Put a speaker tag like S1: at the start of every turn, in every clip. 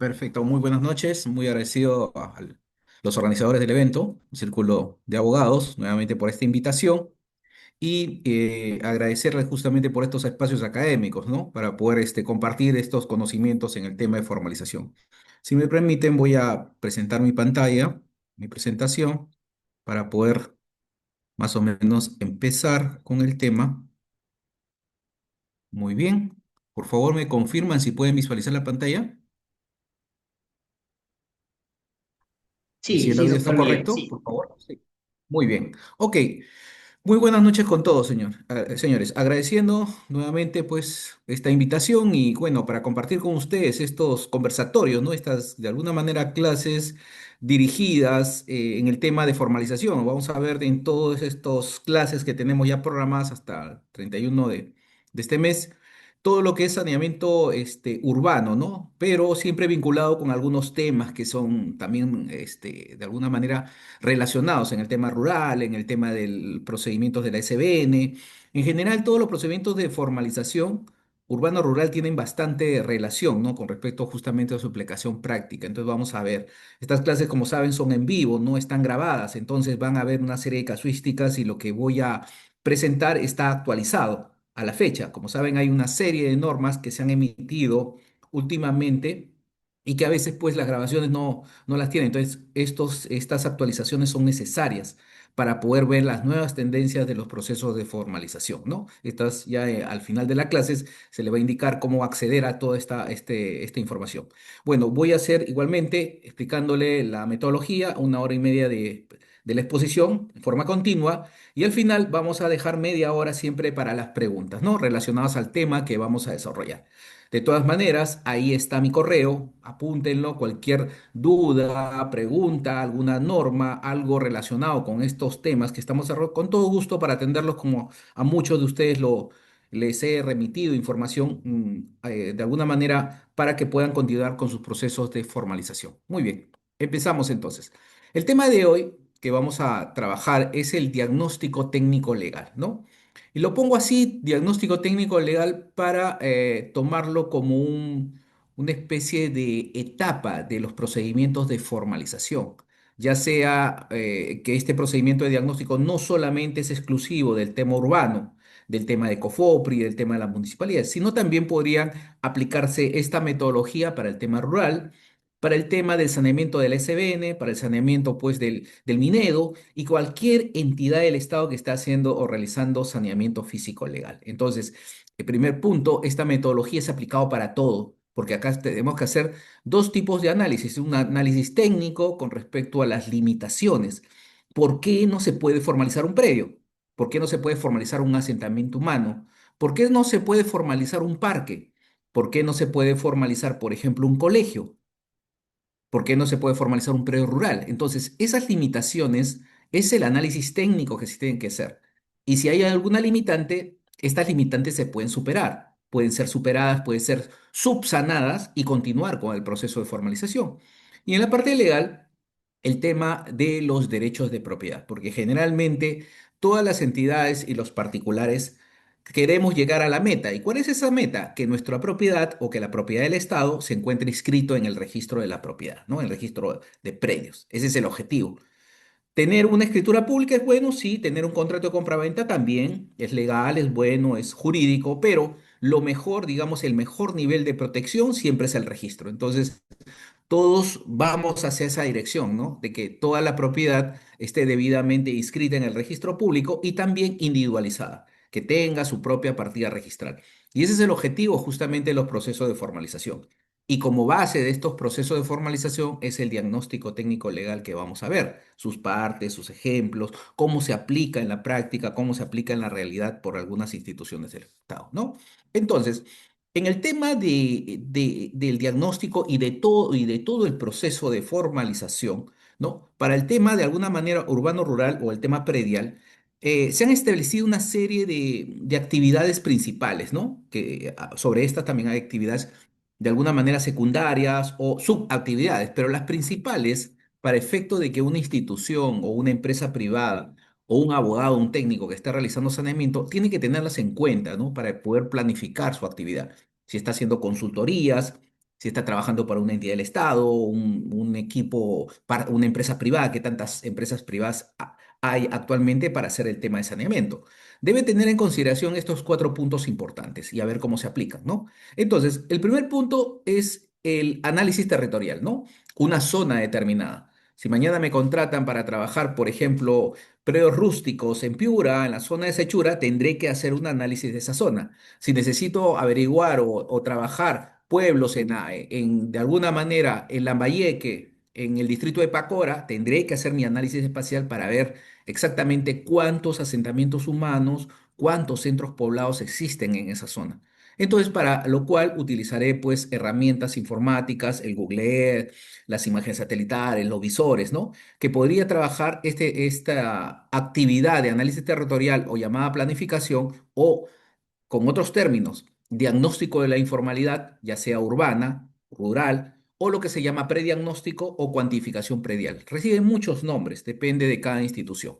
S1: Perfecto, muy buenas noches. Muy agradecido a los organizadores del evento, Círculo de Abogados, nuevamente por esta invitación y agradecerles justamente por estos espacios académicos, ¿no? Para poder compartir estos conocimientos en el tema de formalización. Si me permiten, voy a presentar mi pantalla, mi presentación, para poder más o menos empezar con el tema. Muy bien. Por favor, me confirman si pueden visualizar la pantalla y si
S2: Sí,
S1: el
S2: sí,
S1: audio está
S2: súper bien,
S1: correcto,
S2: sí.
S1: por favor. Sí. Muy bien. Ok. Muy buenas noches con todos, señores. Agradeciendo nuevamente pues esta invitación y bueno, para compartir con ustedes estos conversatorios, ¿no? Estas de alguna manera clases dirigidas en el tema de formalización. Vamos a ver en todas estas clases que tenemos ya programadas hasta el 31 de este mes, todo lo que es saneamiento urbano, ¿no? Pero siempre vinculado con algunos temas que son también de alguna manera relacionados en el tema rural, en el tema del procedimientos de la SBN. En general, todos los procedimientos de formalización urbano-rural tienen bastante relación, ¿no? Con respecto justamente a su aplicación práctica. Entonces vamos a ver, estas clases, como saben, son en vivo, no están grabadas, entonces van a haber una serie de casuísticas y lo que voy a presentar está actualizado a la fecha. Como saben, hay una serie de normas que se han emitido últimamente y que a veces pues las grabaciones no las tienen. Entonces, estas actualizaciones son necesarias para poder ver las nuevas tendencias de los procesos de formalización, ¿no? Estas ya al final de la clase se le va a indicar cómo acceder a toda esta información. Bueno, voy a hacer igualmente explicándole la metodología, 1 hora y media de la exposición en forma continua y al final vamos a dejar media hora siempre para las preguntas, ¿no? Relacionadas al tema que vamos a desarrollar. De todas maneras, ahí está mi correo, apúntenlo, cualquier duda, pregunta, alguna norma, algo relacionado con estos temas que estamos con todo gusto para atenderlos como a muchos de ustedes les he remitido información de alguna manera para que puedan continuar con sus procesos de formalización. Muy bien, empezamos entonces. El tema de hoy que vamos a trabajar es el diagnóstico técnico legal, ¿no? Y lo pongo así, diagnóstico técnico legal, para tomarlo como una especie de etapa de los procedimientos de formalización, ya sea que este procedimiento de diagnóstico no solamente es exclusivo del tema urbano, del tema de COFOPRI, del tema de la municipalidad, sino también podrían aplicarse esta metodología para el tema rural, para el tema del saneamiento del SBN, para el saneamiento pues del Minedo y cualquier entidad del Estado que esté haciendo o realizando saneamiento físico legal. Entonces, el primer punto, esta metodología es aplicado para todo, porque acá tenemos que hacer dos tipos de análisis, un análisis técnico con respecto a las limitaciones. ¿Por qué no se puede formalizar un predio? ¿Por qué no se puede formalizar un asentamiento humano? ¿Por qué no se puede formalizar un parque? ¿Por qué no se puede formalizar, por ejemplo, un colegio? ¿Por qué no se puede formalizar un predio rural? Entonces, esas limitaciones es el análisis técnico que se tienen que hacer. Y si hay alguna limitante, estas limitantes se pueden superar, pueden ser superadas, pueden ser subsanadas y continuar con el proceso de formalización. Y en la parte legal, el tema de los derechos de propiedad, porque generalmente todas las entidades y los particulares queremos llegar a la meta. ¿Y cuál es esa meta? Que nuestra propiedad o que la propiedad del Estado se encuentre inscrito en el registro de la propiedad, ¿no? En el registro de predios. Ese es el objetivo. Tener una escritura pública es bueno, sí, tener un contrato de compraventa también es legal, es bueno, es jurídico, pero lo mejor, digamos, el mejor nivel de protección siempre es el registro. Entonces, todos vamos hacia esa dirección, ¿no? De que toda la propiedad esté debidamente inscrita en el registro público y también individualizada, que tenga su propia partida registral. Y ese es el objetivo justamente de los procesos de formalización. Y como base de estos procesos de formalización es el diagnóstico técnico legal que vamos a ver, sus partes, sus ejemplos, cómo se aplica en la práctica, cómo se aplica en la realidad por algunas instituciones del Estado, ¿no? Entonces, en el tema del diagnóstico y de todo el proceso de formalización, ¿no? Para el tema de alguna manera urbano-rural o el tema predial, se han establecido una serie de actividades principales, ¿no? Que sobre estas también hay actividades de alguna manera secundarias o subactividades, pero las principales, para efecto de que una institución o una empresa privada o un abogado, un técnico que está realizando saneamiento, tiene que tenerlas en cuenta, ¿no? Para poder planificar su actividad. Si está haciendo consultorías, si está trabajando para una entidad del Estado, un equipo, para una empresa privada, que tantas empresas privadas hay actualmente para hacer el tema de saneamiento. Debe tener en consideración estos cuatro puntos importantes y a ver cómo se aplican, ¿no? Entonces, el primer punto es el análisis territorial, ¿no? Una zona determinada. Si mañana me contratan para trabajar, por ejemplo, predios rústicos en Piura, en la zona de Sechura, tendré que hacer un análisis de esa zona. Si necesito averiguar o trabajar pueblos de alguna manera en Lambayeque, en el distrito de Pacora, tendré que hacer mi análisis espacial para ver exactamente cuántos asentamientos humanos, cuántos centros poblados existen en esa zona. Entonces, para lo cual utilizaré pues herramientas informáticas, el Google Earth, las imágenes satelitales, los visores, ¿no? Que podría trabajar esta actividad de análisis territorial o llamada planificación o, con otros términos, diagnóstico de la informalidad, ya sea urbana, rural, o lo que se llama prediagnóstico o cuantificación predial. Reciben muchos nombres, depende de cada institución.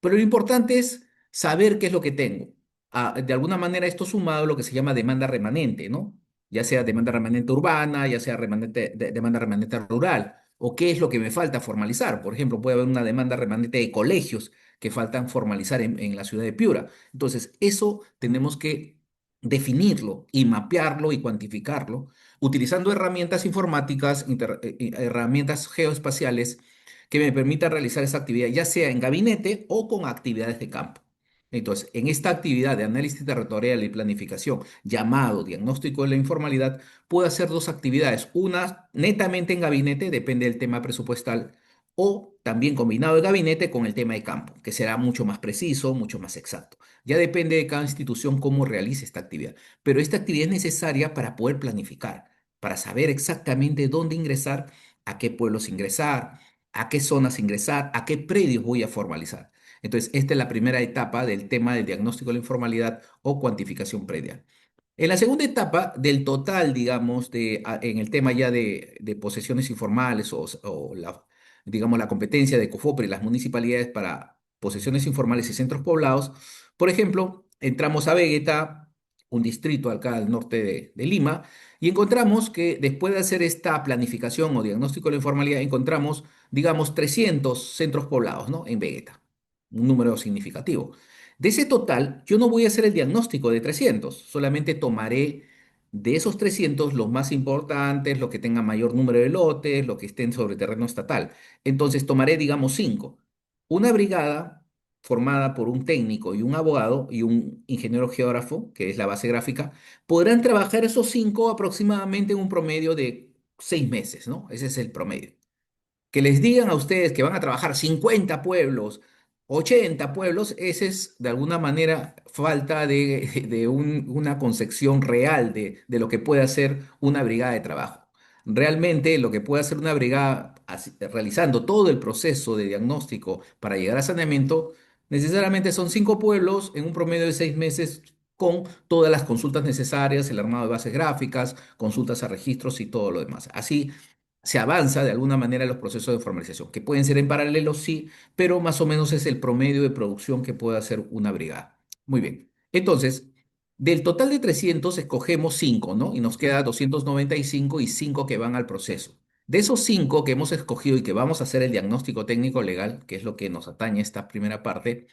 S1: Pero lo importante es saber qué es lo que tengo. De alguna manera esto sumado a lo que se llama demanda remanente, ¿no? Ya sea demanda remanente urbana, ya sea demanda remanente rural, o qué es lo que me falta formalizar. Por ejemplo, puede haber una demanda remanente de colegios que faltan formalizar en la ciudad de Piura. Entonces, eso tenemos que definirlo y mapearlo y cuantificarlo utilizando herramientas informáticas, herramientas geoespaciales que me permita realizar esa actividad, ya sea en gabinete o con actividades de campo. Entonces, en esta actividad de análisis territorial y planificación, llamado diagnóstico de la informalidad, puedo hacer dos actividades. Una netamente en gabinete, depende del tema presupuestal, o también combinado de gabinete con el tema de campo, que será mucho más preciso, mucho más exacto. Ya depende de cada institución cómo realice esta actividad. Pero esta actividad es necesaria para poder planificar, para saber exactamente dónde ingresar, a qué pueblos ingresar, a qué zonas ingresar, a qué predios voy a formalizar. Entonces, esta es la primera etapa del tema del diagnóstico de la informalidad o cuantificación predial. En la segunda etapa del total, digamos, en el tema ya de posesiones informales o digamos, la competencia de COFOPRE y las municipalidades para posesiones informales y centros poblados, por ejemplo, entramos a Vegeta, un distrito acá al norte de Lima, y encontramos que después de hacer esta planificación o diagnóstico de la informalidad, encontramos, digamos, 300 centros poblados, ¿no? En Vegeta, un número significativo. De ese total, yo no voy a hacer el diagnóstico de 300, solamente tomaré de esos 300 los más importantes, los que tengan mayor número de lotes, los que estén sobre terreno estatal. Entonces tomaré, digamos, 5. Una brigada formada por un técnico y un abogado y un ingeniero geógrafo, que es la base gráfica, podrán trabajar esos 5 aproximadamente en un promedio de 6 meses, ¿no? Ese es el promedio. Que les digan a ustedes que van a trabajar 50 pueblos, 80 pueblos, ese es de alguna manera falta de una concepción real de lo que puede hacer una brigada de trabajo. Realmente lo que puede hacer una brigada realizando todo el proceso de diagnóstico para llegar a saneamiento, necesariamente son 5 pueblos en un promedio de 6 meses con todas las consultas necesarias, el armado de bases gráficas, consultas a registros y todo lo demás. Así se avanza de alguna manera en los procesos de formalización, que pueden ser en paralelo, sí, pero más o menos es el promedio de producción que puede hacer una brigada. Muy bien. Entonces, del total de 300 escogemos 5, ¿no? Y nos queda 295 y 5 que van al proceso. De esos 5 que hemos escogido y que vamos a hacer el diagnóstico técnico legal, que es lo que nos atañe esta primera parte,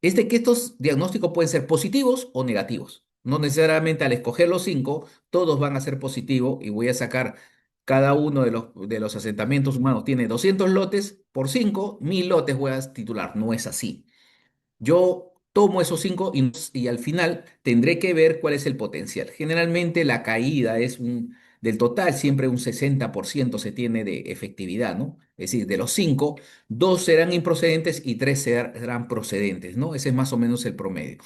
S1: es de que estos diagnósticos pueden ser positivos o negativos. No necesariamente al escoger los 5, todos van a ser positivos y voy a sacar cada uno de los asentamientos humanos tiene 200 lotes, por 5, 1000 lotes voy a titular. No es así. Yo tomo esos 5 y al final tendré que ver cuál es el potencial. Generalmente la caída del total, siempre un 60% se tiene de efectividad, ¿no? Es decir, de los 5, 2 serán improcedentes y 3 serán procedentes, ¿no? Ese es más o menos el promedio.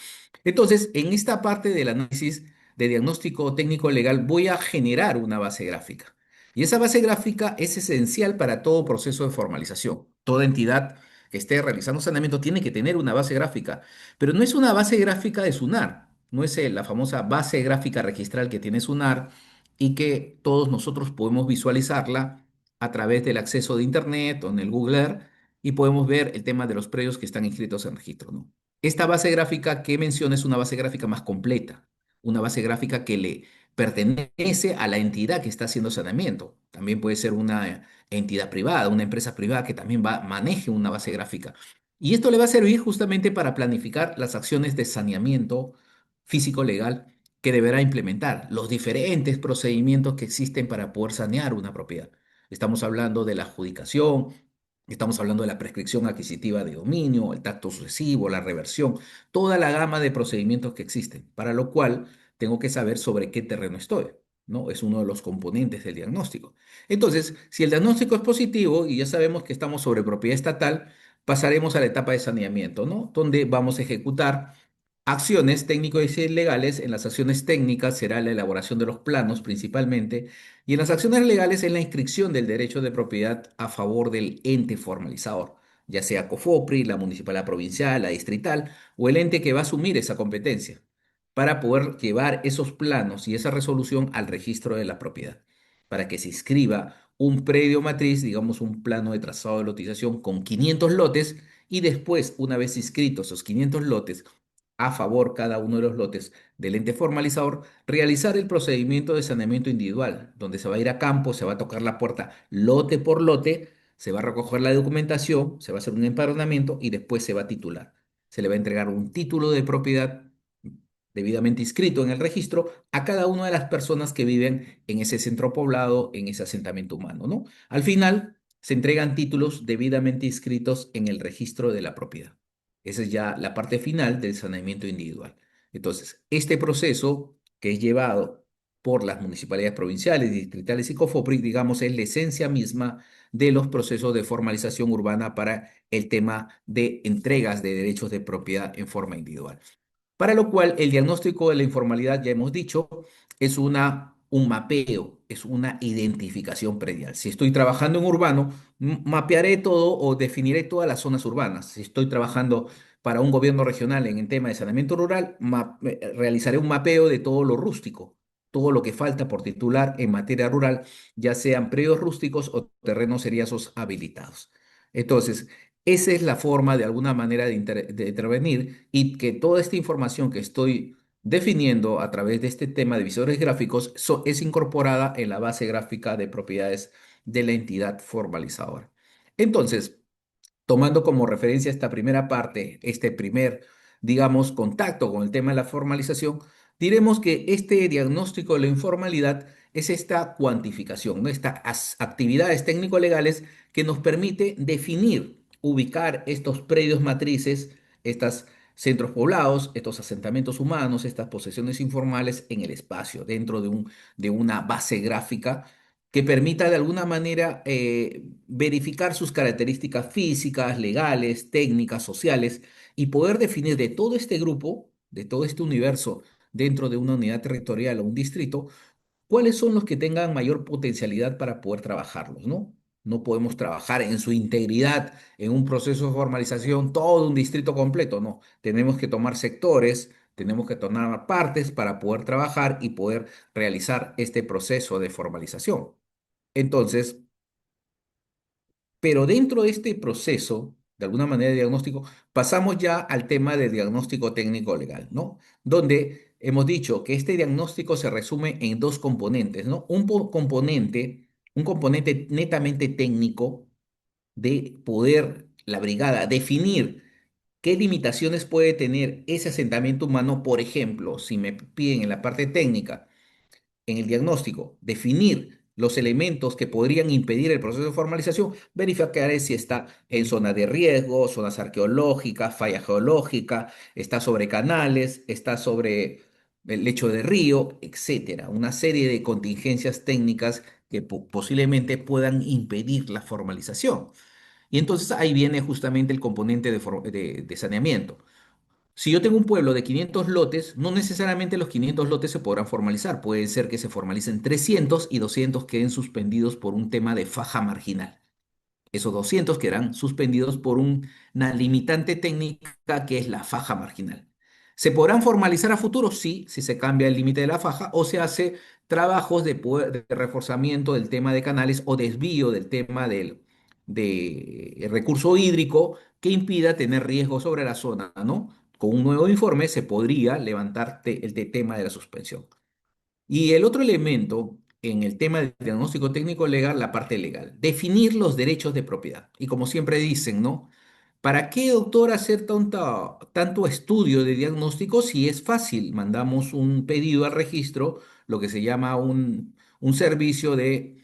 S1: Entonces, en esta parte del análisis de diagnóstico técnico legal voy a generar una base gráfica. Y esa base gráfica es esencial para todo proceso de formalización. Toda entidad que esté realizando saneamiento tiene que tener una base gráfica, pero no es una base gráfica de SUNAR, no es la famosa base gráfica registral que tiene SUNAR y que todos nosotros podemos visualizarla a través del acceso de Internet o en el Google Earth y podemos ver el tema de los predios que están inscritos en registro, ¿no? Esta base gráfica que menciono es una base gráfica más completa, una base gráfica que le pertenece a la entidad que está haciendo saneamiento. También puede ser una entidad privada, una empresa privada que también maneje una base gráfica. Y esto le va a servir justamente para planificar las acciones de saneamiento físico-legal que deberá implementar, los diferentes procedimientos que existen para poder sanear una propiedad. Estamos hablando de la adjudicación, estamos hablando de la prescripción adquisitiva de dominio, el tacto sucesivo, la reversión, toda la gama de procedimientos que existen, para lo cual tengo que saber sobre qué terreno estoy, ¿no? Es uno de los componentes del diagnóstico. Entonces, si el diagnóstico es positivo y ya sabemos que estamos sobre propiedad estatal, pasaremos a la etapa de saneamiento, ¿no? Donde vamos a ejecutar acciones técnicos y legales. En las acciones técnicas será la elaboración de los planos principalmente, y en las acciones legales es la inscripción del derecho de propiedad a favor del ente formalizador, ya sea COFOPRI, la municipalidad provincial, la distrital o el ente que va a asumir esa competencia, para poder llevar esos planos y esa resolución al registro de la propiedad, para que se inscriba un predio matriz, digamos un plano de trazado de lotización con 500 lotes, y después, una vez inscritos esos 500 lotes, a favor cada uno de los lotes del ente formalizador, realizar el procedimiento de saneamiento individual, donde se va a ir a campo, se va a tocar la puerta lote por lote, se va a recoger la documentación, se va a hacer un empadronamiento y después se va a titular. Se le va a entregar un título de propiedad debidamente inscrito en el registro a cada una de las personas que viven en ese centro poblado, en ese asentamiento humano, ¿no? Al final, se entregan títulos debidamente inscritos en el registro de la propiedad. Esa es ya la parte final del saneamiento individual. Entonces, este proceso que es llevado por las municipalidades provinciales, distritales y COFOPRI, digamos, es la esencia misma de los procesos de formalización urbana para el tema de entregas de derechos de propiedad en forma individual. Para lo cual el diagnóstico de la informalidad, ya hemos dicho, es un mapeo, es una identificación predial. Si estoy trabajando en urbano, mapearé todo o definiré todas las zonas urbanas. Si estoy trabajando para un gobierno regional en el tema de saneamiento rural, realizaré un mapeo de todo lo rústico, todo lo que falta por titular en materia rural, ya sean predios rústicos o terrenos seriazos habilitados. Entonces, esa es la forma de alguna manera de intervenir, y que toda esta información que estoy definiendo a través de este tema de visores gráficos es incorporada en la base gráfica de propiedades de la entidad formalizadora. Entonces, tomando como referencia esta primera parte, este primer, digamos, contacto con el tema de la formalización, diremos que este diagnóstico de la informalidad es esta cuantificación, ¿no? Estas actividades técnico-legales que nos permite definir, ubicar estos predios matrices, estos centros poblados, estos asentamientos humanos, estas posesiones informales en el espacio, dentro de una base gráfica que permita de alguna manera verificar sus características físicas, legales, técnicas, sociales, y poder definir de todo este grupo, de todo este universo dentro de una unidad territorial o un distrito, cuáles son los que tengan mayor potencialidad para poder trabajarlos, ¿no? No podemos trabajar en su integridad en un proceso de formalización todo un distrito completo, no. Tenemos que tomar sectores, tenemos que tomar partes para poder trabajar y poder realizar este proceso de formalización. Entonces, pero dentro de este proceso, de alguna manera de diagnóstico, pasamos ya al tema de diagnóstico técnico legal, ¿no? Donde hemos dicho que este diagnóstico se resume en dos componentes, ¿no? Un componente netamente técnico de poder la brigada definir qué limitaciones puede tener ese asentamiento humano. Por ejemplo, si me piden en la parte técnica, en el diagnóstico, definir los elementos que podrían impedir el proceso de formalización, verificar si está en zona de riesgo, zonas arqueológicas, falla geológica, está sobre canales, está sobre el lecho de río, etcétera. Una serie de contingencias técnicas que posiblemente puedan impedir la formalización. Y entonces ahí viene justamente el componente de saneamiento. Si yo tengo un pueblo de 500 lotes, no necesariamente los 500 lotes se podrán formalizar. Puede ser que se formalicen 300 y 200 queden suspendidos por un tema de faja marginal. Esos 200 quedarán suspendidos por una limitante técnica que es la faja marginal. ¿Se podrán formalizar a futuro? Sí, si se cambia el límite de la faja o se hace trabajos de reforzamiento del tema de canales o desvío del tema de recurso hídrico que impida tener riesgo sobre la zona, ¿no? Con un nuevo informe se podría levantar el tema de la suspensión. Y el otro elemento en el tema del diagnóstico técnico legal, la parte legal, definir los derechos de propiedad. Y como siempre dicen, ¿no? ¿Para qué, doctor, hacer tanto estudio de diagnóstico si es fácil? Mandamos un pedido al registro, lo que se llama un servicio de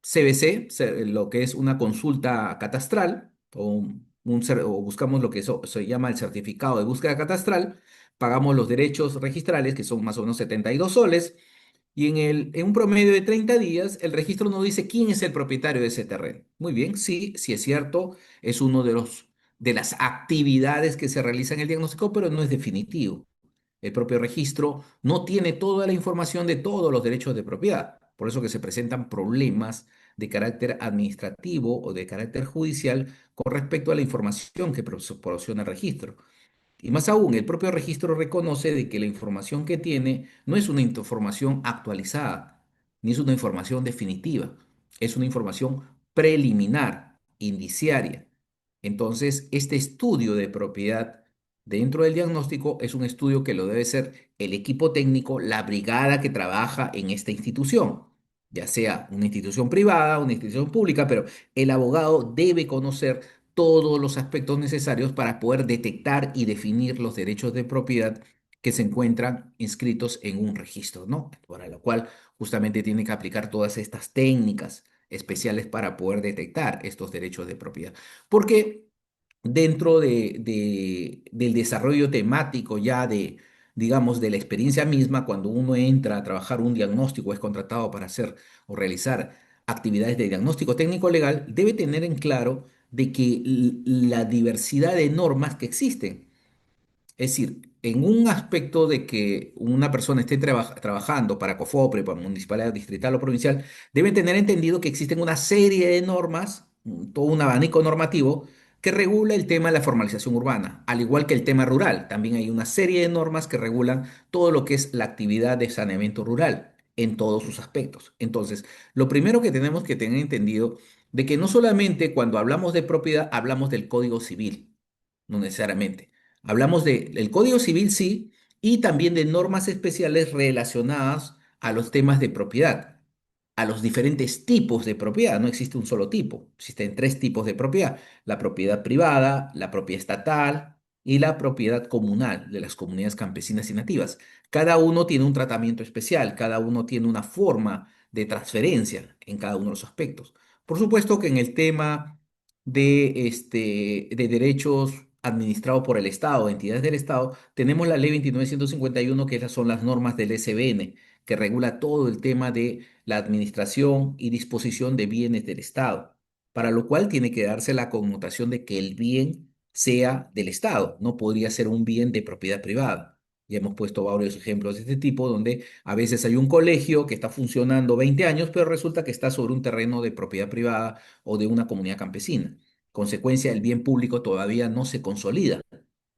S1: CBC, lo que es una consulta catastral, o buscamos lo que se llama el certificado de búsqueda catastral, pagamos los derechos registrales, que son más o menos 72 soles, y en un promedio de 30 días, el registro nos dice quién es el propietario de ese terreno. Muy bien, sí, sí es cierto, es uno de las actividades que se realizan en el diagnóstico, pero no es definitivo. El propio registro no tiene toda la información de todos los derechos de propiedad. Por eso que se presentan problemas de carácter administrativo o de carácter judicial con respecto a la información que proporciona el registro. Y más aún, el propio registro reconoce de que la información que tiene no es una información actualizada, ni es una información definitiva, es una información preliminar, indiciaria. Entonces, este estudio de propiedad dentro del diagnóstico es un estudio que lo debe hacer el equipo técnico, la brigada que trabaja en esta institución, ya sea una institución privada, una institución pública, pero el abogado debe conocer todos los aspectos necesarios para poder detectar y definir los derechos de propiedad que se encuentran inscritos en un registro, ¿no? Para lo cual justamente tiene que aplicar todas estas técnicas especiales para poder detectar estos derechos de propiedad. Porque dentro del desarrollo temático ya digamos, de la experiencia misma, cuando uno entra a trabajar un diagnóstico, es contratado para hacer o realizar actividades de diagnóstico técnico legal, debe tener en claro de que la diversidad de normas que existen, es decir, en un aspecto de que una persona esté trabajando para COFOPRE, para municipalidad, distrital o provincial, deben tener entendido que existen una serie de normas, todo un abanico normativo que regula el tema de la formalización urbana, al igual que el tema rural. También hay una serie de normas que regulan todo lo que es la actividad de saneamiento rural en todos sus aspectos. Entonces, lo primero que tenemos que tener entendido de que no solamente cuando hablamos de propiedad hablamos del Código Civil, no necesariamente. Hablamos del Código Civil, sí, y también de normas especiales relacionadas a los temas de propiedad, a los diferentes tipos de propiedad. No existe un solo tipo, existen tres tipos de propiedad: la propiedad privada, la propiedad estatal y la propiedad comunal de las comunidades campesinas y nativas. Cada uno tiene un tratamiento especial, cada uno tiene una forma de transferencia en cada uno de los aspectos. Por supuesto que en el tema de derechos administrados por el Estado, entidades del Estado, tenemos la ley 29.151, que esas son las normas del SBN, que regula todo el tema de la administración y disposición de bienes del Estado, para lo cual tiene que darse la connotación de que el bien sea del Estado, no podría ser un bien de propiedad privada. Ya hemos puesto varios ejemplos de este tipo, donde a veces hay un colegio que está funcionando 20 años, pero resulta que está sobre un terreno de propiedad privada o de una comunidad campesina. Consecuencia, el bien público todavía no se consolida,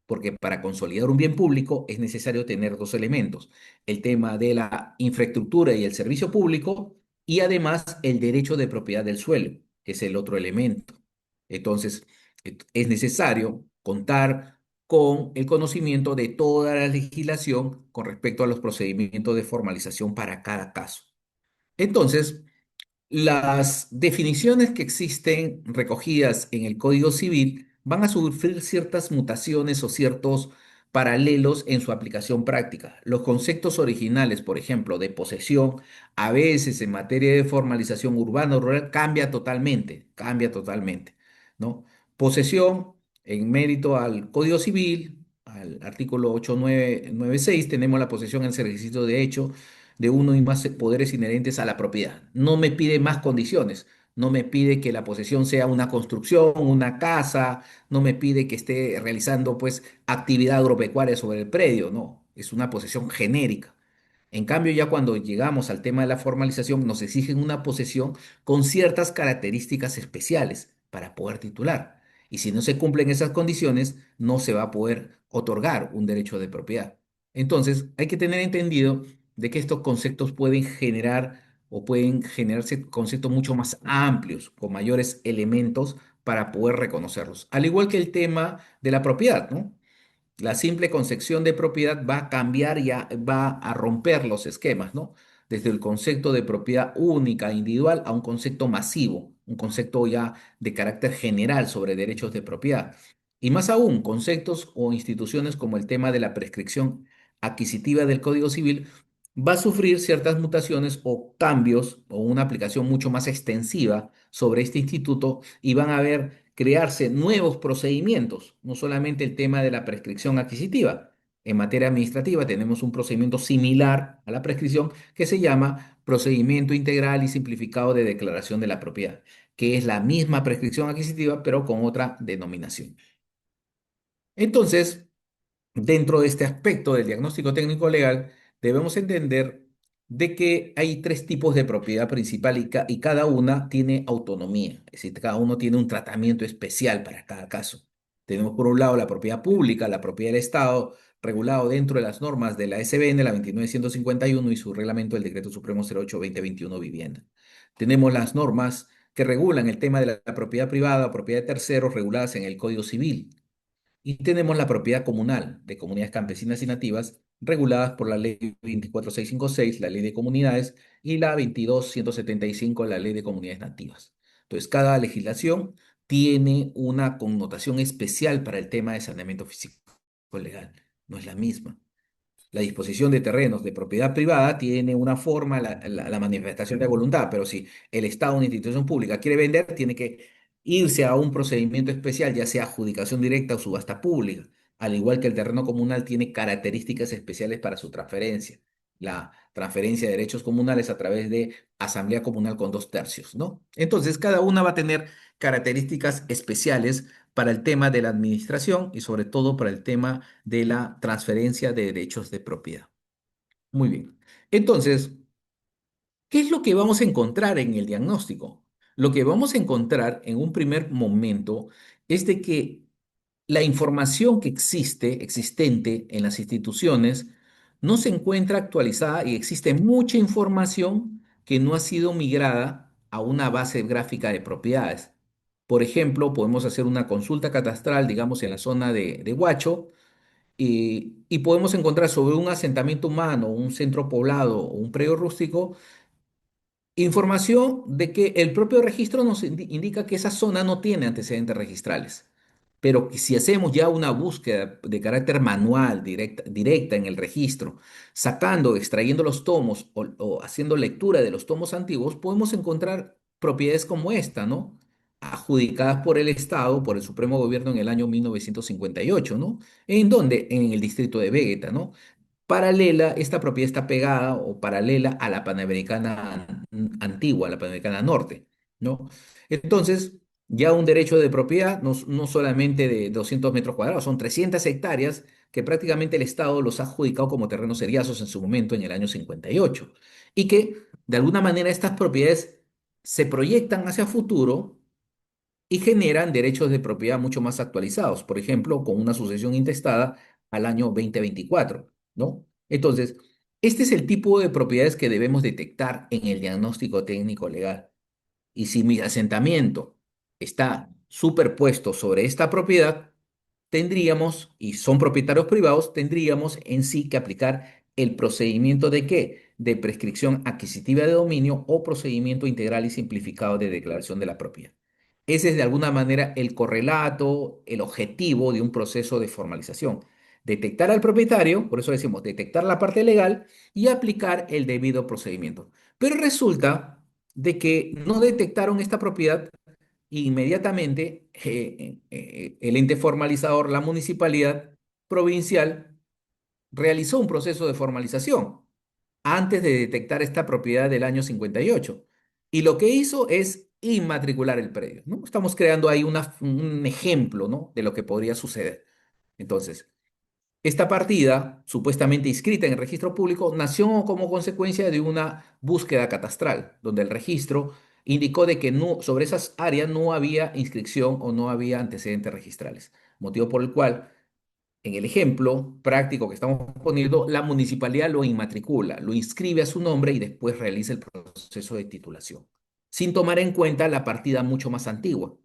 S1: porque para consolidar un bien público es necesario tener dos elementos: el tema de la infraestructura y el servicio público, y además el derecho de propiedad del suelo, que es el otro elemento. Entonces, es necesario contar con el conocimiento de toda la legislación con respecto a los procedimientos de formalización para cada caso. Entonces, las definiciones que existen recogidas en el Código Civil van a sufrir ciertas mutaciones o ciertos paralelos en su aplicación práctica. Los conceptos originales, por ejemplo, de posesión, a veces en materia de formalización urbana o rural cambia totalmente, ¿no? Posesión, en mérito al Código Civil, al artículo 8996, tenemos la posesión en el ejercicio de hecho de uno y más poderes inherentes a la propiedad. No me pide más condiciones, no me pide que la posesión sea una construcción, una casa, no me pide que esté realizando pues actividad agropecuaria sobre el predio, no, es una posesión genérica. En cambio, ya cuando llegamos al tema de la formalización, nos exigen una posesión con ciertas características especiales para poder titular. Y si no se cumplen esas condiciones, no se va a poder otorgar un derecho de propiedad. Entonces, hay que tener entendido de que estos conceptos pueden generar o pueden generarse conceptos mucho más amplios, con mayores elementos para poder reconocerlos. Al igual que el tema de la propiedad, ¿no? La simple concepción de propiedad va a cambiar y va a romper los esquemas, ¿no? Desde el concepto de propiedad única, individual, a un concepto masivo, un concepto ya de carácter general sobre derechos de propiedad. Y más aún, conceptos o instituciones como el tema de la prescripción adquisitiva del Código Civil va a sufrir ciertas mutaciones o cambios o una aplicación mucho más extensiva sobre este instituto y van a ver crearse nuevos procedimientos, no solamente el tema de la prescripción adquisitiva. En materia administrativa tenemos un procedimiento similar a la prescripción que se llama procedimiento integral y simplificado de declaración de la propiedad, que es la misma prescripción adquisitiva pero con otra denominación. Entonces, dentro de este aspecto del diagnóstico técnico legal, debemos entender de que hay tres tipos de propiedad principal y cada una tiene autonomía, es decir, cada uno tiene un tratamiento especial para cada caso. Tenemos por un lado la propiedad pública, la propiedad del Estado, regulado dentro de las normas de la SBN, la 29151 y su reglamento del Decreto Supremo 08-2021 Vivienda. Tenemos las normas que regulan el tema de la propiedad privada o propiedad de terceros reguladas en el Código Civil. Y tenemos la propiedad comunal de comunidades campesinas y nativas reguladas por la Ley 24656, la Ley de Comunidades, y la 22175, la Ley de Comunidades Nativas. Entonces, cada legislación tiene una connotación especial para el tema de saneamiento físico legal. No es la misma. La disposición de terrenos de propiedad privada tiene una forma, la manifestación de voluntad, pero si el Estado o una institución pública quiere vender, tiene que irse a un procedimiento especial, ya sea adjudicación directa o subasta pública, al igual que el terreno comunal tiene características especiales para su transferencia. La transferencia de derechos comunales a través de asamblea comunal con 2/3, ¿no? Entonces, cada una va a tener características especiales para el tema de la administración y sobre todo para el tema de la transferencia de derechos de propiedad. Muy bien. Entonces, ¿qué es lo que vamos a encontrar en el diagnóstico? Lo que vamos a encontrar en un primer momento es de que la información que existente en las instituciones, no se encuentra actualizada y existe mucha información que no ha sido migrada a una base gráfica de propiedades. Por ejemplo, podemos hacer una consulta catastral, digamos, en la zona de Huacho, y podemos encontrar sobre un asentamiento humano, un centro poblado o un predio rústico información de que el propio registro nos indica que esa zona no tiene antecedentes registrales, pero que si hacemos ya una búsqueda de carácter manual, directa en el registro, sacando, extrayendo los tomos o haciendo lectura de los tomos antiguos, podemos encontrar propiedades como esta, ¿no? Adjudicadas por el Estado, por el Supremo Gobierno en el año 1958, ¿no? ¿En dónde? En el distrito de Vegeta, ¿no? Paralela, esta propiedad está pegada o paralela a la Panamericana antigua, la Panamericana Norte, ¿no? Entonces, ya un derecho de propiedad no solamente de 200 metros cuadrados, son 300 hectáreas que prácticamente el Estado los ha adjudicado como terrenos seriazos en su momento en el año 58 y que de alguna manera estas propiedades se proyectan hacia futuro y generan derechos de propiedad mucho más actualizados, por ejemplo, con una sucesión intestada al año 2024, ¿no? Entonces, este es el tipo de propiedades que debemos detectar en el diagnóstico técnico legal. Y si mi asentamiento está superpuesto sobre esta propiedad, tendríamos, y son propietarios privados, tendríamos en sí que aplicar el procedimiento de qué? De prescripción adquisitiva de dominio o procedimiento integral y simplificado de declaración de la propiedad. Ese es de alguna manera el correlato, el objetivo de un proceso de formalización. Detectar al propietario, por eso decimos detectar la parte legal y aplicar el debido procedimiento. Pero resulta de que no detectaron esta propiedad inmediatamente el ente formalizador, la municipalidad provincial, realizó un proceso de formalización antes de detectar esta propiedad del año 58. Y lo que hizo es inmatricular el predio, ¿no? Estamos creando ahí un ejemplo, ¿no? De lo que podría suceder. Entonces, esta partida, supuestamente inscrita en el registro público, nació como consecuencia de una búsqueda catastral, donde el registro indicó de que no, sobre esas áreas no había inscripción o no había antecedentes registrales, motivo por el cual, en el ejemplo práctico que estamos poniendo, la municipalidad lo inmatricula, lo inscribe a su nombre y después realiza el proceso de titulación, sin tomar en cuenta la partida mucho más antigua.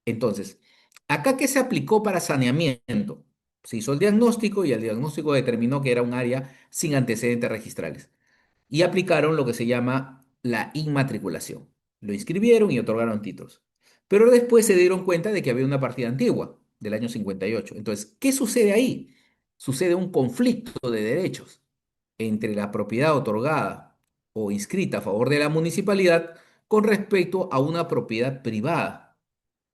S1: Entonces, ¿acá qué se aplicó para saneamiento? Se hizo el diagnóstico y el diagnóstico determinó que era un área sin antecedentes registrales. Y aplicaron lo que se llama la inmatriculación. Lo inscribieron y otorgaron títulos. Pero después se dieron cuenta de que había una partida antigua del año 58. Entonces, ¿qué sucede ahí? Sucede un conflicto de derechos entre la propiedad otorgada o inscrita a favor de la municipalidad con respecto a una propiedad privada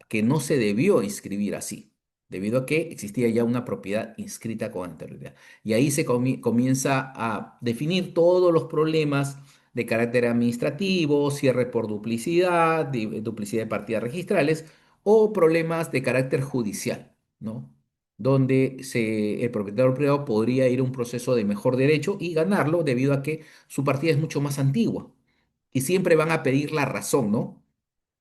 S1: que no se debió inscribir así, debido a que existía ya una propiedad inscrita con anterioridad. Y ahí se comienza a definir todos los problemas de carácter administrativo, cierre por duplicidad, duplicidad de partidas registrales o problemas de carácter judicial, ¿no? Donde el propietario privado podría ir a un proceso de mejor derecho y ganarlo debido a que su partida es mucho más antigua. Y siempre van a pedir la razón, ¿no?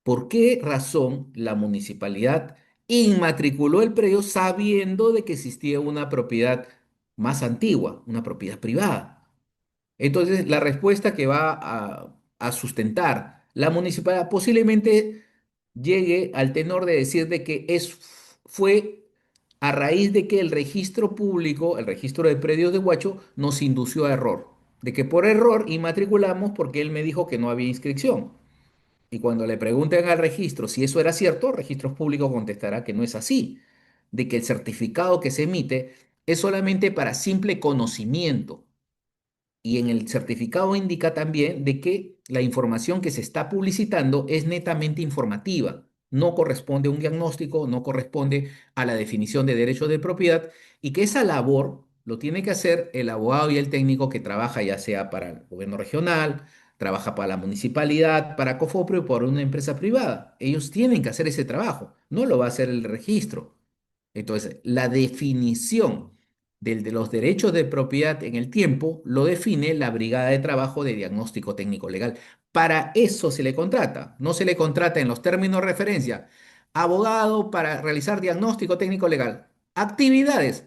S1: ¿Por qué razón la municipalidad inmatriculó el predio sabiendo de que existía una propiedad más antigua, una propiedad privada? Entonces, la respuesta que va a sustentar la municipalidad posiblemente llegue al tenor de decir de que fue a raíz de que el registro público, el registro de predios de Huacho, nos indució a error. De que por error inmatriculamos porque él me dijo que no había inscripción. Y cuando le pregunten al registro si eso era cierto, Registros Públicos contestará que no es así, de que el certificado que se emite es solamente para simple conocimiento. Y en el certificado indica también de que la información que se está publicitando es netamente informativa, no corresponde a un diagnóstico, no corresponde a la definición de derechos de propiedad y que esa labor lo tiene que hacer el abogado y el técnico que trabaja ya sea para el gobierno regional, trabaja para la municipalidad, para COFOPRI o por una empresa privada. Ellos tienen que hacer ese trabajo, no lo va a hacer el registro. Entonces, la definición de los derechos de propiedad en el tiempo lo define la Brigada de Trabajo de Diagnóstico Técnico Legal. Para eso se le contrata, no se le contrata en los términos de referencia. Abogado para realizar diagnóstico técnico legal. Actividades.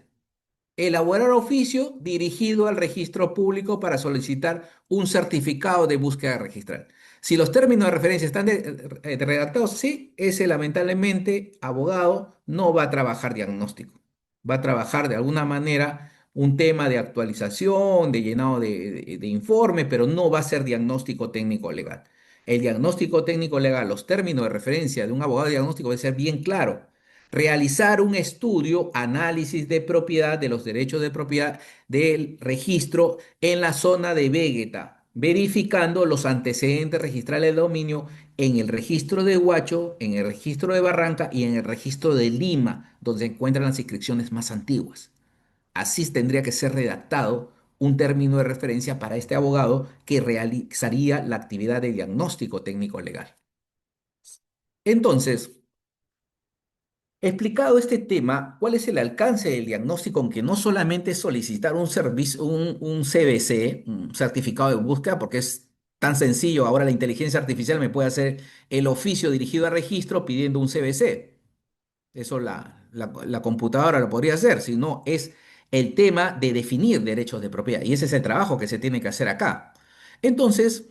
S1: Elaborar oficio dirigido al registro público para solicitar un certificado de búsqueda registral. Si los términos de referencia están redactados, sí, ese lamentablemente abogado no va a trabajar diagnóstico. Va a trabajar de alguna manera un tema de actualización, de llenado de informe, pero no va a ser diagnóstico técnico legal. El diagnóstico técnico legal, los términos de referencia de un abogado diagnóstico debe ser bien claro. Realizar un estudio, análisis de propiedad, de los derechos de propiedad del registro en la zona de Vegeta, verificando los antecedentes registrales de dominio en el registro de Huacho, en el registro de Barranca y en el registro de Lima, donde se encuentran las inscripciones más antiguas. Así tendría que ser redactado un término de referencia para este abogado que realizaría la actividad de diagnóstico técnico legal. Entonces, explicado este tema, ¿cuál es el alcance del diagnóstico? Aunque no solamente es solicitar un servicio, un CBC, un certificado de búsqueda, porque es tan sencillo. Ahora la inteligencia artificial me puede hacer el oficio dirigido a registro pidiendo un CBC. Eso la computadora lo podría hacer, sino es el tema de definir derechos de propiedad. Y ese es el trabajo que se tiene que hacer acá. Entonces,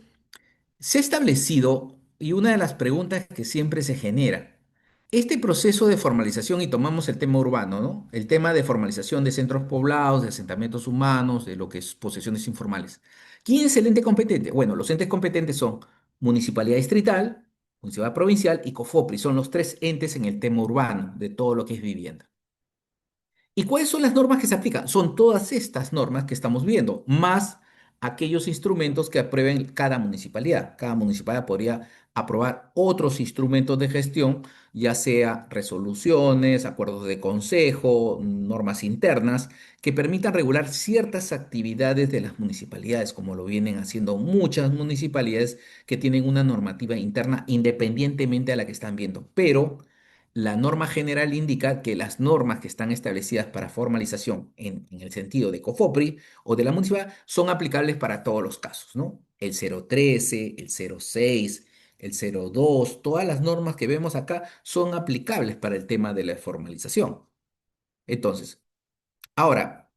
S1: se ha establecido, y una de las preguntas que siempre se genera, este proceso de formalización, y tomamos el tema urbano, ¿no? El tema de formalización de centros poblados, de asentamientos humanos, de lo que es posesiones informales. ¿Quién es el ente competente? Bueno, los entes competentes son Municipalidad Distrital, Municipalidad Provincial y COFOPRI. Son los tres entes en el tema urbano de todo lo que es vivienda. ¿Y cuáles son las normas que se aplican? Son todas estas normas que estamos viendo, más aquellos instrumentos que aprueben cada municipalidad. Cada municipalidad podría aprobar otros instrumentos de gestión, ya sea resoluciones, acuerdos de consejo, normas internas, que permitan regular ciertas actividades de las municipalidades, como lo vienen haciendo muchas municipalidades que tienen una normativa interna independientemente a la que están viendo. Pero la norma general indica que las normas que están establecidas para formalización en el sentido de COFOPRI o de la municipalidad son aplicables para todos los casos, ¿no? El 013, el 06, el 02, todas las normas que vemos acá son aplicables para el tema de la formalización. Entonces, ahora,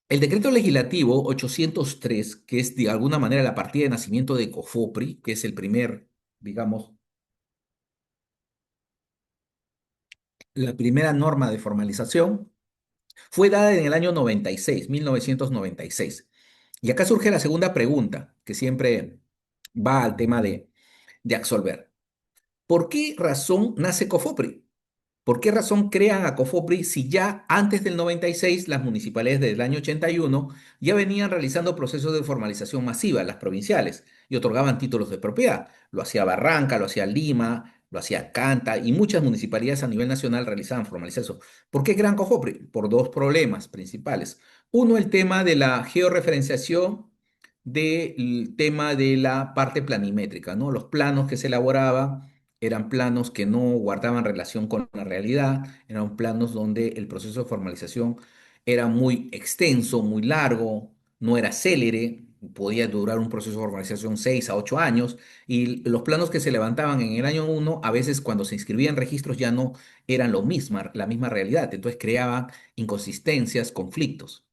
S1: el decreto legislativo 803, que es de alguna manera la partida de nacimiento de COFOPRI, que es el primer, digamos, la primera norma de formalización, Fue dada en el año 96, 1996. Y acá surge la segunda pregunta, que siempre va al tema de absolver. ¿Por qué razón nace COFOPRI? ¿Por qué razón crean a COFOPRI si ya antes del 96 las municipalidades del año 81 ya venían realizando procesos de formalización masiva, las provinciales, y otorgaban títulos de propiedad? Lo hacía Barranca, lo hacía Lima, lo hacía Canta y muchas municipalidades a nivel nacional realizaban formalización. ¿Por qué crean COFOPRI? Por dos problemas principales. Uno, el tema de la georreferenciación del tema de la parte planimétrica, ¿no? Los planos que se elaboraban eran planos que no guardaban relación con la realidad, eran planos donde el proceso de formalización era muy extenso, muy largo, no era célere, podía durar un proceso de formalización 6 a 8 años, y los planos que se levantaban en el año uno, a veces cuando se inscribían registros ya no eran la misma realidad, entonces creaban inconsistencias, conflictos.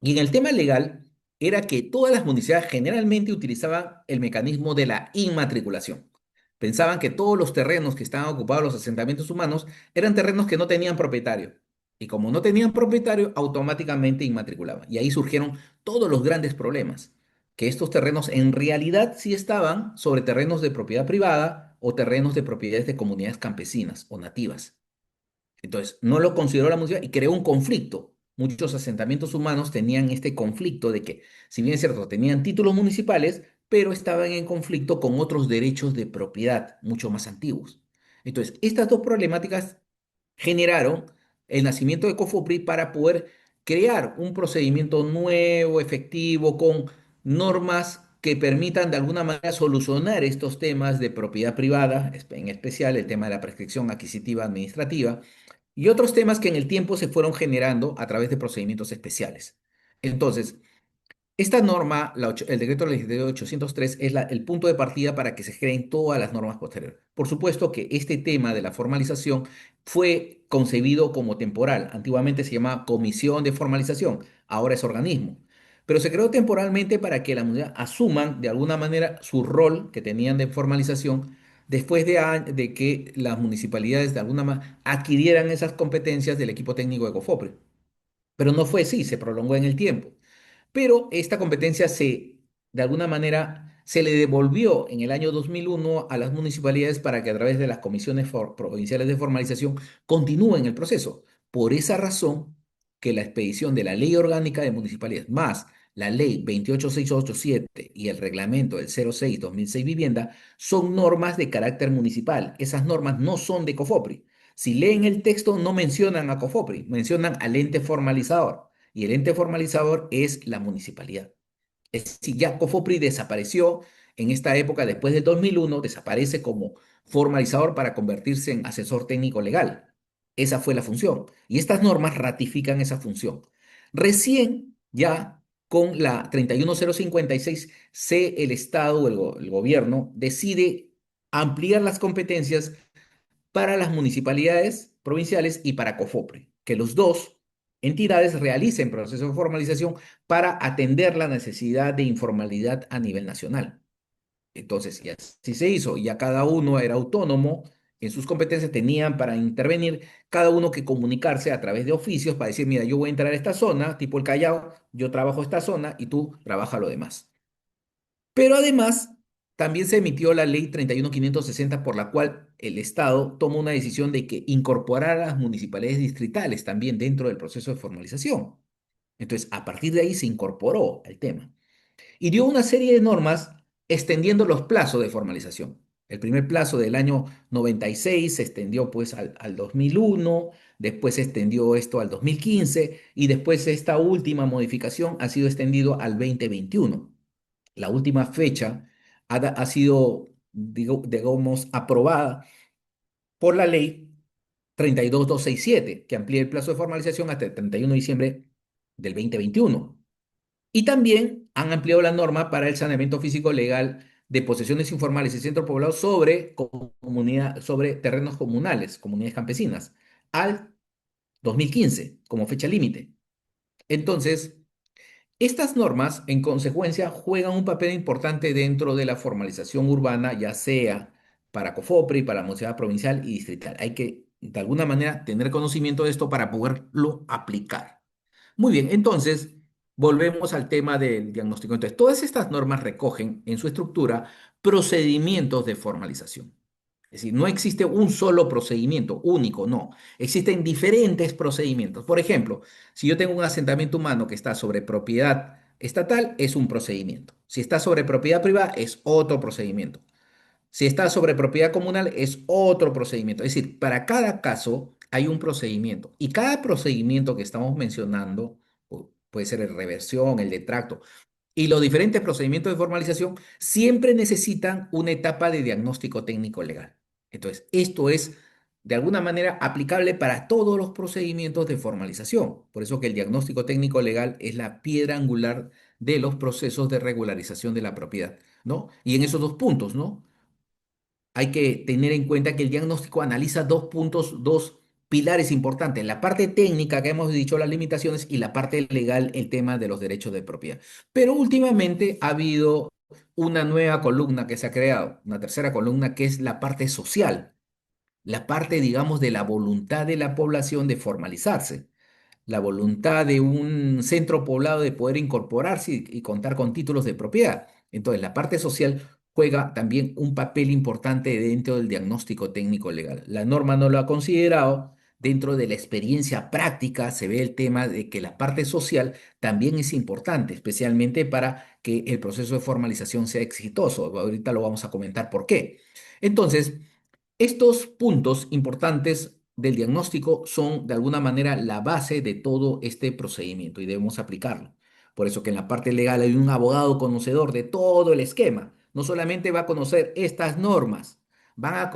S1: Y en el tema legal era que todas las municipalidades generalmente utilizaban el mecanismo de la inmatriculación. Pensaban que todos los terrenos que estaban ocupados los asentamientos humanos eran terrenos que no tenían propietario. Y como no tenían propietario, automáticamente inmatriculaban. Y ahí surgieron todos los grandes problemas, que estos terrenos en realidad sí estaban sobre terrenos de propiedad privada o terrenos de propiedades de comunidades campesinas o nativas. Entonces, no lo consideró la municipalidad y creó un conflicto. Muchos asentamientos humanos tenían este conflicto de que, si bien es cierto, tenían títulos municipales, pero estaban en conflicto con otros derechos de propiedad mucho más antiguos. Entonces, estas dos problemáticas generaron el nacimiento de COFOPRI para poder crear un procedimiento nuevo, efectivo, con normas que permitan de alguna manera solucionar estos temas de propiedad privada, en especial el tema de la prescripción adquisitiva administrativa y otros temas que en el tiempo se fueron generando a través de procedimientos especiales. Entonces, esta norma, el decreto legislativo 803, es el punto de partida para que se creen todas las normas posteriores. Por supuesto que este tema de la formalización fue concebido como temporal. Antiguamente se llamaba comisión de formalización, ahora es organismo. Pero se creó temporalmente para que la comunidad asuman de alguna manera su rol que tenían de formalización después de que las municipalidades de alguna manera adquirieran esas competencias del equipo técnico de COFOPRI. Pero no fue así, se prolongó en el tiempo. Pero esta competencia de alguna manera, se le devolvió en el año 2001 a las municipalidades para que a través de las comisiones provinciales de formalización continúen el proceso. Por esa razón, que la expedición de la Ley Orgánica de Municipalidades más la Ley 28687 y el reglamento del 06/2006 Vivienda son normas de carácter municipal. Esas normas no son de COFOPRI. Si leen el texto, no mencionan a COFOPRI, mencionan al ente formalizador y el ente formalizador es la municipalidad. Es decir, ya COFOPRI desapareció en esta época, después del 2001, desaparece como formalizador para convertirse en asesor técnico legal. Esa fue la función. Y estas normas ratifican esa función. Recién, ya con la 31056, el Estado, el gobierno, decide ampliar las competencias para las municipalidades provinciales y para COFOPRI, que los dos entidades realicen procesos de formalización para atender la necesidad de informalidad a nivel nacional. Entonces, y así se hizo, ya cada uno era autónomo en sus competencias, tenían para intervenir cada uno que comunicarse a través de oficios para decir, mira, yo voy a entrar a esta zona, tipo el Callao, yo trabajo esta zona y tú trabaja lo demás. Pero además, también se emitió la ley 31560 por la cual el Estado toma una decisión de que incorporar a las municipalidades distritales también dentro del proceso de formalización. Entonces, a partir de ahí se incorporó el tema y dio una serie de normas extendiendo los plazos de formalización. El primer plazo del año 96 se extendió pues al 2001, después se extendió esto al 2015 y después esta última modificación ha sido extendido al 2021. La última fecha ha sido, digamos, aprobada por la ley 32267, que amplía el plazo de formalización hasta el 31 de diciembre del 2021. Y también han ampliado la norma para el saneamiento físico legal de posesiones informales y centros poblados sobre terrenos comunales, comunidades campesinas, al 2015 como fecha límite. Entonces, estas normas, en consecuencia, juegan un papel importante dentro de la formalización urbana, ya sea para COFOPRI, para la municipalidad provincial y distrital. Hay que de alguna manera tener conocimiento de esto para poderlo aplicar. Muy bien, entonces volvemos al tema del diagnóstico. Entonces, todas estas normas recogen en su estructura procedimientos de formalización. Es decir, no existe un solo procedimiento único, no. Existen diferentes procedimientos. Por ejemplo, si yo tengo un asentamiento humano que está sobre propiedad estatal, es un procedimiento. Si está sobre propiedad privada, es otro procedimiento. Si está sobre propiedad comunal, es otro procedimiento. Es decir, para cada caso hay un procedimiento. Y cada procedimiento que estamos mencionando, puede ser el reversión, el detracto, y los diferentes procedimientos de formalización siempre necesitan una etapa de diagnóstico técnico legal. Entonces, esto es de alguna manera aplicable para todos los procedimientos de formalización. Por eso que el diagnóstico técnico legal es la piedra angular de los procesos de regularización de la propiedad, ¿no? Y en esos dos puntos, ¿no? Hay que tener en cuenta que el diagnóstico analiza dos puntos, dos pilares importantes, la parte técnica que hemos dicho, las limitaciones, y la parte legal, el tema de los derechos de propiedad. Pero últimamente ha habido una nueva columna que se ha creado, una tercera columna que es la parte social, la parte, digamos, de la voluntad de la población de formalizarse, la voluntad de un centro poblado de poder incorporarse y contar con títulos de propiedad. Entonces, la parte social juega también un papel importante dentro del diagnóstico técnico legal. La norma no lo ha considerado. Dentro de la experiencia práctica se ve el tema de que la parte social también es importante, especialmente para que el proceso de formalización sea exitoso. Ahorita lo vamos a comentar por qué. Entonces, estos puntos importantes del diagnóstico son de alguna manera la base de todo este procedimiento y debemos aplicarlo. Por eso que en la parte legal hay un abogado conocedor de todo el esquema. No solamente va a conocer estas normas,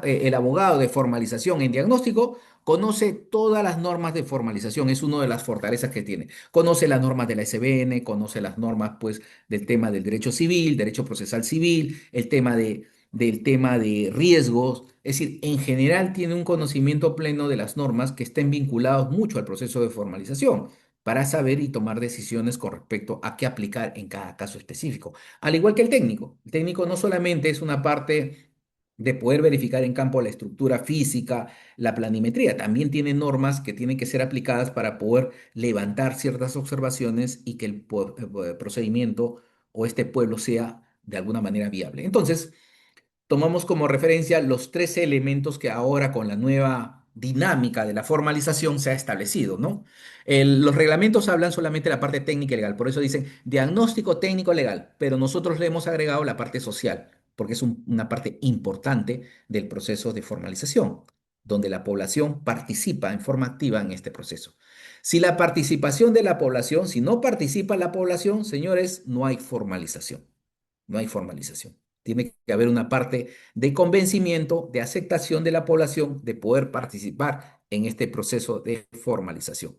S1: el abogado de formalización en diagnóstico conoce todas las normas de formalización, es una de las fortalezas que tiene. Conoce las normas de la SBN, conoce las normas pues del tema del derecho civil, derecho procesal civil, el tema del tema de riesgos, es decir, en general tiene un conocimiento pleno de las normas que estén vinculados mucho al proceso de formalización para saber y tomar decisiones con respecto a qué aplicar en cada caso específico. Al igual que el técnico. El técnico no solamente es una parte de poder verificar en campo la estructura física, la planimetría, también tiene normas que tienen que ser aplicadas para poder levantar ciertas observaciones y que el procedimiento o este pueblo sea de alguna manera viable. Entonces, tomamos como referencia los 13 elementos que ahora con la nueva dinámica de la formalización se ha establecido, ¿no? Los reglamentos hablan solamente de la parte técnica y legal, por eso dicen diagnóstico técnico legal, pero nosotros le hemos agregado la parte social, porque es una parte importante del proceso de formalización, donde la población participa en forma activa en este proceso. Si la participación de la población, si no participa la población, señores, no hay formalización. No hay formalización. Tiene que haber una parte de convencimiento, de aceptación de la población de poder participar en este proceso de formalización.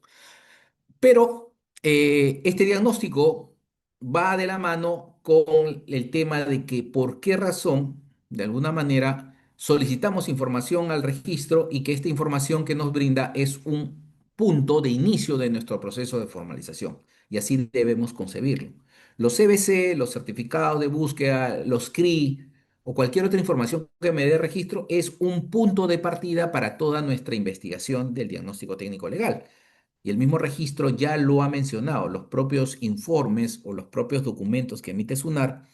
S1: Pero este diagnóstico va de la mano con el tema de que por qué razón, de alguna manera, solicitamos información al registro y que esta información que nos brinda es un punto de inicio de nuestro proceso de formalización. Y así debemos concebirlo. Los CBC, los certificados de búsqueda, los CRI o cualquier otra información que me dé registro es un punto de partida para toda nuestra investigación del diagnóstico técnico legal. Y el mismo registro ya lo ha mencionado, los propios informes o los propios documentos que emite SUNAR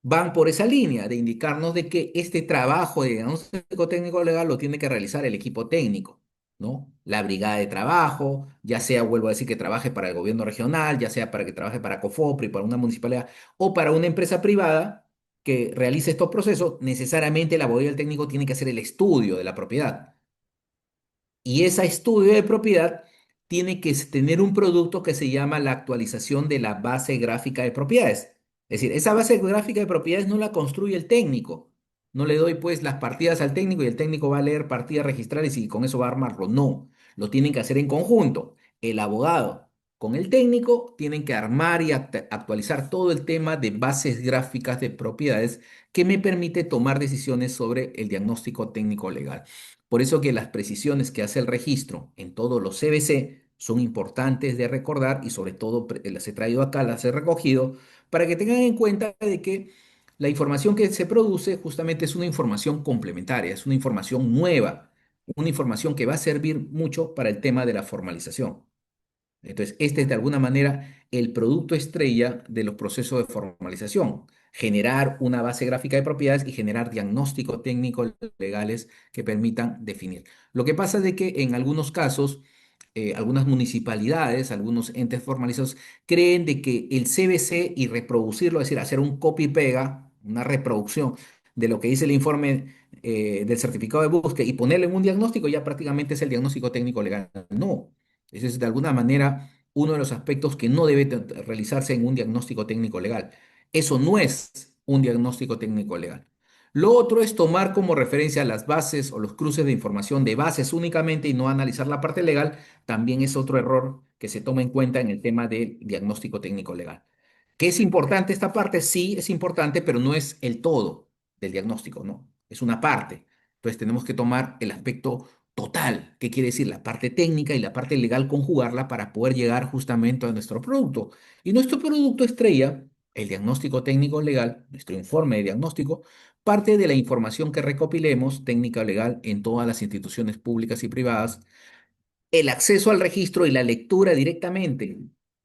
S1: van por esa línea de indicarnos de que este trabajo de diagnóstico técnico legal lo tiene que realizar el equipo técnico, ¿no? La brigada de trabajo, ya sea, vuelvo a decir, que trabaje para el gobierno regional, ya sea para que trabaje para COFOPRI, para una municipalidad o para una empresa privada que realice estos procesos, necesariamente el abogado técnico tiene que hacer el estudio de la propiedad. Y ese estudio de propiedad tiene que tener un producto que se llama la actualización de la base gráfica de propiedades. Es decir, esa base gráfica de propiedades no la construye el técnico. No le doy pues las partidas al técnico y el técnico va a leer partidas registrales y con eso va a armarlo. No, lo tienen que hacer en conjunto. El abogado con el técnico tienen que armar y actualizar todo el tema de bases gráficas de propiedades que me permite tomar decisiones sobre el diagnóstico técnico legal. Por eso que las precisiones que hace el registro en todos los CBC son importantes de recordar y sobre todo las he traído acá, las he recogido para que tengan en cuenta de que la información que se produce justamente es una información complementaria, es una información nueva una información que va a servir mucho para el tema de la formalización. Entonces, este es de alguna manera el producto estrella de los procesos de formalización, generar una base gráfica de propiedades y generar diagnósticos técnicos legales que permitan definir. Lo que pasa es de que en algunos casos, algunas municipalidades, algunos entes formalizados creen de que el CBC y reproducirlo, es decir, hacer un copy-pega, una reproducción de lo que dice el informe del certificado de búsqueda y ponerlo en un diagnóstico, ya prácticamente es el diagnóstico técnico legal. No. Ese es de alguna manera uno de los aspectos que no debe realizarse en un diagnóstico técnico legal. Eso no es un diagnóstico técnico legal. Lo otro es tomar como referencia las bases o los cruces de información de bases únicamente y no analizar la parte legal. También es otro error que se toma en cuenta en el tema del diagnóstico técnico legal. ¿Que es importante esta parte? Sí, es importante, pero no es el todo del diagnóstico, ¿no? Es una parte. Entonces tenemos que tomar el aspecto total, ¿qué quiere decir? La parte técnica y la parte legal conjugarla para poder llegar justamente a nuestro producto. Y nuestro producto estrella, el diagnóstico técnico legal, nuestro informe de diagnóstico, parte de la información que recopilemos técnica legal en todas las instituciones públicas y privadas, el acceso al registro y la lectura directamente.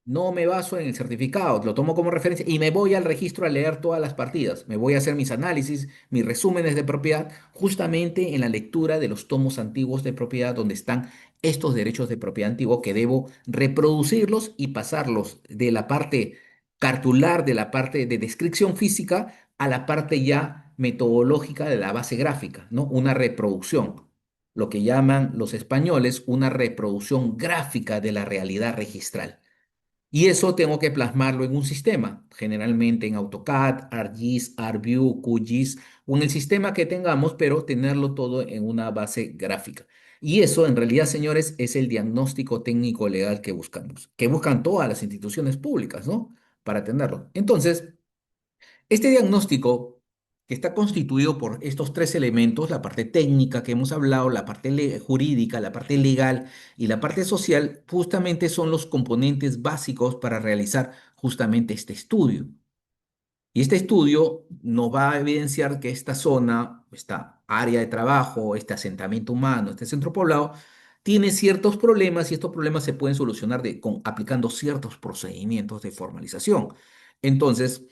S1: No me baso en el certificado, lo tomo como referencia y me voy al registro a leer todas las partidas. Me voy a hacer mis análisis, mis resúmenes de propiedad, justamente en la lectura de los tomos antiguos de propiedad donde están estos derechos de propiedad antiguo que debo reproducirlos y pasarlos de la parte cartular, de la parte de descripción física, a la parte ya metodológica de la base gráfica, ¿no? Una reproducción, lo que llaman los españoles una reproducción gráfica de la realidad registral. Y eso tengo que plasmarlo en un sistema, generalmente en AutoCAD, ArcGIS, ArcView, QGIS o en el sistema que tengamos, pero tenerlo todo en una base gráfica. Y eso, en realidad, señores, es el diagnóstico técnico legal que buscamos, que buscan todas las instituciones públicas, ¿no? Para tenerlo. Entonces, este diagnóstico, que está constituido por estos tres elementos, la parte técnica que hemos hablado, la parte jurídica, la parte legal y la parte social, justamente son los componentes básicos para realizar justamente este estudio. Y este estudio nos va a evidenciar que esta zona, esta área de trabajo, este asentamiento humano, este centro poblado, tiene ciertos problemas y estos problemas se pueden solucionar aplicando ciertos procedimientos de formalización. Entonces,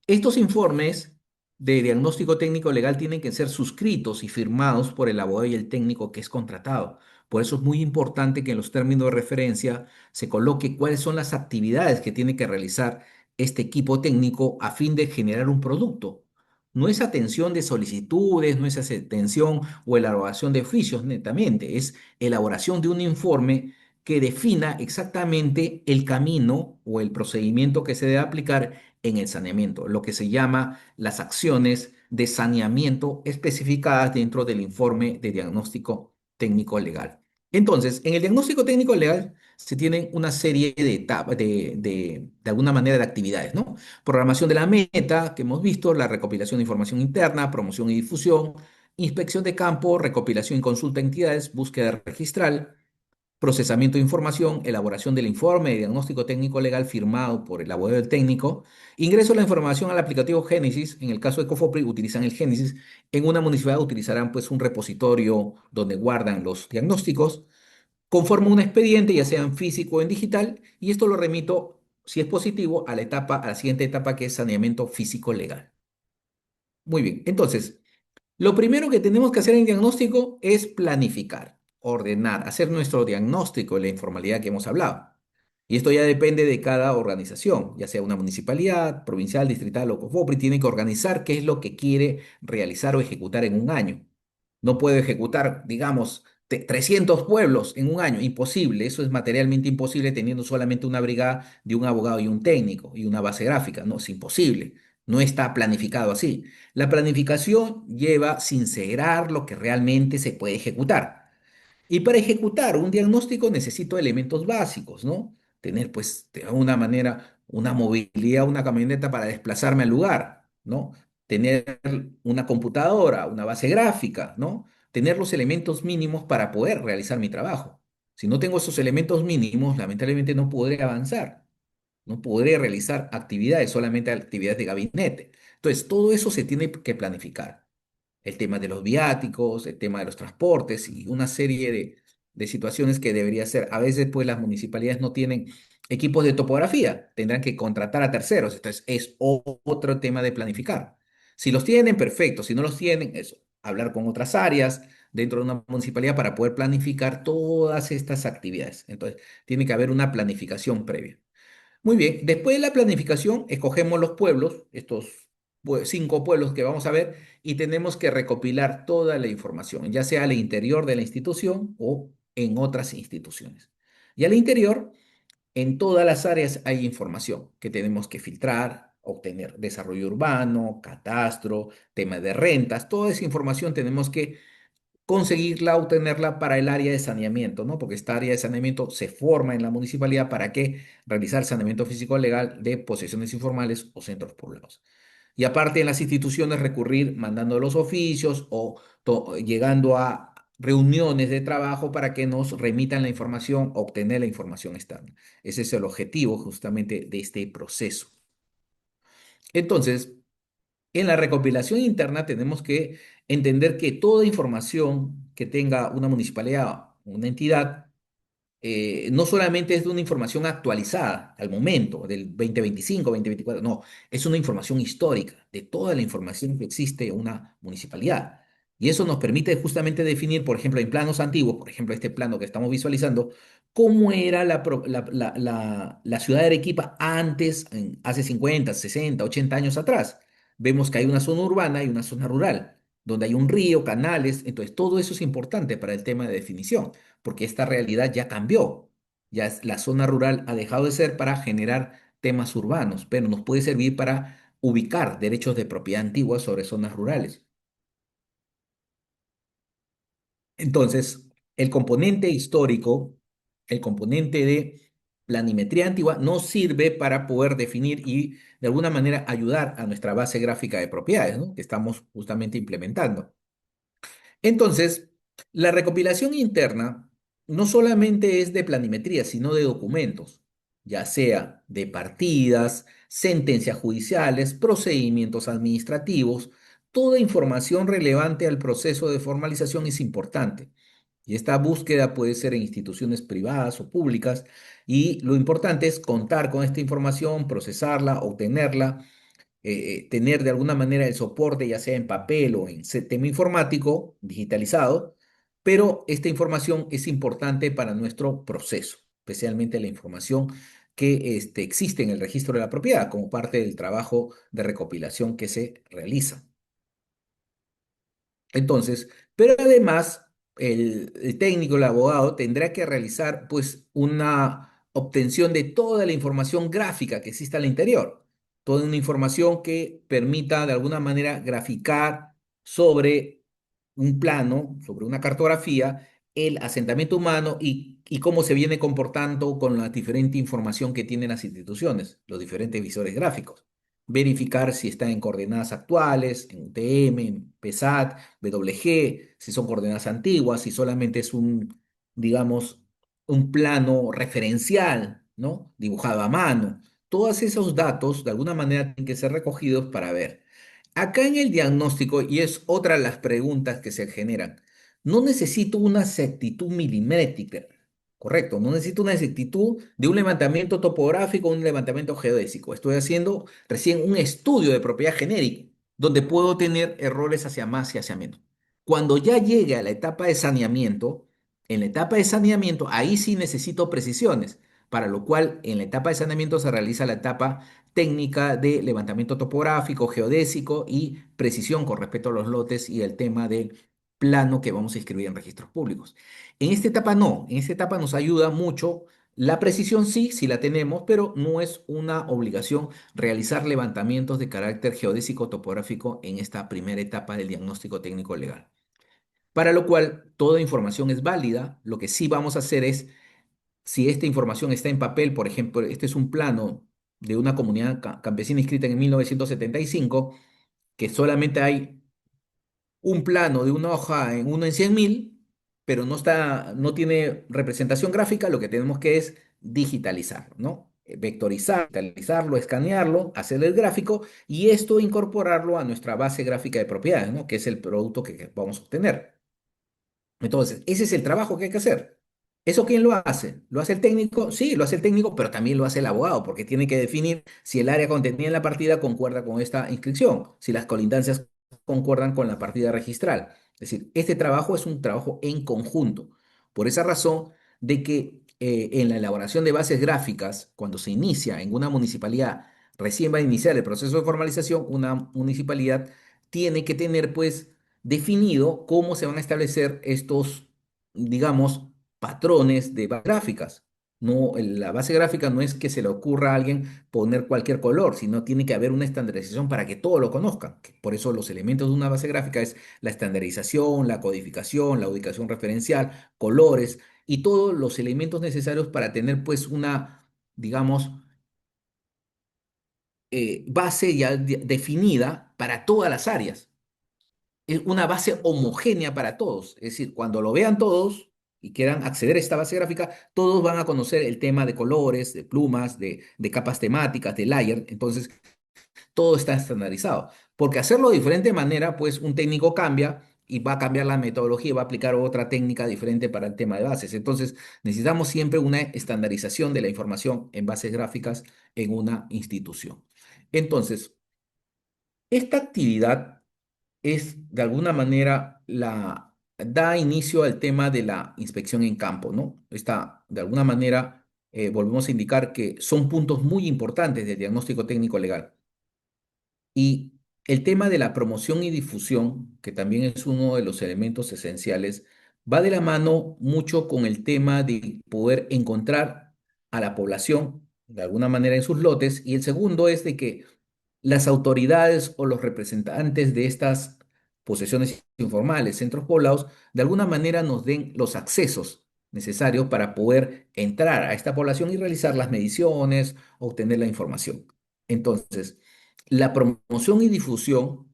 S1: estos informes de diagnóstico técnico legal tienen que ser suscritos y firmados por el abogado y el técnico que es contratado. Por eso es muy importante que en los términos de referencia se coloque cuáles son las actividades que tiene que realizar este equipo técnico a fin de generar un producto. No es atención de solicitudes, no es atención o elaboración de oficios netamente, es elaboración de un informe que defina exactamente el camino o el procedimiento que se debe aplicar en el saneamiento, lo que se llama las acciones de saneamiento especificadas dentro del informe de diagnóstico técnico legal. Entonces, en el diagnóstico técnico legal se tienen una serie de etapas, de alguna manera de actividades, ¿no? Programación de la meta, que hemos visto, la recopilación de información interna, promoción y difusión, inspección de campo, recopilación y consulta de entidades, búsqueda registral, procesamiento de información, elaboración del informe de diagnóstico técnico legal firmado por el abogado del técnico, ingreso de la información al aplicativo Génesis, en el caso de Cofopri utilizan el Génesis, en una municipalidad utilizarán pues un repositorio donde guardan los diagnósticos, conformo un expediente, ya sea en físico o en digital, y esto lo remito, si es positivo, a la etapa, a la siguiente etapa que es saneamiento físico legal. Muy bien, entonces, lo primero que tenemos que hacer en diagnóstico es planificar, ordenar, hacer nuestro diagnóstico de la informalidad que hemos hablado. Y esto ya depende de cada organización, ya sea una municipalidad, provincial, distrital o COFOPRI, tiene que organizar qué es lo que quiere realizar o ejecutar en un año. No puede ejecutar, digamos, 300 pueblos en un año, imposible, eso es materialmente imposible teniendo solamente una brigada de un abogado y un técnico y una base gráfica, no, es imposible, no está planificado así. La planificación lleva sincerar lo que realmente se puede ejecutar. Y para ejecutar un diagnóstico necesito elementos básicos, ¿no? Tener, pues, de alguna manera, una movilidad, una camioneta para desplazarme al lugar, ¿no? Tener una computadora, una base gráfica, ¿no? Tener los elementos mínimos para poder realizar mi trabajo. Si no tengo esos elementos mínimos, lamentablemente no podré avanzar, no podré realizar actividades, solamente actividades de gabinete. Entonces, todo eso se tiene que planificar. el tema de los viáticos, el tema de los transportes y una serie de situaciones que debería ser. A veces, pues, las municipalidades no tienen equipos de topografía, tendrán que contratar a terceros. Entonces, es otro tema de planificar. Si los tienen, perfecto. Si no los tienen, eso, hablar con otras áreas dentro de una municipalidad para poder planificar todas estas actividades. Entonces, tiene que haber una planificación previa. Muy bien, después de la planificación, escogemos los pueblos, estos 5 pueblos que vamos a ver, y tenemos que recopilar toda la información, ya sea al interior de la institución o en otras instituciones. Y al interior, en todas las áreas hay información que tenemos que filtrar, obtener desarrollo urbano, catastro, tema de rentas, toda esa información tenemos que conseguirla, obtenerla para el área de saneamiento, ¿no? Porque esta área de saneamiento se forma en la municipalidad para que realizar saneamiento físico legal de posesiones informales o centros poblados. Y aparte en las instituciones recurrir mandando los oficios o llegando a reuniones de trabajo para que nos remitan la información, obtener la información externa. Ese es el objetivo justamente de este proceso. Entonces, en la recopilación interna tenemos que entender que toda información que tenga una municipalidad, una entidad, no solamente es de una información actualizada al momento del 2025, 2024, no, es una información histórica de toda la información que existe en una municipalidad. Y eso nos permite justamente definir, por ejemplo, en planos antiguos, por ejemplo, este plano que estamos visualizando, cómo era la ciudad de Arequipa antes, hace 50, 60, 80 años atrás. Vemos que hay una zona urbana y una zona rural, donde hay un río, canales, entonces todo eso es importante para el tema de definición porque esta realidad ya cambió. La zona rural ha dejado de ser para generar temas urbanos, pero nos puede servir para ubicar derechos de propiedad antigua sobre zonas rurales. Entonces, el componente histórico, el componente de planimetría antigua, nos sirve para poder definir y de alguna manera ayudar a nuestra base gráfica de propiedades, ¿no? Que estamos justamente implementando. Entonces, la recopilación interna no solamente es de planimetría, sino de documentos, ya sea de partidas, sentencias judiciales, procedimientos administrativos, toda información relevante al proceso de formalización es importante. Y esta búsqueda puede ser en instituciones privadas o públicas, y lo importante es contar con esta información, procesarla, obtenerla tener de alguna manera el soporte, ya sea en papel o en sistema informático digitalizado, pero esta información es importante para nuestro proceso, especialmente la información que existe en el registro de la propiedad como parte del trabajo de recopilación que se realiza. Entonces, pero además, el técnico, el abogado, tendrá que realizar pues una obtención de toda la información gráfica que existe al interior, toda una información que permita de alguna manera graficar sobre un plano, sobre una cartografía, el asentamiento humano y cómo se viene comportando con la diferente información que tienen las instituciones, los diferentes visores gráficos. Verificar si está en coordenadas actuales, en UTM, en PSAT, WG, si son coordenadas antiguas, si solamente es un, digamos, un plano referencial, ¿no? Dibujado a mano. Todos esos datos, de alguna manera, tienen que ser recogidos para ver. Acá en el diagnóstico, y es otra de las preguntas que se generan, no necesito una exactitud milimétrica, correcto, no necesito una exactitud de un levantamiento topográfico o un levantamiento geodésico. Estoy haciendo recién un estudio de propiedad genérica, donde puedo tener errores hacia más y hacia menos. Cuando ya llegue a la etapa de saneamiento, en la etapa de saneamiento, ahí sí necesito precisiones, para lo cual en la etapa de saneamiento se realiza la etapa técnica de levantamiento topográfico, geodésico y precisión con respecto a los lotes y el tema del plano que vamos a inscribir en registros públicos. En esta etapa no, en esta etapa nos ayuda mucho la precisión sí, sí la tenemos, pero no es una obligación realizar levantamientos de carácter geodésico topográfico en esta primera etapa del diagnóstico técnico legal. Para lo cual toda información es válida, lo que sí vamos a hacer es si esta información está en papel, por ejemplo, este es un plano de una comunidad campesina inscrita en 1975, que solamente hay un plano de una hoja en 1 en 100.000, pero no está, no tiene representación gráfica, lo que tenemos que es digitalizar, ¿no? vectorizar, digitalizarlo, escanearlo, hacer el gráfico y esto incorporarlo a nuestra base gráfica de propiedades, ¿no? Que es el producto que vamos a obtener. Entonces, ese es el trabajo que hay que hacer. ¿Eso quién lo hace? ¿Lo hace el técnico? Sí, lo hace el técnico, pero también lo hace el abogado, porque tiene que definir si el área contenida en la partida concuerda con esta inscripción, si las colindancias concuerdan con la partida registral. Es decir, este trabajo es un trabajo en conjunto. Por esa razón de que en la elaboración de bases gráficas, cuando se inicia en una municipalidad, recién va a iniciar el proceso de formalización, una municipalidad tiene que tener, pues, definido cómo se van a establecer estos, digamos, patrones de bases gráficas. No, la base gráfica no es que se le ocurra a alguien poner cualquier color, sino tiene que haber una estandarización para que todos lo conozcan. Por eso los elementos de una base gráfica es la estandarización, la codificación, la ubicación referencial, colores y todos los elementos necesarios para tener pues una, digamos, base ya definida para todas las áreas, es una base homogénea para todos. Es decir, cuando lo vean todos y quieran acceder a esta base gráfica, todos van a conocer el tema de colores, de plumas, de capas temáticas, de layer. Entonces, todo está estandarizado. Porque hacerlo de diferente manera, pues un técnico cambia y va a cambiar la metodología y va a aplicar otra técnica diferente para el tema de bases. Entonces, necesitamos siempre una estandarización de la información en bases gráficas en una institución. Entonces, esta actividad es de alguna manera da inicio al tema de la inspección en campo, ¿no? Esta, de alguna manera, volvemos a indicar que son puntos muy importantes del diagnóstico técnico legal. Y el tema de la promoción y difusión, que también es uno de los elementos esenciales, va de la mano mucho con el tema de poder encontrar a la población de alguna manera en sus lotes. Y el segundo es de que las autoridades o los representantes de estas posesiones informales, centros poblados, de alguna manera nos den los accesos necesarios para poder entrar a esta población y realizar las mediciones, obtener la información. Entonces, la promoción y difusión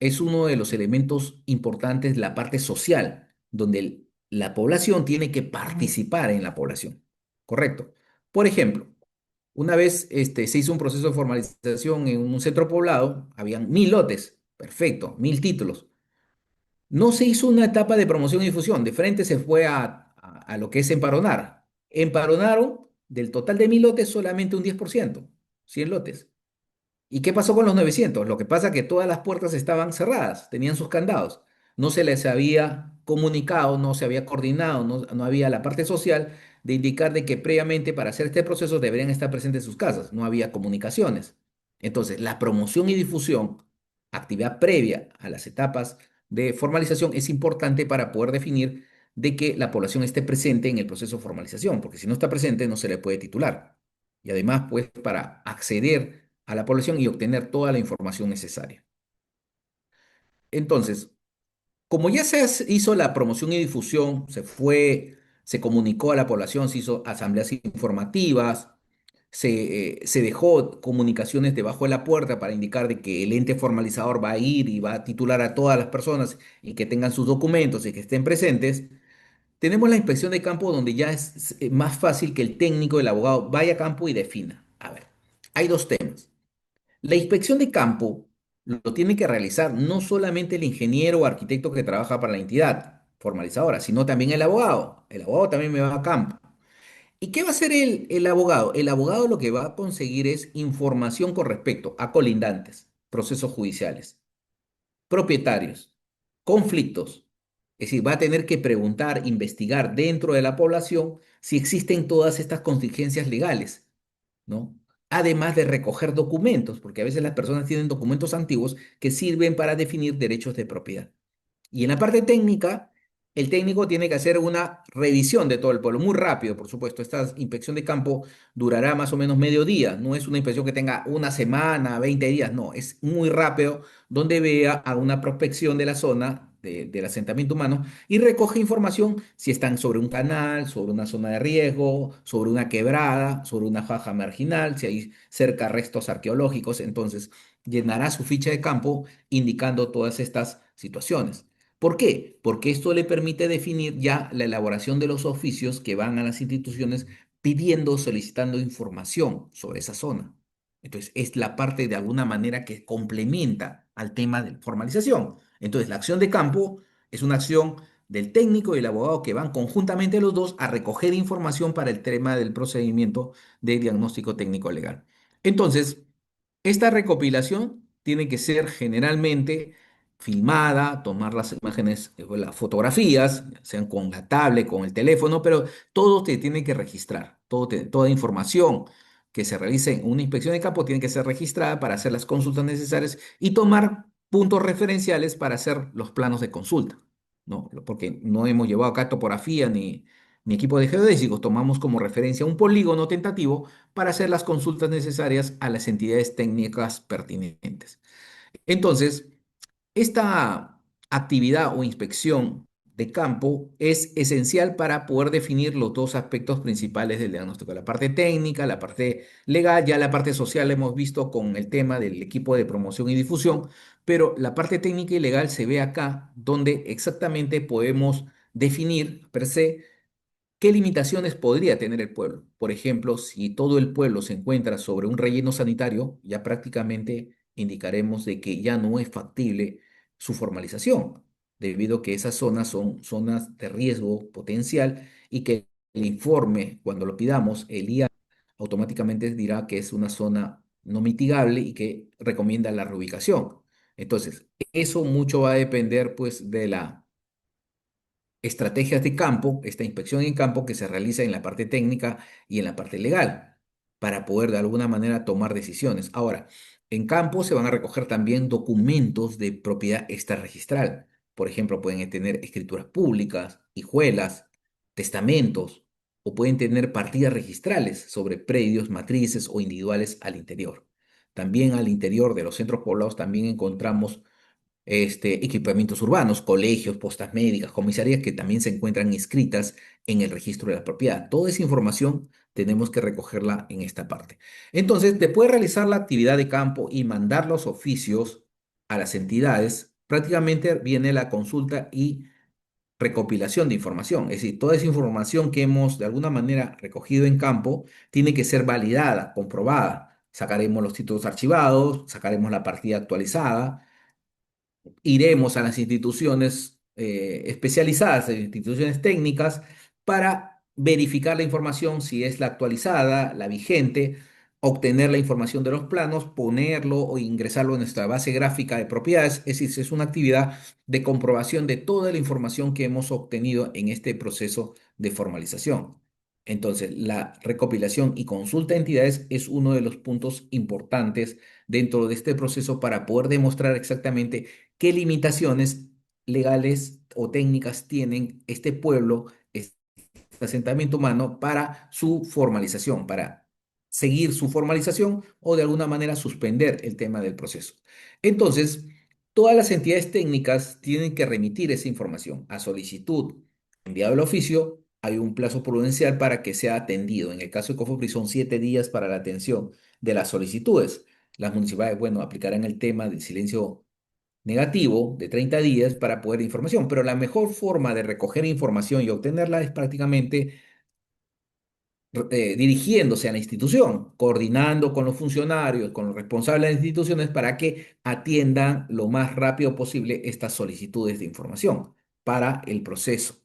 S1: es uno de los elementos importantes de la parte social, donde la población tiene que participar en la población. ¿Correcto? Por ejemplo, una vez se hizo un proceso de formalización en un centro poblado, habían 1.000 lotes, perfecto, 1.000 títulos. No se hizo una etapa de promoción y difusión, de frente se fue a lo que es emparonar. Emparonaron del total de 1.000 lotes solamente un 10%, 100 lotes. ¿Y qué pasó con los 900? Lo que pasa es que todas las puertas estaban cerradas, tenían sus candados. No se les había comunicado, no se había coordinado, no había la parte social de indicar de que previamente para hacer este proceso deberían estar presentes en sus casas. No había comunicaciones. Entonces, la promoción y difusión, actividad previa a las etapas de formalización, es importante para poder definir de que la población esté presente en el proceso de formalización, porque si no está presente no se le puede titular. Y además, pues, para acceder a la población y obtener toda la información necesaria. Entonces, como ya hizo la promoción y difusión, se comunicó a la población, se hizo asambleas informativas, se dejó comunicaciones debajo de la puerta para indicar de que el ente formalizador va a ir y va a titular a todas las personas y que tengan sus documentos y que estén presentes. Tenemos la inspección de campo donde ya es más fácil que el técnico, el abogado, vaya a campo y defina. A ver, hay dos temas. La inspección de campo lo tiene que realizar no solamente el ingeniero o arquitecto que trabaja para la entidad formalizadora, sino también el abogado. El abogado también me va a campo. ¿Y qué va a hacer el abogado? El abogado lo que va a conseguir es información con respecto a colindantes, procesos judiciales, propietarios, conflictos. Es decir, va a tener que preguntar, investigar dentro de la población si existen todas estas contingencias legales, ¿no? Además de recoger documentos, porque a veces las personas tienen documentos antiguos que sirven para definir derechos de propiedad. Y en la parte técnica, el técnico tiene que hacer una revisión de todo el pueblo, muy rápido, por supuesto. Esta inspección de campo durará más o menos medio día, no es una inspección que tenga una semana, 20 días, no, es muy rápido, donde vea a una prospección de la zona del asentamiento humano y recoge información si están sobre un canal, sobre una zona de riesgo, sobre una quebrada, sobre una faja marginal, si hay cerca restos arqueológicos, entonces llenará su ficha de campo indicando todas estas situaciones. ¿Por qué? Porque esto le permite definir ya la elaboración de los oficios que van a las instituciones pidiendo, solicitando información sobre esa zona. Entonces, es la parte de alguna manera que complementa al tema de formalización. Entonces, la acción de campo es una acción del técnico y el abogado que van conjuntamente los dos a recoger información para el tema del procedimiento de diagnóstico técnico legal. Entonces, esta recopilación tiene que ser generalmente filmada, tomar las imágenes, o las fotografías, sean con la tablet, con el teléfono, pero todo te tiene que registrar, toda información que se realice en una inspección de campo tiene que ser registrada para hacer las consultas necesarias y tomar puntos referenciales para hacer los planos de consulta, ¿no? Porque no hemos llevado acá topografía ni equipo de geodésicos, tomamos como referencia un polígono tentativo para hacer las consultas necesarias a las entidades técnicas pertinentes. Entonces, esta actividad o inspección de campo es esencial para poder definir los dos aspectos principales del diagnóstico, la parte técnica, la parte legal, ya la parte social la hemos visto con el tema del equipo de promoción y difusión, pero la parte técnica y legal se ve acá donde exactamente podemos definir per se ¿qué limitaciones podría tener el pueblo? Por ejemplo, si todo el pueblo se encuentra sobre un relleno sanitario, ya prácticamente indicaremos de que ya no es factible su formalización, debido a que esas zonas son zonas de riesgo potencial y que el informe, cuando lo pidamos, el IA automáticamente dirá que es una zona no mitigable y que recomienda la reubicación. Entonces, eso mucho va a depender pues de la estrategias de campo, esta inspección en campo que se realiza en la parte técnica y en la parte legal, para poder de alguna manera tomar decisiones. Ahora, en campo se van a recoger también documentos de propiedad extrarregistral. Por ejemplo, pueden tener escrituras públicas, hijuelas, testamentos, o pueden tener partidas registrales sobre predios, matrices o individuales al interior. También al interior de los centros poblados también encontramos equipamientos urbanos, colegios, postas médicas, comisarías que también se encuentran inscritas en el registro de la propiedad. Toda esa información tenemos que recogerla en esta parte. Entonces, después de realizar la actividad de campo y mandar los oficios a las entidades, prácticamente viene la consulta y recopilación de información. Es decir, toda esa información que hemos de alguna manera recogido en campo tiene que ser validada, comprobada. Sacaremos los títulos archivados, sacaremos la partida actualizada, iremos a las instituciones especializadas, instituciones técnicas, para verificar la información, si es la actualizada, la vigente, obtener la información de los planos, ponerlo o ingresarlo en nuestra base gráfica de propiedades. Es decir, es una actividad de comprobación de toda la información que hemos obtenido en este proceso de formalización. Entonces, la recopilación y consulta de entidades es uno de los puntos importantes dentro de este proceso para poder demostrar exactamente qué limitaciones legales o técnicas tienen este pueblo, este asentamiento humano para su formalización, para seguir su formalización o de alguna manera suspender el tema del proceso. Entonces, todas las entidades técnicas tienen que remitir esa información a solicitud, enviado el oficio. Hay un plazo prudencial para que sea atendido. En el caso de Cofepris son 7 días para la atención de las solicitudes. Las municipalidades, bueno, aplicarán el tema del silencio negativo de 30 días para poder información, pero la mejor forma de recoger información y obtenerla es prácticamente dirigiéndose a la institución, coordinando con los funcionarios, con los responsables de las instituciones para que atiendan lo más rápido posible estas solicitudes de información para el proceso.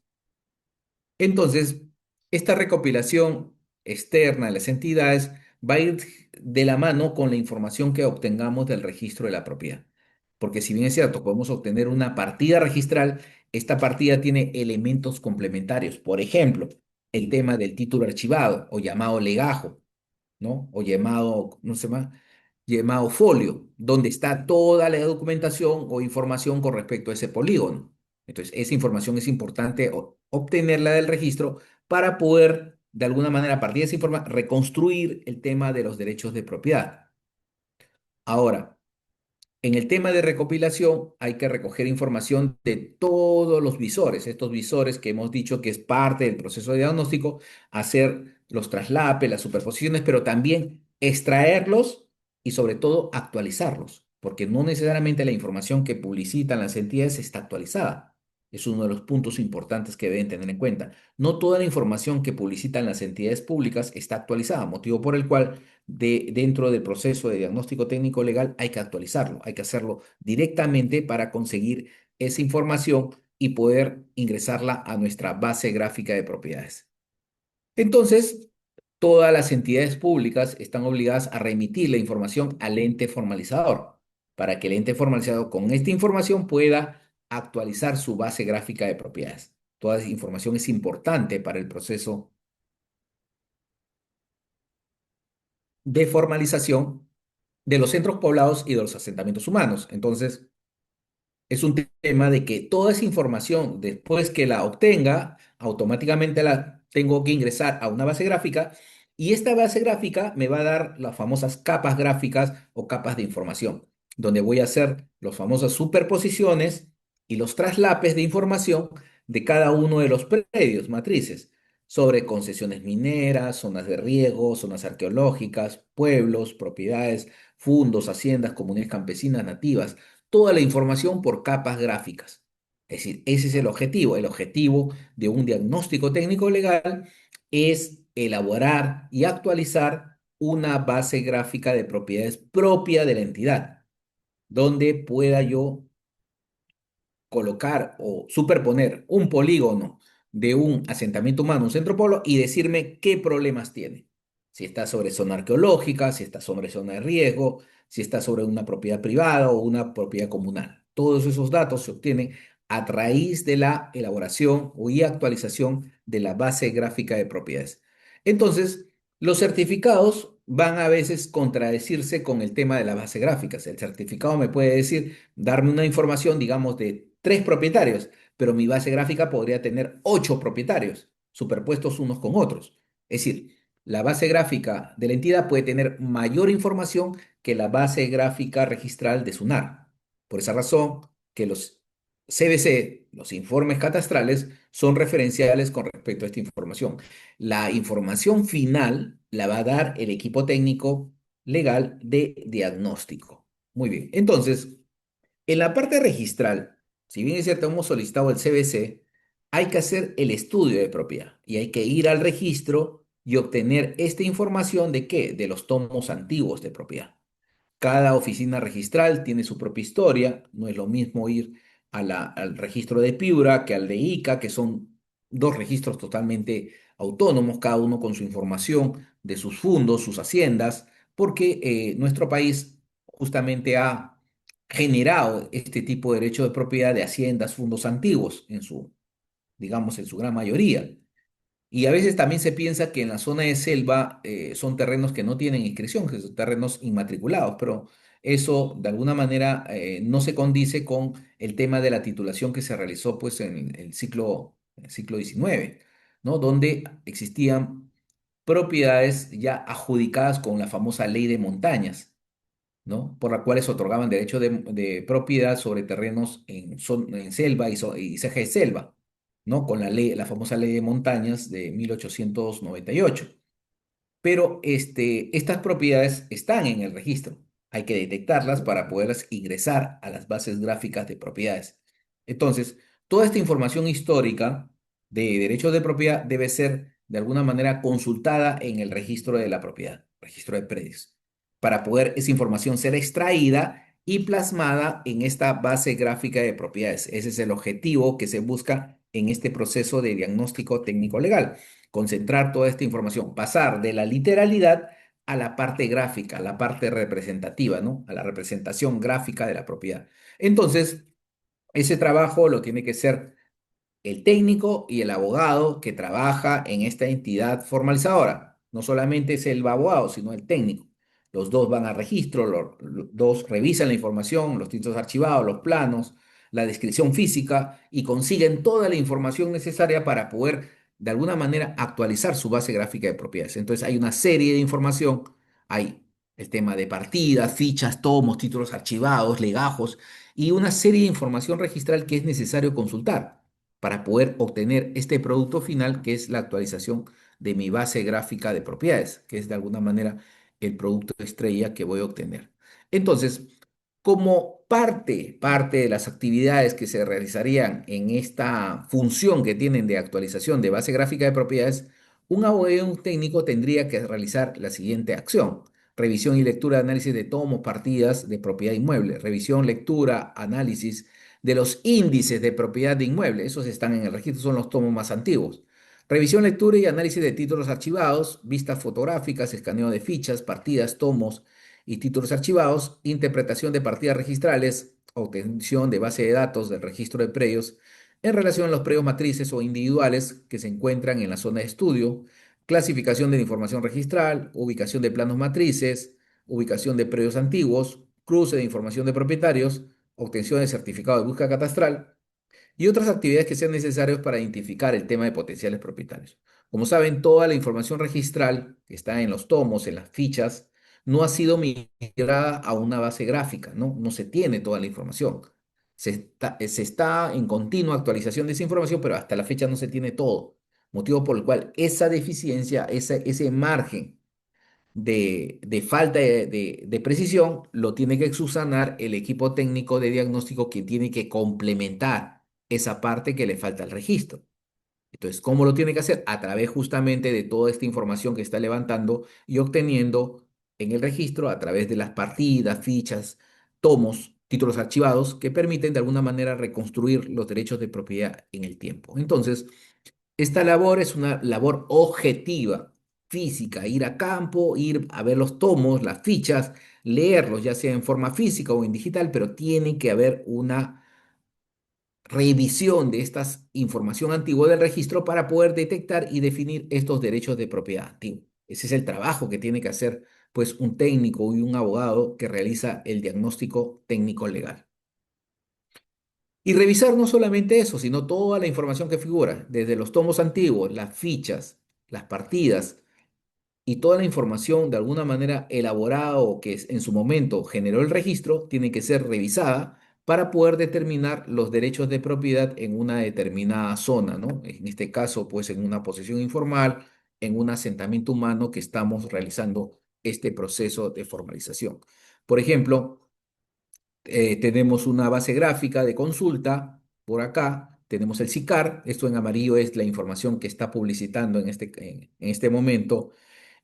S1: Entonces, esta recopilación externa de las entidades va a ir de la mano con la información que obtengamos del registro de la propiedad. Porque si bien es cierto, podemos obtener una partida registral, esta partida tiene elementos complementarios. Por ejemplo, el tema del título archivado o llamado legajo, ¿no? O llamado, no sé más, llamado folio, donde está toda la documentación o información con respecto a ese polígono. Entonces, esa información es importante obtenerla del registro para poder, de alguna manera, a partir de esa información, reconstruir el tema de los derechos de propiedad. Ahora, en el tema de recopilación hay que recoger información de todos los visores, estos visores que hemos dicho que es parte del proceso de diagnóstico, hacer los traslapes, las superposiciones, pero también extraerlos y sobre todo actualizarlos, porque no necesariamente la información que publicitan las entidades está actualizada. Es uno de los puntos importantes que deben tener en cuenta. No toda la información que publicitan las entidades públicas está actualizada, motivo por el cual dentro del proceso de diagnóstico técnico legal hay que actualizarlo, hay que hacerlo directamente para conseguir esa información y poder ingresarla a nuestra base gráfica de propiedades. Entonces, todas las entidades públicas están obligadas a remitir la información al ente formalizador para que el ente formalizador con esta información pueda actualizar su base gráfica de propiedades. Toda esa información es importante para el proceso de formalización de los centros poblados y de los asentamientos humanos. Entonces, es un tema de que toda esa información, después que la obtenga, automáticamente la tengo que ingresar a una base gráfica y esta base gráfica me va a dar las famosas capas gráficas o capas de información, donde voy a hacer las famosas superposiciones y los traslapes de información de cada uno de los predios, matrices, sobre concesiones mineras, zonas de riego, zonas arqueológicas, pueblos, propiedades, fundos, haciendas, comunidades campesinas, nativas, toda la información por capas gráficas. Es decir, ese es el objetivo. El objetivo de un diagnóstico técnico legal es elaborar y actualizar una base gráfica de propiedades propia de la entidad, donde pueda yo colocar o superponer un polígono de un asentamiento humano, un centro polo, y decirme qué problemas tiene. Si está sobre zona arqueológica, si está sobre zona de riesgo, si está sobre una propiedad privada o una propiedad comunal. Todos esos datos se obtienen a raíz de la elaboración y actualización de la base gráfica de propiedades. Entonces, los certificados van a veces contradecirse con el tema de las bases gráficas. El certificado me puede decir, darme una información, digamos, de tres propietarios, pero mi base gráfica podría tener ocho propietarios superpuestos unos con otros. Es decir, la base gráfica de la entidad puede tener mayor información que la base gráfica registral de SUNAR. Por esa razón, que los CBC, los informes catastrales, son referenciales con respecto a esta información. La información final la va a dar el equipo técnico legal de diagnóstico. Muy bien. Entonces, en la parte registral, si bien es cierto, hemos solicitado el CBC, hay que hacer el estudio de propiedad y hay que ir al registro y obtener esta información de qué? De los tomos antiguos de propiedad. Cada oficina registral tiene su propia historia, no es lo mismo ir al registro de Piura que al de ICA, que son dos registros totalmente autónomos, cada uno con su información de sus fondos, sus haciendas, porque nuestro país justamente ha generado este tipo de derecho de propiedad de haciendas, fondos antiguos, digamos, en su gran mayoría. Y a veces también se piensa que en la zona de selva son terrenos que no tienen inscripción, que son terrenos inmatriculados, pero eso de alguna manera no se condice con el tema de la titulación que se realizó pues, en el siglo XIX, ¿no? Donde existían propiedades ya adjudicadas con la famosa ley de montañas, ¿no? Por la cual se otorgaban derechos de propiedad sobre terrenos en selva y ceja de selva, ¿no? Con la ley, la famosa ley de montañas de 1898. Pero estas propiedades están en el registro. Hay que detectarlas para poderlas ingresar a las bases gráficas de propiedades. Entonces, toda esta información histórica de derechos de propiedad debe ser de alguna manera consultada en el registro de la propiedad, registro de predios, para poder esa información ser extraída y plasmada en esta base gráfica de propiedades. Ese es el objetivo que se busca en este proceso de diagnóstico técnico legal, concentrar toda esta información, pasar de la literalidad a la parte gráfica, a la parte representativa, ¿no? A la representación gráfica de la propiedad. Entonces, ese trabajo lo tiene que ser el técnico y el abogado que trabaja en esta entidad formalizadora. No solamente es el abogado, sino el técnico. Los dos van a registro, los dos revisan la información, los títulos archivados, los planos, la descripción física y consiguen toda la información necesaria para poder, de alguna manera, actualizar su base gráfica de propiedades. Entonces hay una serie de información, hay el tema de partidas, fichas, tomos, títulos archivados, legajos y una serie de información registral que es necesario consultar para poder obtener este producto final que es la actualización de mi base gráfica de propiedades, que es de alguna manera el producto estrella que voy a obtener. Entonces, como Parte de las actividades que se realizarían en esta función que tienen de actualización de base gráfica de propiedades, un abogado y un técnico tendría que realizar la siguiente acción: revisión y lectura de análisis de tomos, partidas de propiedad inmueble, revisión, lectura, análisis de los índices de propiedad de inmueble, esos están en el registro, son los tomos más antiguos. Revisión, lectura y análisis de títulos archivados, vistas fotográficas, escaneo de fichas, partidas, tomos y títulos archivados, interpretación de partidas registrales, obtención de base de datos del registro de predios en relación a los predios matrices o individuales que se encuentran en la zona de estudio, clasificación de la información registral, ubicación de planos matrices, ubicación de predios antiguos, cruce de información de propietarios, obtención de certificado de búsqueda catastral y otras actividades que sean necesarias para identificar el tema de potenciales propietarios. Como saben, toda la información registral que está en los tomos, en las fichas, no ha sido migrada a una base gráfica, ¿no? No se tiene toda la información. Se está en continua actualización de esa información, pero hasta la fecha no se tiene todo. Motivo por el cual esa deficiencia, ese margen de falta de precisión, lo tiene que subsanar el equipo técnico de diagnóstico que tiene que complementar esa parte que le falta al registro. Entonces, ¿cómo lo tiene que hacer? A través justamente de toda esta información que está levantando y obteniendo en el registro a través de las partidas, fichas, tomos, títulos archivados que permiten de alguna manera reconstruir los derechos de propiedad en el tiempo. Entonces, esta labor es una labor objetiva, física, ir a campo, ir a ver los tomos, las fichas, leerlos, ya sea en forma física o en digital, pero tiene que haber una revisión de esta información antigua del registro para poder detectar y definir estos derechos de propiedad antigua. Ese es el trabajo que tiene que hacer pues un técnico y un abogado que realiza el diagnóstico técnico legal. Y revisar no solamente eso, sino toda la información que figura, desde los tomos antiguos, las fichas, las partidas y toda la información de alguna manera elaborada o que en su momento generó el registro, tiene que ser revisada para poder determinar los derechos de propiedad en una determinada zona, ¿no? En este caso, pues en una posesión informal, en un asentamiento humano que estamos realizando este proceso de formalización. Por ejemplo, tenemos una base gráfica de consulta por acá, tenemos el SICAR, esto en amarillo es la información que está publicitando en este momento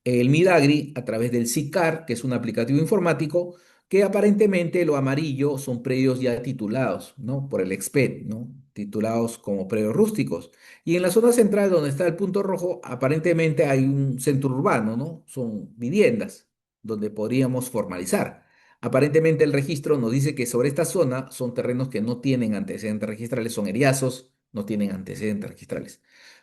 S1: el Midagri a través del SICAR, que es un aplicativo informático, que aparentemente lo amarillo son predios ya titulados, ¿no? Por el EXPED, ¿no? Titulados como predios rústicos. Y en la zona central, donde está el punto rojo, aparentemente hay un centro urbano, ¿no? Son viviendas donde podríamos formalizar. Aparentemente el registro nos dice que sobre esta zona son terrenos que no tienen antecedentes registrales, son eriazos, no tienen antecedentes registrales.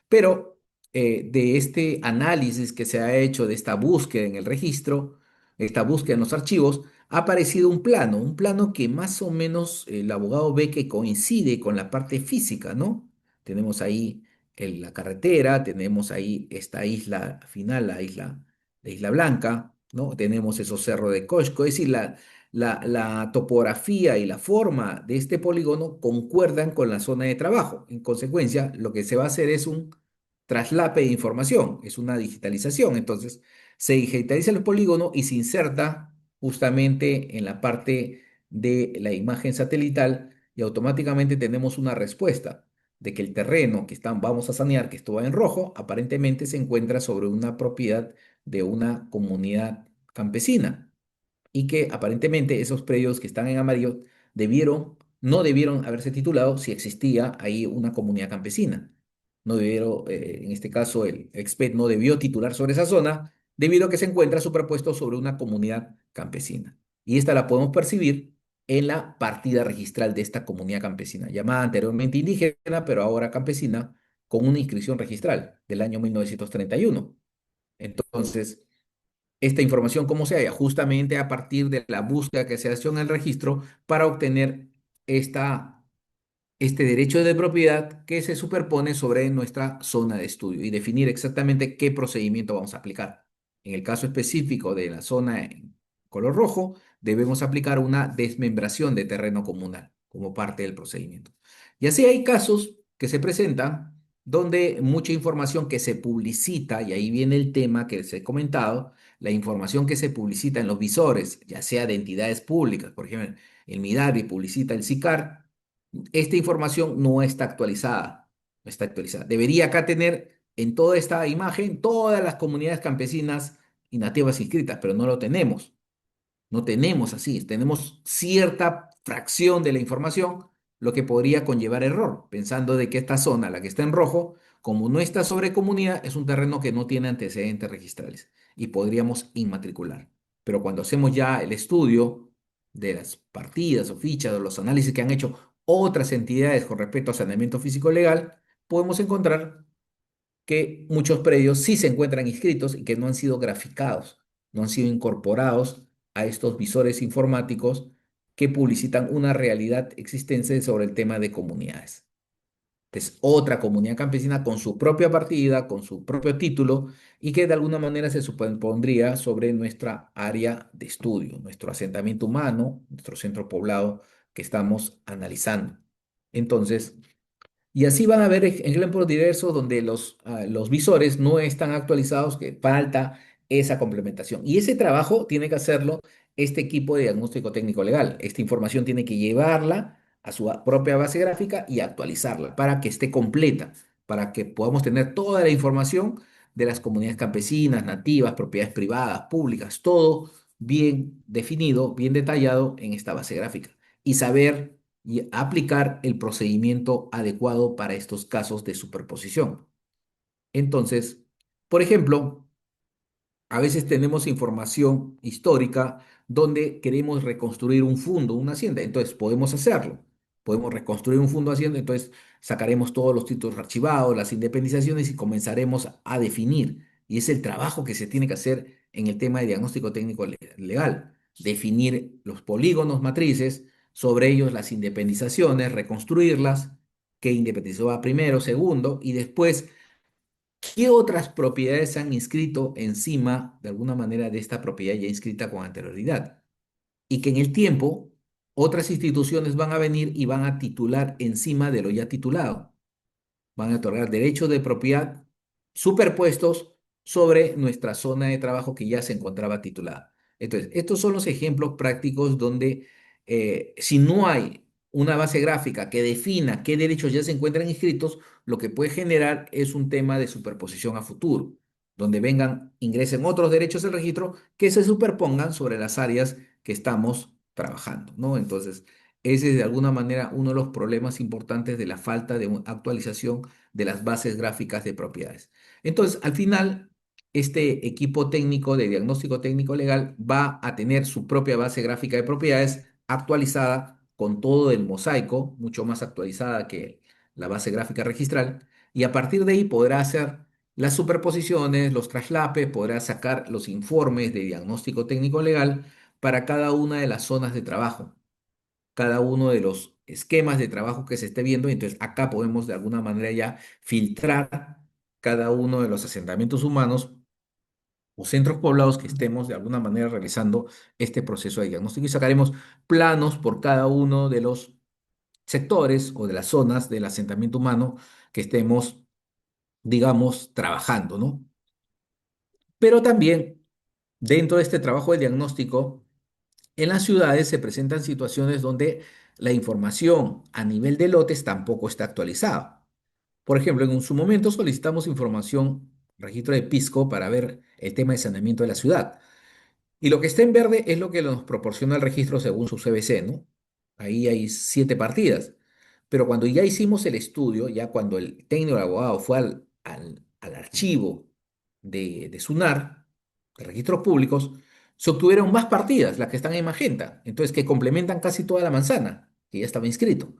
S1: Pero de este análisis que se ha hecho, de esta búsqueda en el registro, esta búsqueda en los archivos, ha aparecido un plano que más o menos el abogado ve que coincide con la parte física, ¿no? Tenemos ahí la carretera, tenemos ahí esta isla final, la Isla Blanca, ¿no? Tenemos esos cerros de Coixco, es decir, la topografía y la forma de este polígono concuerdan con la zona de trabajo. En consecuencia, lo que se va a hacer es un traslape de información, es una digitalización. Entonces, se digitaliza el polígono y se inserta justamente en la parte de la imagen satelital y automáticamente tenemos una respuesta de que el terreno vamos a sanear, que estuvo en rojo, aparentemente se encuentra sobre una propiedad de una comunidad campesina y que aparentemente esos predios que están en amarillo no debieron haberse titulado si existía ahí una comunidad campesina. No debieron, en este caso, el expert no debió titular sobre esa zona debido a que se encuentra superpuesto sobre una comunidad campesina. Y esta la podemos percibir en la partida registral de esta comunidad campesina, llamada anteriormente indígena, pero ahora campesina, con una inscripción registral del año 1931. Entonces, esta información, ¿cómo se halla? Justamente a partir de la búsqueda que se hace en el registro para obtener este derecho de propiedad que se superpone sobre nuestra zona de estudio y definir exactamente qué procedimiento vamos a aplicar. En el caso específico de la zona en color rojo, debemos aplicar una desmembración de terreno comunal como parte del procedimiento. Y así hay casos que se presentan donde mucha información que se publicita, y ahí viene el tema que les he comentado, la información que se publicita en los visores, ya sea de entidades públicas, por ejemplo, el MIDARI publicita el SICAR, esta información no está actualizada, no está actualizada. Debería acá tener en toda esta imagen todas las comunidades campesinas y nativas inscritas, pero no lo tenemos. No tenemos así, tenemos cierta fracción de la información, lo que podría conllevar error, pensando de que esta zona, la que está en rojo, como no está sobre comunidad, es un terreno que no tiene antecedentes registrales y podríamos inmatricular. Pero cuando hacemos ya el estudio de las partidas o fichas o los análisis que han hecho otras entidades con respecto a saneamiento físico legal, podemos encontrar que muchos predios sí se encuentran inscritos y que no han sido graficados, no han sido incorporados a estos visores informáticos que publicitan una realidad existente sobre el tema de comunidades. Es otra comunidad campesina con su propia partida, con su propio título y que de alguna manera se supondría sobre nuestra área de estudio, nuestro asentamiento humano, nuestro centro poblado que estamos analizando. Entonces, y así van a haber ejemplos diversos donde los visores no están actualizados, que falta esa complementación. Y ese trabajo tiene que hacerlo este equipo de diagnóstico técnico legal. Esta información tiene que llevarla a su propia base gráfica y actualizarla para que esté completa, para que podamos tener toda la información de las comunidades campesinas, nativas, propiedades privadas, públicas, todo bien definido, bien detallado en esta base gráfica. Y saber y aplicar el procedimiento adecuado para estos casos de superposición. Entonces, por ejemplo, a veces tenemos información histórica donde queremos reconstruir un fundo, una hacienda, entonces podemos hacerlo. Podemos reconstruir un fondo hacienda, entonces sacaremos todos los títulos archivados, las independizaciones y comenzaremos a definir. Y es el trabajo que se tiene que hacer en el tema de diagnóstico técnico legal. Definir los polígonos matrices, sobre ellos las independizaciones, reconstruirlas, qué independizó a primero, segundo, y después ¿qué otras propiedades se han inscrito encima, de alguna manera, de esta propiedad ya inscrita con anterioridad? Y que en el tiempo otras instituciones van a venir y van a titular encima de lo ya titulado, van a otorgar derechos de propiedad superpuestos sobre nuestra zona de trabajo que ya se encontraba titulada. Entonces, estos son los ejemplos prácticos donde si no hay una base gráfica que defina qué derechos ya se encuentran inscritos, lo que puede generar es un tema de superposición a futuro, donde vengan, ingresen otros derechos al registro que se superpongan sobre las áreas que estamos trabajando, ¿no? Entonces, ese es de alguna manera uno de los problemas importantes de la falta de actualización de las bases gráficas de propiedades. Entonces, al final, este equipo técnico de diagnóstico técnico legal va a tener su propia base gráfica de propiedades actualizada con todo el mosaico, mucho más actualizada que la base gráfica registral, y a partir de ahí podrá hacer las superposiciones, los traslapes, podrá sacar los informes de diagnóstico técnico legal para cada una de las zonas de trabajo, cada uno de los esquemas de trabajo que se esté viendo. Entonces, acá podemos de alguna manera ya filtrar cada uno de los asentamientos humanos o centros poblados que estemos de alguna manera realizando este proceso de diagnóstico y sacaremos planos por cada uno de los sectores o de las zonas del asentamiento humano que estemos, digamos, trabajando, ¿no? Pero también dentro de este trabajo de diagnóstico, en las ciudades se presentan situaciones donde la información a nivel de lotes tampoco está actualizada. Por ejemplo, en su momento solicitamos información, registro de Pisco, para ver el tema de saneamiento de la ciudad. Y lo que está en verde es lo que nos proporciona el registro según su CBC, ¿no? Ahí hay 7 partidas. Pero cuando ya hicimos el estudio, ya cuando el técnico el abogado fue al archivo de SUNAR, de registros públicos, se obtuvieron más partidas, las que están en magenta, entonces que complementan casi toda la manzana, que ya estaba inscrito.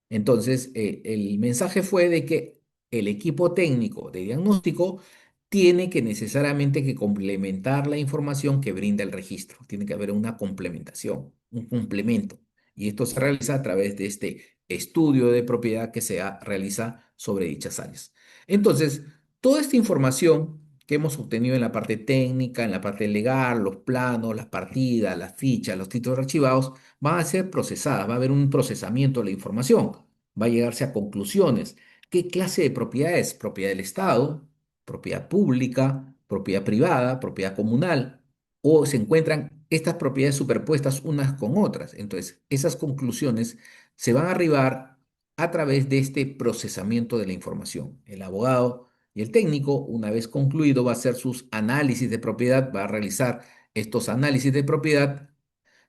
S1: Entonces, el mensaje fue de que el equipo técnico de diagnóstico tiene que necesariamente que complementar la información que brinda el registro. Tiene que haber una complementación, un complemento. Y esto se realiza a través de este estudio de propiedad que realiza sobre dichas áreas. Entonces, toda esta información que hemos obtenido en la parte técnica, en la parte legal, los planos, las partidas, las fichas, los títulos archivados, van a ser procesadas, va a haber un procesamiento de la información, va a llegarse a conclusiones ¿qué clase de propiedad es? ¿Propiedad del Estado, propiedad pública, propiedad privada, propiedad comunal? ¿O se encuentran estas propiedades superpuestas unas con otras? Entonces, esas conclusiones se van a arribar a través de este procesamiento de la información. El abogado y el técnico, una vez concluido, va a hacer sus análisis de propiedad, va a realizar estos análisis de propiedad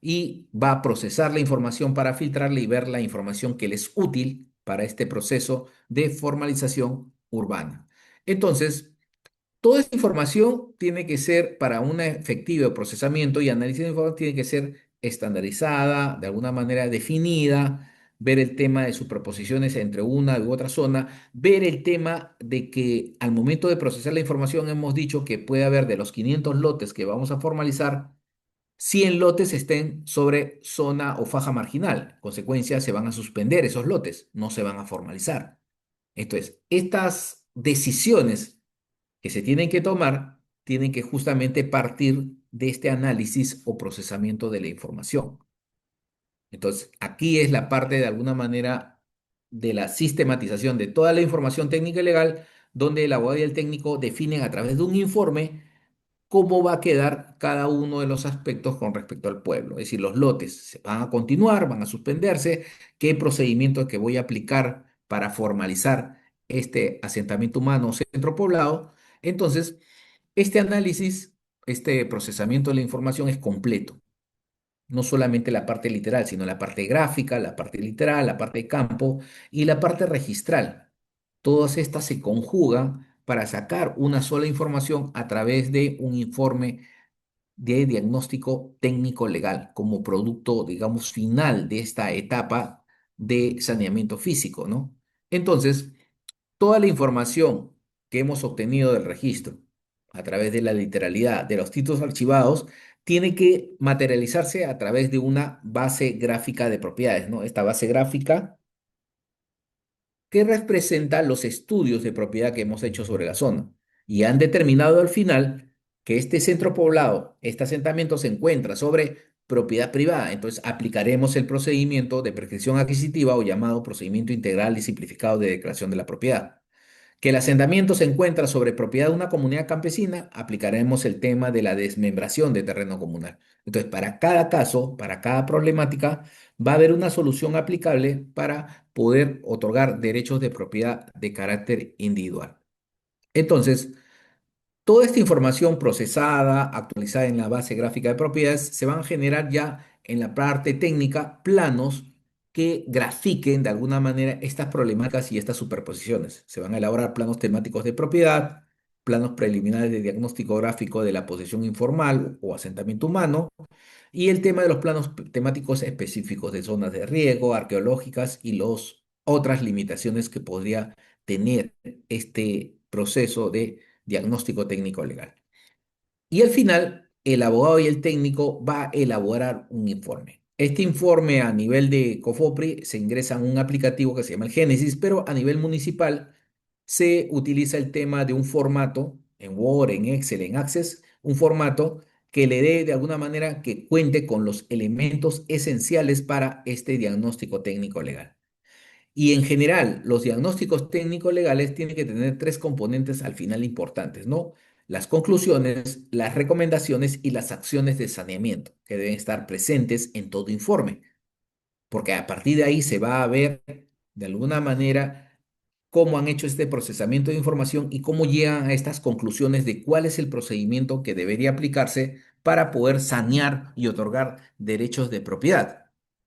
S1: y va a procesar la información para filtrarla y ver la información que le es útil para este proceso de formalización urbana. Entonces, toda esta información tiene que ser, para un efectivo procesamiento y análisis de información, tiene que ser estandarizada, de alguna manera definida, ver el tema de superposiciones entre una u otra zona, ver el tema de que al momento de procesar la información hemos dicho que puede haber de los 500 lotes que vamos a formalizar, 100 lotes estén sobre zona o faja marginal. En consecuencia, se van a suspender esos lotes, no se van a formalizar. Entonces, estas decisiones que se tienen que tomar tienen que justamente partir de este análisis o procesamiento de la información. Entonces, aquí es la parte de alguna manera de la sistematización de toda la información técnica y legal, donde el abogado y el técnico definen a través de un informe cómo va a quedar cada uno de los aspectos con respecto al pueblo. Es decir, los lotes se van a continuar, van a suspenderse, qué procedimiento es que voy a aplicar para formalizar este asentamiento humano o centro poblado. Entonces, este análisis, este procesamiento de la información es completo. No solamente la parte literal, sino la parte gráfica, la parte literal, la parte de campo y la parte registral. Todas estas se conjugan para sacar una sola información a través de un informe de diagnóstico técnico legal como producto, digamos, final de esta etapa de saneamiento físico, ¿no? Entonces, toda la información que hemos obtenido del registro a través de la literalidad de los títulos archivados tiene que materializarse a través de una base gráfica de propiedades, ¿no? Esta base gráfica que representa los estudios de propiedad que hemos hecho sobre la zona y han determinado al final que este centro poblado, este asentamiento se encuentra sobre propiedad privada. Entonces aplicaremos el procedimiento de prescripción adquisitiva o llamado procedimiento integral y simplificado de declaración de la propiedad. Que el asentamiento se encuentra sobre propiedad de una comunidad campesina, aplicaremos el tema de la desmembración de terreno comunal. Entonces, para cada caso, para cada problemática, va a haber una solución aplicable para poder otorgar derechos de propiedad de carácter individual. Entonces, toda esta información procesada, actualizada en la base gráfica de propiedades, se van a generar ya en la parte técnica planos que grafiquen de alguna manera estas problemáticas y estas superposiciones. Se van a elaborar planos temáticos de propiedad, planos preliminares de diagnóstico gráfico de la posesión informal o asentamiento humano, y el tema de los planos temáticos específicos de zonas de riego, arqueológicas y las otras limitaciones que podría tener este proceso de diagnóstico técnico legal. Y al final, el abogado y el técnico va a elaborar un informe. Este informe a nivel de COFOPRI se ingresa en un aplicativo que se llama el Génesis, pero a nivel municipal se utiliza el tema de un formato en Word, en Excel, en Access, un formato que le dé de alguna manera que cuente con los elementos esenciales para este diagnóstico técnico legal. Y en general, los diagnósticos técnicos legales tienen que tener tres componentes al final importantes, ¿no? Las conclusiones, las recomendaciones y las acciones de saneamiento, que deben estar presentes en todo informe, porque a partir de ahí se va a ver de alguna manera cómo han hecho este procesamiento de información y cómo llegan a estas conclusiones de cuál es el procedimiento que debería aplicarse para poder sanear y otorgar derechos de propiedad,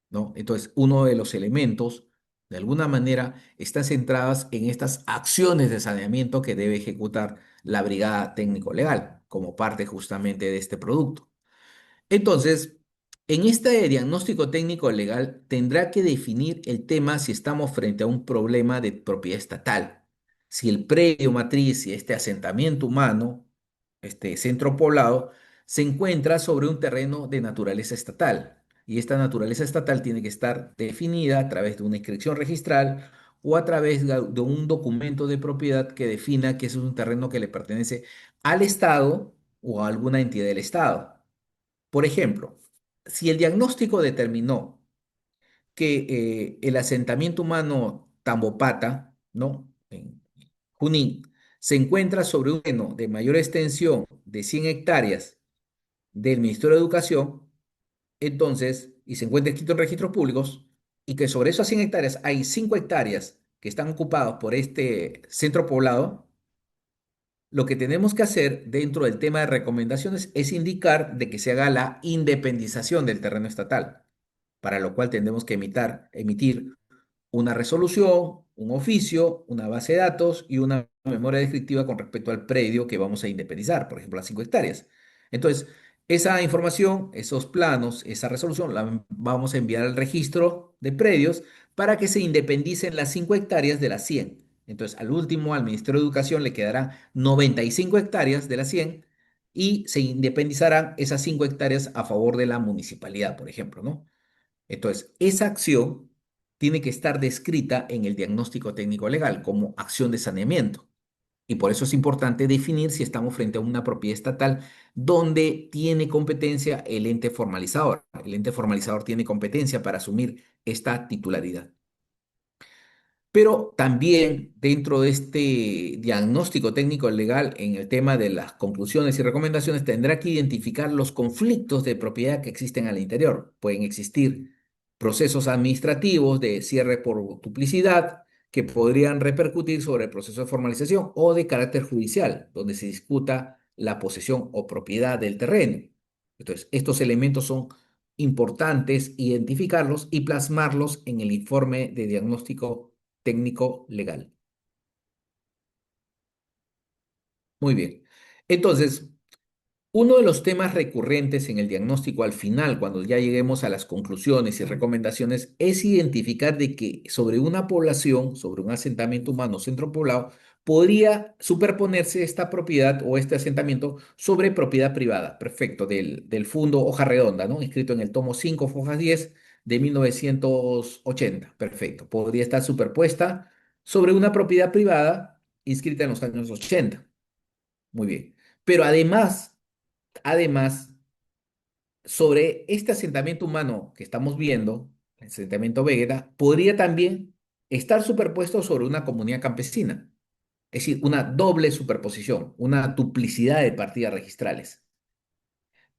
S1: ¿no? Entonces, uno de los elementos, de alguna manera, están centradas en estas acciones de saneamiento que debe ejecutar la brigada técnico-legal como parte justamente de este producto. Entonces, en este diagnóstico técnico legal tendrá que definir el tema si estamos frente a un problema de propiedad estatal, si el predio matriz, si este asentamiento humano, este centro poblado, se encuentra sobre un terreno de naturaleza estatal. Y esta naturaleza estatal tiene que estar definida a través de una inscripción registral o a través de un documento de propiedad que defina que es un terreno que le pertenece al Estado o a alguna entidad del Estado. Por ejemplo, si el diagnóstico determinó que el asentamiento humano Tambopata, ¿no? en Junín, se encuentra sobre un terreno de mayor extensión de 100 hectáreas del Ministerio de Educación, entonces, y se encuentra escrito en registros públicos, y que sobre esas 100 hectáreas hay 5 hectáreas que están ocupadas por este centro poblado, lo que tenemos que hacer dentro del tema de recomendaciones es indicar de que se haga la independización del terreno estatal, para lo cual tendremos que emitir una resolución, un oficio, una base de datos y una memoria descriptiva con respecto al predio que vamos a independizar, por ejemplo, las 5 hectáreas. Entonces, esa información, esos planos, esa resolución, la vamos a enviar al registro de predios para que se independicen las 5 hectáreas de las 100. Entonces, al último, al Ministerio de Educación le quedarán 95 hectáreas de las 100 y se independizarán esas 5 hectáreas a favor de la municipalidad, por ejemplo, ¿no? Entonces, esa acción tiene que estar descrita en el diagnóstico técnico legal como acción de saneamiento. Y por eso es importante definir si estamos frente a una propiedad estatal donde tiene competencia el ente formalizador. El ente formalizador tiene competencia para asumir esta titularidad. Pero también dentro de este diagnóstico técnico legal en el tema de las conclusiones y recomendaciones tendrá que identificar los conflictos de propiedad que existen al interior. Pueden existir procesos administrativos de cierre por duplicidad que podrían repercutir sobre el proceso de formalización o de carácter judicial, donde se disputa la posesión o propiedad del terreno. Entonces, estos elementos son importantes identificarlos y plasmarlos en el informe de diagnóstico técnico legal. Muy bien. Entonces, uno de los temas recurrentes en el diagnóstico al final, cuando ya lleguemos a las conclusiones y recomendaciones, es identificar de que sobre una población, sobre un asentamiento humano centro poblado, podría superponerse esta propiedad o este asentamiento sobre propiedad privada. Perfecto, del Fundo Hoja Redonda, ¿no? Inscrito en el tomo 5, fojas 10 de 1980. Perfecto. Podría estar superpuesta sobre una propiedad privada inscrita en los años 80. Muy bien. Pero además, sobre este asentamiento humano que estamos viendo, el asentamiento Vegeta, podría también estar superpuesto sobre una comunidad campesina, es decir, una doble superposición, una duplicidad de partidas registrales.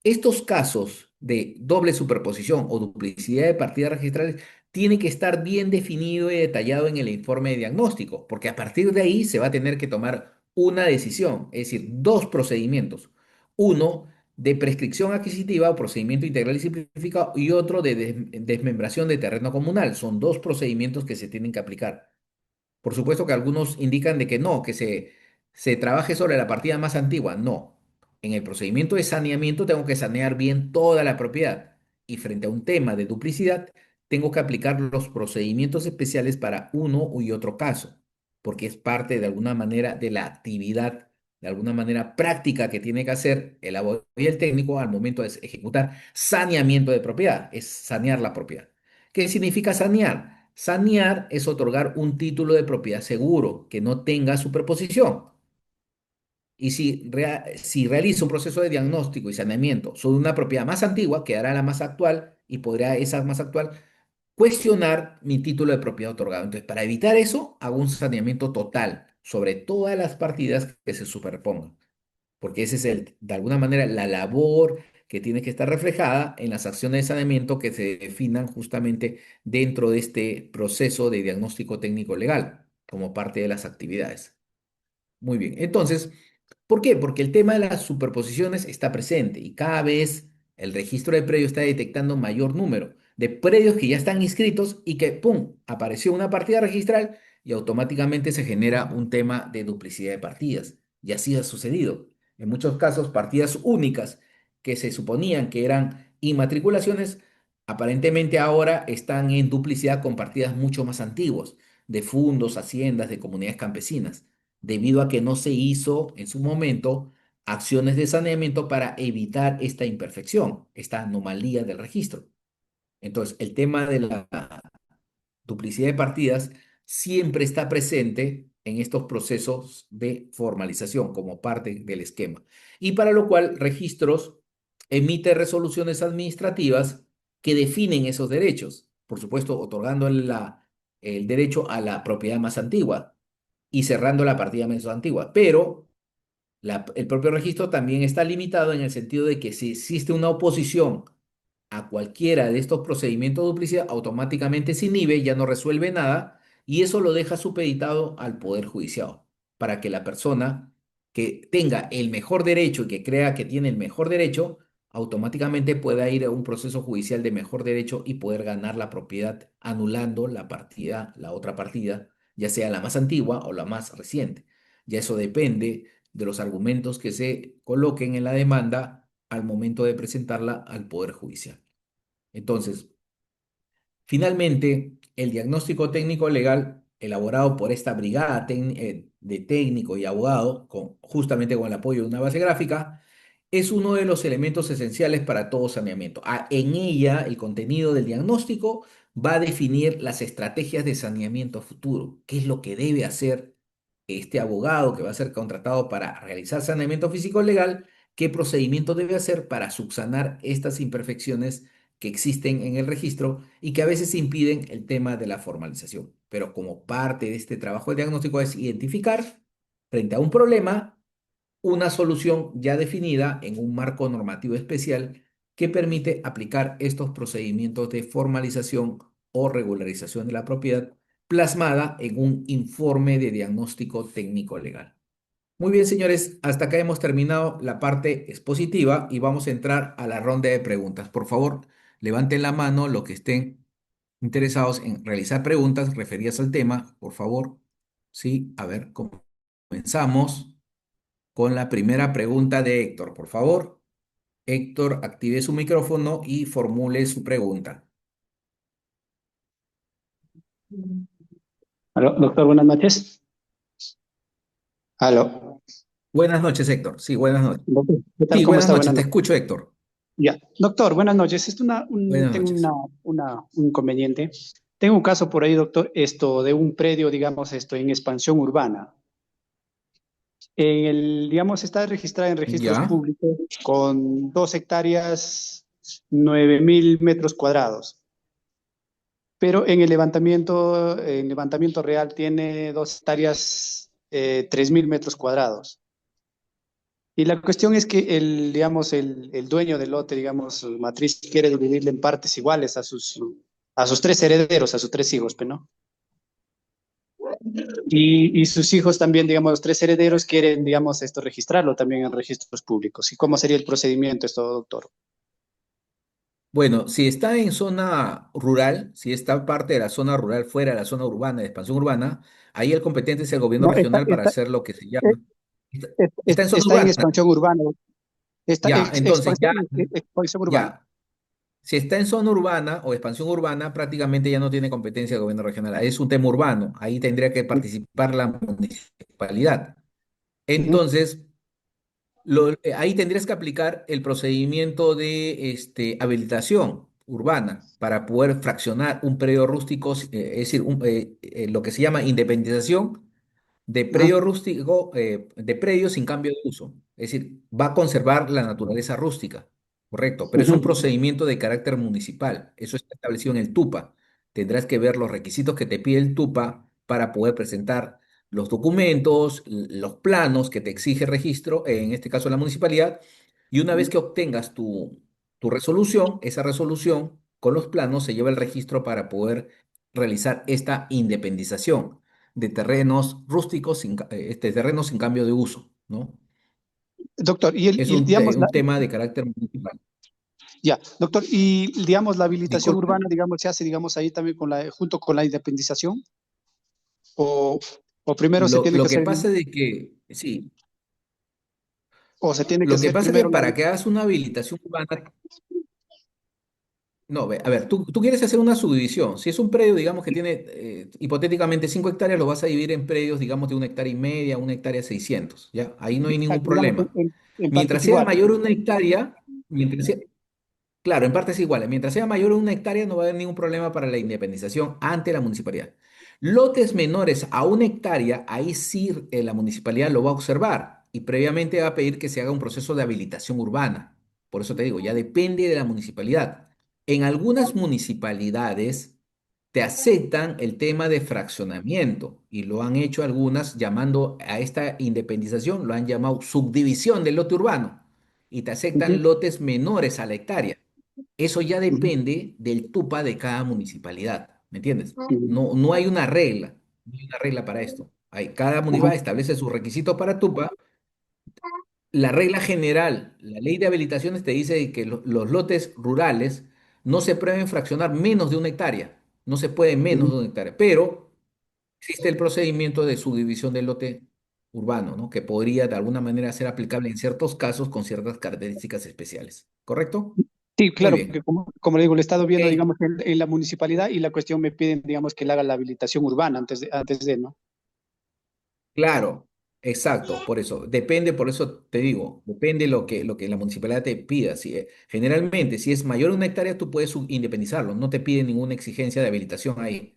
S1: Estos casos de doble superposición o duplicidad de partidas registrales tiene que estar bien definido y detallado en el informe de diagnóstico, porque a partir de ahí se va a tener que tomar una decisión, es decir, dos procedimientos. Uno de prescripción adquisitiva o procedimiento integral y simplificado y otro de desmembración de terreno comunal. Son dos procedimientos que se tienen que aplicar. Por supuesto que algunos indican de que no, que se trabaje sobre la partida más antigua. No. En el procedimiento de saneamiento tengo que sanear bien toda la propiedad. Y frente a un tema de duplicidad, tengo que aplicar los procedimientos especiales para uno y otro caso, porque es parte de alguna manera de la actividad, de alguna manera práctica que tiene que hacer el abogado y el técnico al momento de ejecutar saneamiento de propiedad, es sanear la propiedad. ¿Qué significa sanear? Sanear es otorgar un título de propiedad seguro que no tenga superposición. Y si realizo un proceso de diagnóstico y saneamiento sobre una propiedad más antigua, quedará la más actual y podrá esa más actual cuestionar mi título de propiedad otorgado. Entonces, para evitar eso, hago un saneamiento total sobre todas las partidas que se superpongan, porque ese es de alguna manera la labor que tiene que estar reflejada en las acciones de saneamiento que se definan justamente dentro de este proceso de diagnóstico técnico legal como parte de las actividades. Muy bien, entonces, ¿por qué? Porque el tema de las superposiciones está presente y cada vez el registro de predios está detectando mayor número de predios que ya están inscritos y que, ¡pum!, apareció una partida registral y automáticamente se genera un tema de duplicidad de partidas. Y así ha sucedido. En muchos casos, partidas únicas que se suponían que eran inmatriculaciones, aparentemente ahora están en duplicidad con partidas mucho más antiguas, de fundos, haciendas, de comunidades campesinas debido a que no se hizo en su momento acciones de saneamiento para evitar esta imperfección, esta anomalía del registro. Entonces, el tema de la duplicidad de partidas siempre está presente en estos procesos de formalización como parte del esquema. Y para lo cual registros emite resoluciones administrativas que definen esos derechos, por supuesto, otorgando el derecho a la propiedad más antigua, y cerrando la partida menos antigua. Pero el propio registro también está limitado en el sentido de que si existe una oposición a cualquiera de estos procedimientos de duplicidad, automáticamente se inhibe, ya no resuelve nada y eso lo deja supeditado al Poder Judicial para que la persona que tenga el mejor derecho y que crea que tiene el mejor derecho, automáticamente pueda ir a un proceso judicial de mejor derecho y poder ganar la propiedad anulando la partida, la otra partida, ya sea la más antigua o la más reciente. Ya eso depende de los argumentos que se coloquen en la demanda al momento de presentarla al Poder Judicial. Entonces, finalmente, el diagnóstico técnico legal elaborado por esta brigada de técnico y abogado, justamente con el apoyo de una base gráfica, es uno de los elementos esenciales para todo saneamiento. En ella, el contenido del diagnóstico va a definir las estrategias de saneamiento futuro, qué es lo que debe hacer este abogado que va a ser contratado para realizar saneamiento físico legal, qué procedimiento debe hacer para subsanar estas imperfecciones que existen en el registro y que a veces impiden el tema de la formalización. Pero como parte de este trabajo de diagnóstico es identificar frente a un problema una solución ya definida en un marco normativo especial que permite aplicar estos procedimientos de formalización o regularización de la propiedad plasmada en un informe de diagnóstico técnico legal. Muy bien, señores, hasta acá hemos terminado la parte expositiva y vamos a entrar a la ronda de preguntas. Por favor, levanten la mano los que estén interesados en realizar preguntas referidas al tema, por favor. Sí, a ver, comenzamos con la primera pregunta de Héctor, por favor. Héctor, active su micrófono y formule su pregunta.
S2: Aló, doctor, buenas noches. Aló,
S1: Buenas noches, Héctor. Sí, buenas noches.
S2: doctor, ¿qué tal?
S1: Sí,
S2: ¿Cómo
S1: buenas
S2: está?
S1: noches.
S2: Buenas
S1: Te
S2: noches.
S1: escucho, Héctor.
S2: Ya, doctor, buenas noches.
S1: Buenas
S2: Tengo
S1: noches.
S2: un inconveniente. Tengo un caso por ahí, doctor, esto de un predio, digamos, esto en expansión urbana. Digamos, está registrada en registros
S1: Ya.
S2: públicos con 2 hectáreas, 9.000 metros cuadrados. Pero en levantamiento real tiene 2 hectáreas, 3.000 metros cuadrados. Y la cuestión es que digamos, el dueño del lote, digamos, matriz, quiere dividirle en partes iguales a sus 3 herederos, a sus 3 hijos, pues, ¿no? Y sus hijos también, digamos, los 3 herederos quieren, digamos, esto registrarlo también en registros públicos. ¿Y cómo sería el procedimiento esto, doctor?
S1: Bueno, si está en zona rural, si está parte de la zona rural fuera de la zona urbana, de expansión urbana, ahí el competente es el gobierno
S2: No,
S1: regional para hacer lo que se
S2: eh,
S1: llama. Está en zona
S2: está en
S1: urbana.
S2: expansión urbana.
S1: Ya, entonces ya,
S2: Expansión urbana.
S1: ya. Si está en zona urbana o expansión urbana, prácticamente ya no tiene competencia el gobierno regional. Es un tema urbano. Ahí tendría que participar la municipalidad.
S2: Ujú,
S1: Entonces, ahí tendrías que aplicar el procedimiento de habilitación urbana para poder fraccionar un predio rústico, es decir, lo que se llama independización de
S2: ujú,
S1: predio rústico, de predio sin cambio de uso. Es decir, va a conservar la naturaleza rústica, correcto, pero es un
S2: ujú.
S1: procedimiento de carácter municipal. Eso está establecido en el TUPA. Tendrás que ver los requisitos que te pide el TUPA para poder presentar los documentos, los planos que te exige registro, en este caso la municipalidad, y una vez que obtengas tu resolución, esa resolución con los planos se lleva el registro para poder realizar esta independización de terrenos rústicos, terrenos sin cambio de uso, ¿no?
S2: Doctor,
S1: Es
S2: digamos,
S1: un tema de carácter municipal.
S2: ya, doctor, y digamos, la habilitación
S1: Disculpe,
S2: urbana, digamos, se hace, digamos, ahí también junto con la independización, o, o primero se tiene que
S1: lo que
S2: hacer,
S1: pasa de que, sí,
S2: o se tiene que
S1: lo que
S2: hacer
S1: pasa es que
S2: primero
S1: para que hagas una habilitación urbana, no, a ver, tú quieres hacer una subdivisión. Si es un predio, digamos, que tiene hipotéticamente 5 hectáreas, lo vas a dividir en predios, digamos, de 1,5 hectáreas, 1,6 hectáreas, ¿ya? Ahí no hay ningún
S2: digamos,
S1: problema.
S2: en
S1: Mientras
S2: partes
S1: sea
S2: iguales.
S1: mayor a 1 hectárea, mientras sea, claro, en partes iguales. Mientras sea mayor a 1 hectárea, no va a haber ningún problema para la independización ante la municipalidad. Lotes menores a 1 hectárea, ahí sí la municipalidad lo va a observar y previamente va a pedir que se haga un proceso de habilitación urbana. Por eso te digo, ya depende de la municipalidad. En algunas municipalidades te aceptan el tema de fraccionamiento y lo han hecho algunas llamando a esta independización, lo han llamado subdivisión del lote urbano y te
S2: Ujú,
S1: aceptan lotes menores a la hectárea. Eso ya
S2: ujú,
S1: depende del TUPA de cada municipalidad, ¿me entiendes?
S2: ujú.
S1: No, no hay una regla para esto. Cada
S2: Ajá,
S1: municipalidad establece sus requisitos para TUPA. La regla general, la ley de habilitaciones te dice que los lotes rurales no se pueden fraccionar menos de una hectárea, no se puede menos
S2: ujú.
S1: de una hectárea, pero existe el procedimiento de subdivisión del lote urbano, ¿no? Que podría de alguna manera ser aplicable en ciertos casos con ciertas características especiales. ¿Correcto?
S2: Sí,
S1: Muy
S2: claro, porque
S1: bien.
S2: como le digo, le he estado
S1: Ok,
S2: viendo, digamos, en la municipalidad y la cuestión me piden, digamos, que le haga la habilitación urbana antes de, ¿no?
S1: claro, exacto, por eso, depende, por eso te digo, depende lo que la municipalidad te pida. Si, generalmente, si es mayor a una hectárea, tú puedes independizarlo, no te piden ninguna exigencia de habilitación ahí.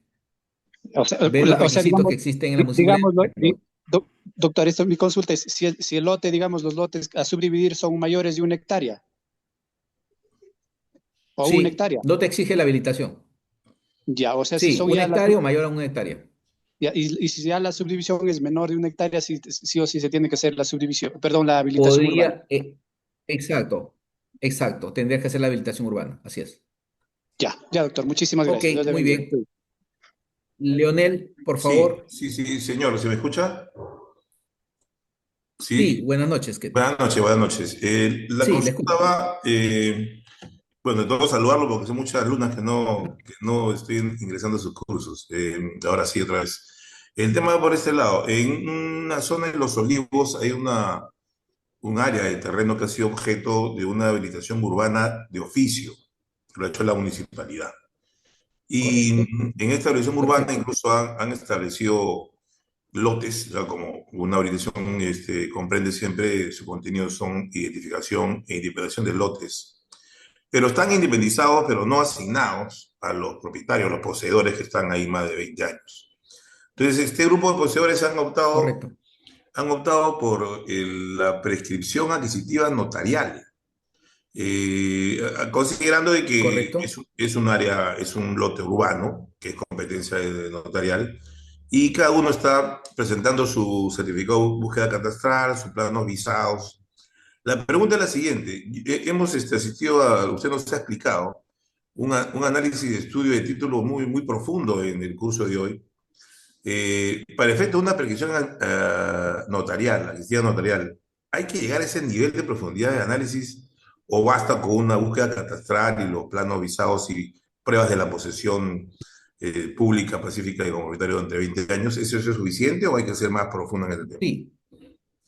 S2: O sea,
S1: Ve los
S2: o sea,
S1: requisitos que existen en la municipalidad
S2: digamos,
S1: para que lo...
S2: doctor, esto es mi consulta, es si el lote, digamos, los lotes a subdividir son mayores de una hectárea o una
S1: Sí,
S2: hectárea,
S1: no te exige la habilitación.
S2: ya, o sea, si
S1: Sí,
S2: son
S1: una
S2: ya
S1: hectárea o mayor a una hectárea.
S2: y si ya la subdivisión es menor de una hectárea, sí, sí o sí se tiene que hacer la subdivisión, perdón, la habilitación urbana.
S1: Podría, exacto, exacto, tendrías que hacer la habilitación urbana, así es.
S2: Ya, ya, doctor, muchísimas
S1: Ok,
S2: gracias. Dios le
S1: muy
S2: bendiga.
S1: bien. Leonel, por
S3: Sí,
S1: favor.
S3: sí, sí, señor, ¿se me escucha?
S1: Sí,
S3: Sí,
S1: buenas noches.
S3: buenas noches, buenas noches. La
S1: Sí, le
S3: consulta
S1: escucho.
S3: va, bueno, tengo que saludarlo porque son muchas alumnas que no estoy ingresando a sus cursos. Ahora sí, otra vez. El tema va por este lado. En una zona de Los Olivos hay un área de terreno que ha sido objeto de una habilitación urbana de oficio, que lo ha hecho la municipalidad. Y
S1: Correcto.
S3: en esta habilitación urbana
S1: Perfecto.
S3: incluso han establecido lotes, o sea, como una habilitación comprende siempre, su contenido son identificación e interpretación de lotes, pero están independizados, pero no asignados a los propietarios, los poseedores que están ahí más de 20 años. Entonces, este grupo de poseedores
S1: Correcto.
S3: han optado por la prescripción adquisitiva notarial, considerando de que
S1: Correcto.
S3: es un área, es un lote urbano, que es competencia de notarial, y cada uno está presentando su certificado de búsqueda catastral, sus planos visados. La pregunta es la siguiente, hemos asistido a, usted nos ha explicado, un análisis de estudio de título muy profundo en el curso de hoy. Para efecto de una prescripción notarial, adquisitiva notarial, ¿hay que llegar a ese nivel de profundidad de análisis o basta con una búsqueda catastral y los planos visados y pruebas de la posesión pública, pacífica y como propietario entre 20 años? ¿Eso es suficiente o hay que ser más profundo en este tema?
S1: Sí.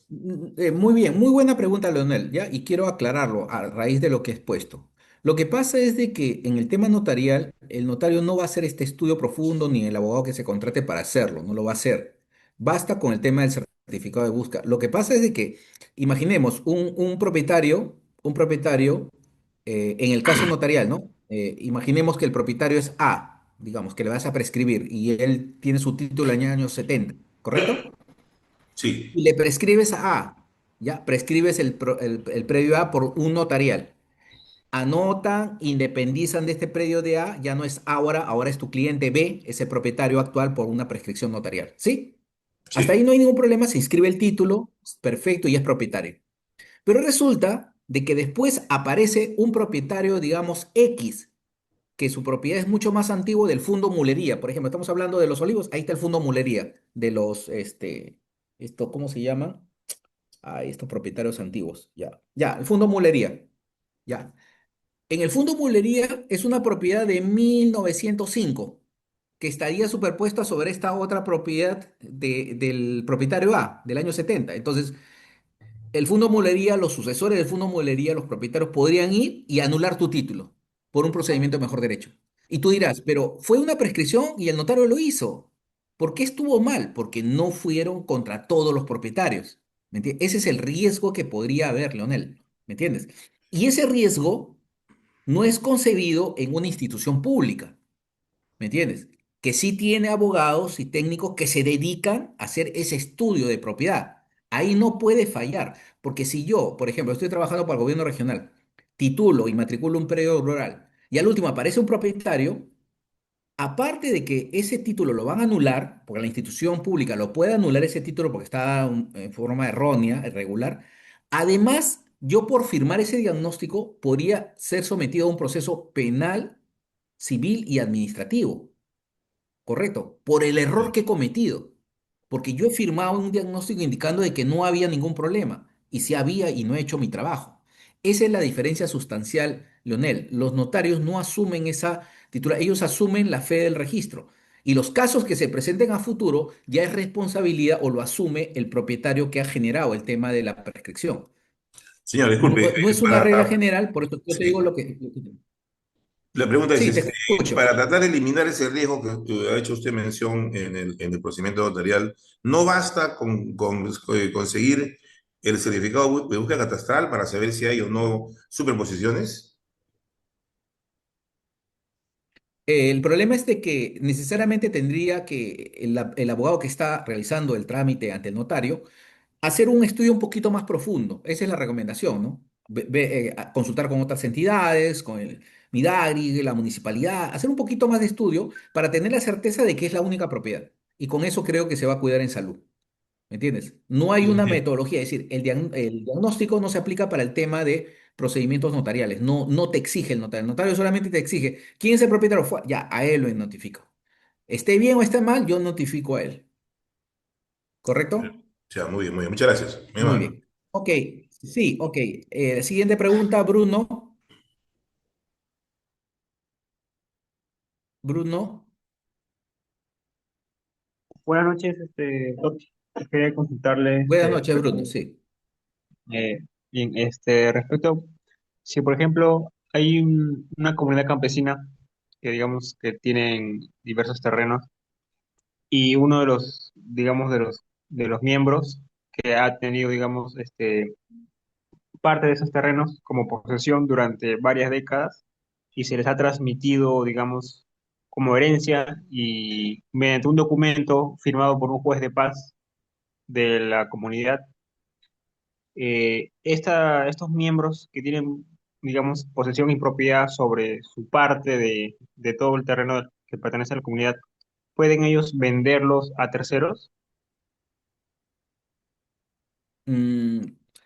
S1: Muy bien, muy buena pregunta, Leonel, ¿ya? Y quiero aclararlo a raíz de lo que he expuesto. Lo que pasa es de que en el tema notarial, el notario no va a hacer este estudio profundo ni el abogado que se contrate para hacerlo, no lo va a hacer. Basta con el tema del certificado de búsqueda. Lo que pasa es de que, imaginemos, un propietario, en el caso notarial, ¿no? Imaginemos que el propietario es A, digamos, que le vas a prescribir y él tiene su título en el año 70, ¿correcto? Y
S3: Sí,
S1: le prescribes a A, ya, prescribes el predio A por un notarial. Anotan, independizan de este predio de A, ya no es ahora, ahora es tu cliente B, ese propietario actual por una prescripción notarial. ¿Sí? Hasta ahí
S3: sí,
S1: no hay ningún problema, se inscribe el título, perfecto, y es propietario. Pero resulta de que después aparece un propietario, digamos, X, que su propiedad es mucho más antiguo del Fundo Mulería. Por ejemplo, estamos hablando de los olivos, ahí está el Fundo Mulería, de los, ¿cómo se llama? A estos propietarios antiguos. Ya, ya, el Fondo Mulería. Ya. En el Fondo Mulería es una propiedad de 1905 que estaría superpuesta sobre esta otra propiedad del propietario A del año 70. Entonces, el Fondo Mulería, los sucesores del Fondo Mulería, los propietarios podrían ir y anular tu título por un procedimiento de mejor derecho. Y tú dirás, pero fue una prescripción y el notario lo hizo. ¿Por qué estuvo mal? Porque no fueron contra todos los propietarios. ¿Me entiendes? Ese es el riesgo que podría haber, Leonel. ¿Me entiendes? Y ese riesgo no es concebido en una institución pública. ¿Me entiendes? Que sí tiene abogados y técnicos que se dedican a hacer ese estudio de propiedad. Ahí no puede fallar, porque si yo, por ejemplo, estoy trabajando para el gobierno regional, titulo y matriculo un predio rural, y al último aparece un propietario, aparte de que ese título lo van a anular, porque la institución pública lo puede anular ese título porque está en forma errónea, irregular, además, yo por firmar ese diagnóstico podría ser sometido a un proceso penal, civil y administrativo. Correcto, por el error que he cometido, porque yo he firmado un diagnóstico indicando de que no había ningún problema, y sí había y no he hecho mi trabajo. Esa es la diferencia sustancial, Leonel. Los notarios no asumen esa titular, ellos asumen la fe del registro. Y los casos que se presenten a futuro ya es responsabilidad o lo asume el propietario que ha generado el tema de la prescripción.
S3: Señor,
S1: No,
S3: disculpe,
S1: no es una regla general, por eso yo te digo
S3: sí.
S1: lo que...
S3: La pregunta es,
S1: Sí, te escucho.
S3: para tratar de eliminar ese riesgo que ha hecho usted mención en el procedimiento notarial, ¿no basta con conseguir el certificado de búsqueda catastral para saber si hay o no superposiciones?
S1: El problema es de que necesariamente tendría que el abogado que está realizando el trámite ante el notario hacer un estudio un poquito más profundo. Esa es la recomendación, ¿no? Consultar con otras entidades, con el Midagri, la municipalidad, hacer un poquito más de estudio para tener la certeza de que es la única propiedad. Y con eso creo que se va a cuidar en salud. ¿Me entiendes? No hay una
S3: Entiendo.
S1: metodología, es decir, el diagnóstico no se aplica para el tema de procedimientos notariales, no, no te exige el notario. El notario solamente te exige quién es el propietario, ya, a él lo notifico. Esté bien o esté mal, yo notifico a él. ¿Correcto?
S3: O sea, muy bien, muy bien. Muchas gracias. Muy
S1: Muy
S3: amable.
S1: bien. Ok, sí, ok. Siguiente pregunta, Bruno. Bruno,
S4: Buenas noches, doc. Quería consultarle
S1: buenas noches, Bruno, sí.
S4: eh, bien, respecto, si por ejemplo hay una comunidad campesina que digamos que tienen diversos terrenos y uno de los, digamos, de los miembros que ha tenido, digamos, parte de esos terrenos como posesión durante varias décadas y se les ha transmitido, digamos, como herencia y mediante un documento firmado por un juez de paz de la comunidad, estos miembros que tienen, digamos, posesión y propiedad sobre su parte de todo el terreno que pertenece a la comunidad, ¿pueden ellos venderlos a terceros?
S1: Mm,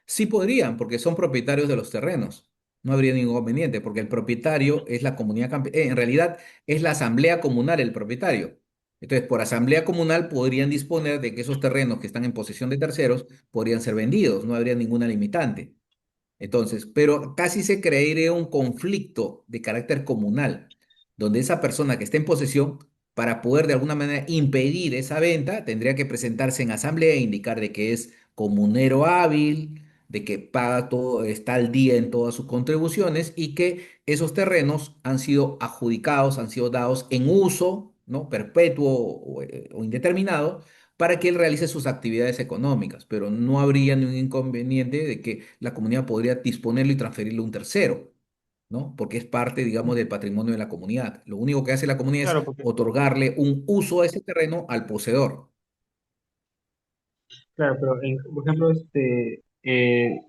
S1: sí podrían, porque son propietarios de los terrenos. No habría ningún inconveniente, porque el propietario es la comunidad campesina. En realidad es la asamblea comunal el propietario. Entonces, por asamblea comunal podrían disponer de que esos terrenos que están en posesión de terceros podrían ser vendidos, no habría ninguna limitante. Entonces, pero casi se crearía un conflicto de carácter comunal, donde esa persona que está en posesión, para poder de alguna manera impedir esa venta, tendría que presentarse en asamblea e indicar de que es comunero hábil, de que paga todo, está al día en todas sus contribuciones y que esos terrenos han sido adjudicados, han sido dados en uso, ¿no? Perpetuo o indeterminado para que él realice sus actividades económicas, pero no habría ningún inconveniente de que la comunidad podría disponerlo y transferirlo a un tercero, ¿no? Porque es parte, digamos, del patrimonio de la comunidad. Lo único que hace la comunidad es
S4: Claro, porque,
S1: otorgarle un uso a ese terreno al poseedor.
S4: claro, pero por ejemplo,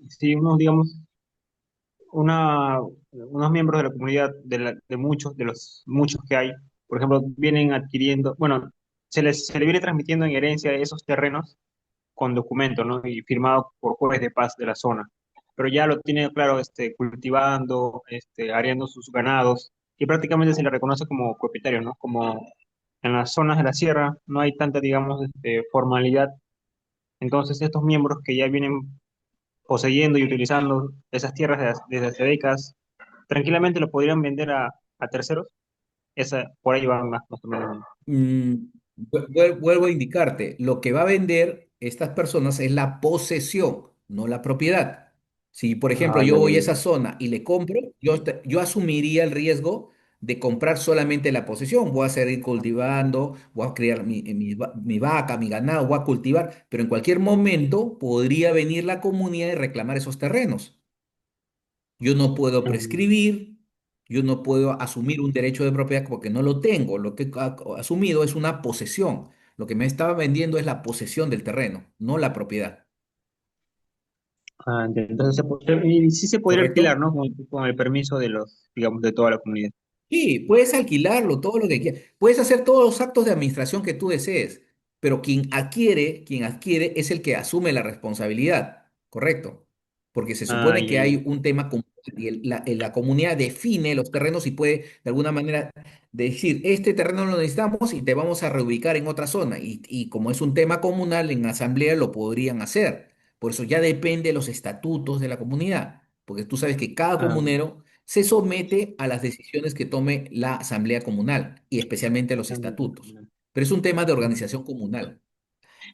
S4: si uno, digamos, unos miembros de la comunidad, de muchos, de los muchos que hay, por ejemplo, vienen adquiriendo, bueno, se le viene transmitiendo en herencia esos terrenos con documento, ¿no? Y firmado por juez de paz de la zona. Pero ya lo tiene, claro, cultivando, ariando sus ganados, y prácticamente se le reconoce como propietario, ¿no? Como en las zonas de la sierra no hay tanta, digamos, formalidad. Entonces, estos miembros que ya vienen poseyendo y utilizando esas tierras desde hace décadas, tranquilamente lo podrían vender a terceros. Por ahí van más o menos.
S1: Mm, vuelvo a indicarte, lo que va a vender estas personas es la posesión, no la propiedad. Si, por ejemplo,
S4: Ah,
S1: yo
S4: ya, ya,
S1: voy a esa
S4: ya.
S1: zona y le compro, yo asumiría el riesgo de comprar solamente la posesión. Voy a seguir cultivando, voy a criar mi vaca, mi ganado, voy a cultivar, pero en cualquier momento podría venir la comunidad y reclamar esos terrenos. Yo no puedo
S4: Mm.
S1: prescribir, yo no puedo asumir un derecho de propiedad porque no lo tengo. Lo que he asumido es una posesión. Lo que me estaba vendiendo es la posesión del terreno, no la propiedad.
S4: Entonces y sí se podría alquilar,
S1: ¿Correcto?
S4: ¿no? Con el permiso de los, digamos, de toda la comunidad.
S1: Sí, puedes alquilarlo, todo lo que quieras. Puedes hacer todos los actos de administración que tú desees, pero quien adquiere es el que asume la responsabilidad, ¿correcto? Porque se
S4: Ah,
S1: supone
S4: ya,
S1: que
S4: ya.
S1: hay un tema común y la comunidad define los terrenos y puede de alguna manera decir, este terreno lo necesitamos y te vamos a reubicar en otra zona. Y como es un tema comunal, en asamblea lo podrían hacer. Por eso ya depende de los estatutos de la comunidad, porque tú sabes que cada
S4: Ah,
S1: comunero se somete a las decisiones que tome la asamblea comunal y especialmente a los
S4: ah,
S1: estatutos. Pero es un tema de
S4: ah.
S1: organización comunal.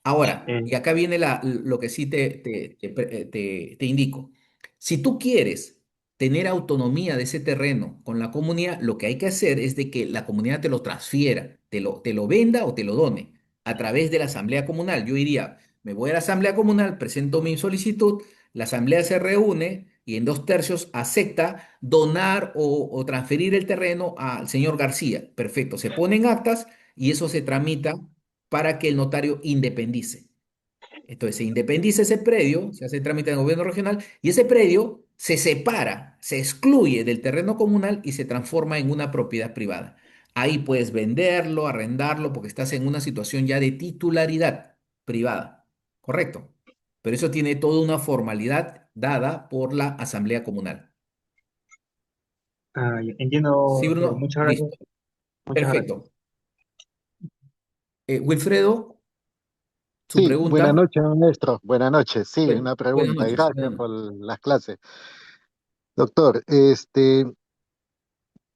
S1: Ahora, y
S4: Eh,
S1: acá viene lo que sí te indico. Si tú quieres tener autonomía de ese terreno con la comunidad, lo que hay que hacer es de que la comunidad te lo transfiera, te lo venda o te lo done a través de la asamblea comunal. Yo diría, me voy a la asamblea comunal, presento mi solicitud, la asamblea se reúne y en 2/3 acepta donar o transferir el terreno al señor García. Perfecto, se ponen actas y eso se tramita para que el notario independice. Entonces se independiza ese predio, se hace el trámite en el gobierno regional y ese predio se separa, se excluye del terreno comunal y se transforma en una propiedad privada. Ahí puedes venderlo, arrendarlo, porque estás en una situación ya de titularidad privada. Correcto. Pero eso tiene toda una formalidad dada por la asamblea comunal.
S4: ya. Entiendo,
S1: ¿Sí, Bruno?
S4: muchas gracias,
S1: Listo.
S4: muchas gracias.
S1: Perfecto. Wilfredo, su
S5: Sí, buenas
S1: pregunta.
S5: noches, maestro. Buenas noches. Sí,
S1: Buenas
S5: una
S1: buenas
S5: pregunta.
S1: noches.
S5: Gracias por las clases. Doctor,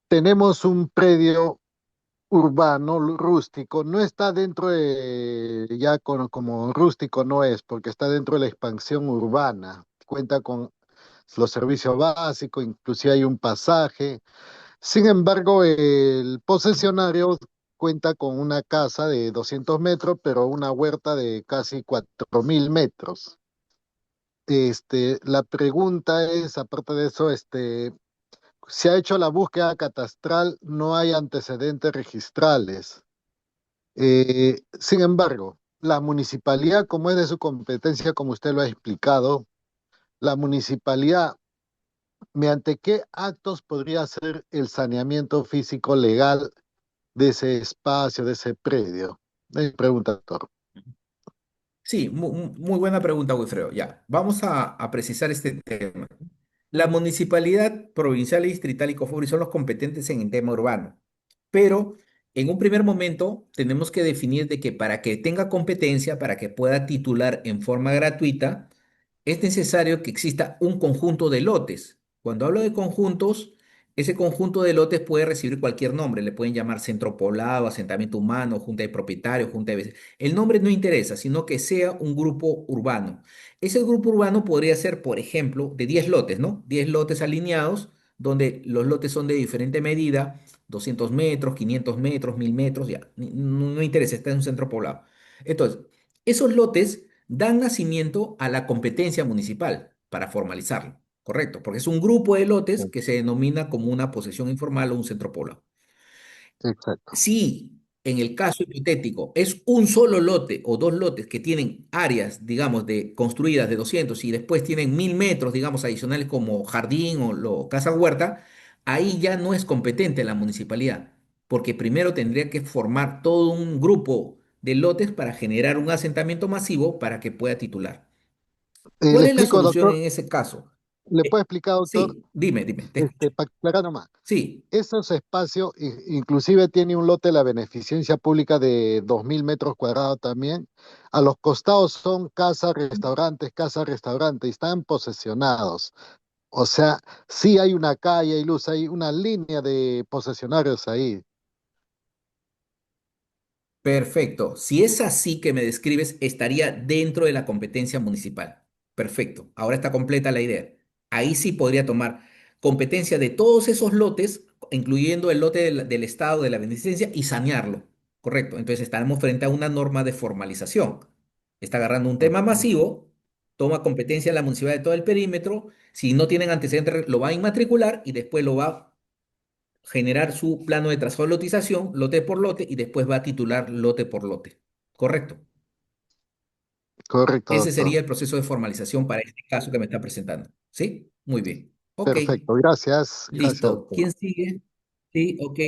S5: tenemos un predio urbano, rústico. No está dentro de, ya como rústico no es, porque está dentro de la expansión urbana. Cuenta con los servicios básicos, inclusive hay un pasaje. Sin embargo, el posesionario cuenta con una casa de 200 metros, pero una huerta de casi 4000 metros. La pregunta es, aparte de eso, se ha hecho la búsqueda catastral, no hay antecedentes registrales. Sin embargo, la municipalidad, como es de su competencia, como usted lo ha explicado, la municipalidad, ¿mediante qué actos podría hacer el saneamiento físico legal de ese espacio, de ese predio? Es mi pregunta, doctor.
S1: Sí, muy buena pregunta, Wilfredo. Ya, vamos a precisar este tema. La municipalidad provincial, distrital y Cofuri son los competentes en el tema urbano, pero en un primer momento tenemos que definir de que para que tenga competencia, para que pueda titular en forma gratuita, es necesario que exista un conjunto de lotes. Cuando hablo de conjuntos, ese conjunto de lotes puede recibir cualquier nombre, le pueden llamar centro poblado, asentamiento humano, junta de propietarios, junta de vecinos. El nombre no interesa, sino que sea un grupo urbano. Ese grupo urbano podría ser, por ejemplo, de 10 lotes, ¿no? 10 lotes alineados, donde los lotes son de diferente medida, 200 metros, 500 metros, 1000 metros, ya, no interesa, está en un centro poblado. Entonces, esos lotes dan nacimiento a la competencia municipal para formalizarlo, ¿correcto? Porque es un grupo de lotes
S5: Sí,
S1: que se denomina como una posesión informal o un centro poblado.
S5: exacto.
S1: Si en el caso hipotético es un solo lote o dos lotes que tienen áreas, digamos, construidas de 200 y después tienen 1000 metros, digamos, adicionales como jardín o casa huerta, ahí ya no es competente la municipalidad, porque primero tendría que formar todo un grupo de lotes para generar un asentamiento masivo para que pueda titular.
S5: Le
S1: ¿Cuál es la
S5: explico,
S1: solución
S5: doctor.
S1: en ese caso?
S5: ¿Le puedo explicar, doctor?
S1: Sí, dime, te escucho.
S5: Para aclarar nomás.
S1: Sí,
S5: Esos espacios, inclusive tiene un lote de la beneficencia pública de 2000 metros cuadrados también. A los costados son casas, restaurantes, y están posesionados. O sea, sí hay una calle, hay luz, hay una línea de posesionarios ahí.
S1: perfecto. Si es así que me describes, estaría dentro de la competencia municipal. Perfecto. Ahora está completa la idea. Ahí sí podría tomar competencia de todos esos lotes, incluyendo el lote del Estado de la beneficencia, y sanearlo. Correcto. Entonces estaremos frente a una norma de formalización. Está agarrando un tema
S5: Ujú.
S1: masivo, toma competencia la municipalidad de todo el perímetro. Si no tienen antecedentes, lo va a inmatricular y después lo va a generar su plano de trazajo de lotización, lote por lote, y después va a titular lote por lote. ¿Correcto?
S5: Correcto,
S1: Ese
S5: doctor.
S1: sería el proceso de formalización para este caso que me está presentando. ¿Sí? Muy bien. Ok,
S5: Perfecto, gracias, gracias,
S1: listo.
S5: doctor.
S1: ¿Quién sigue? Sí, ok.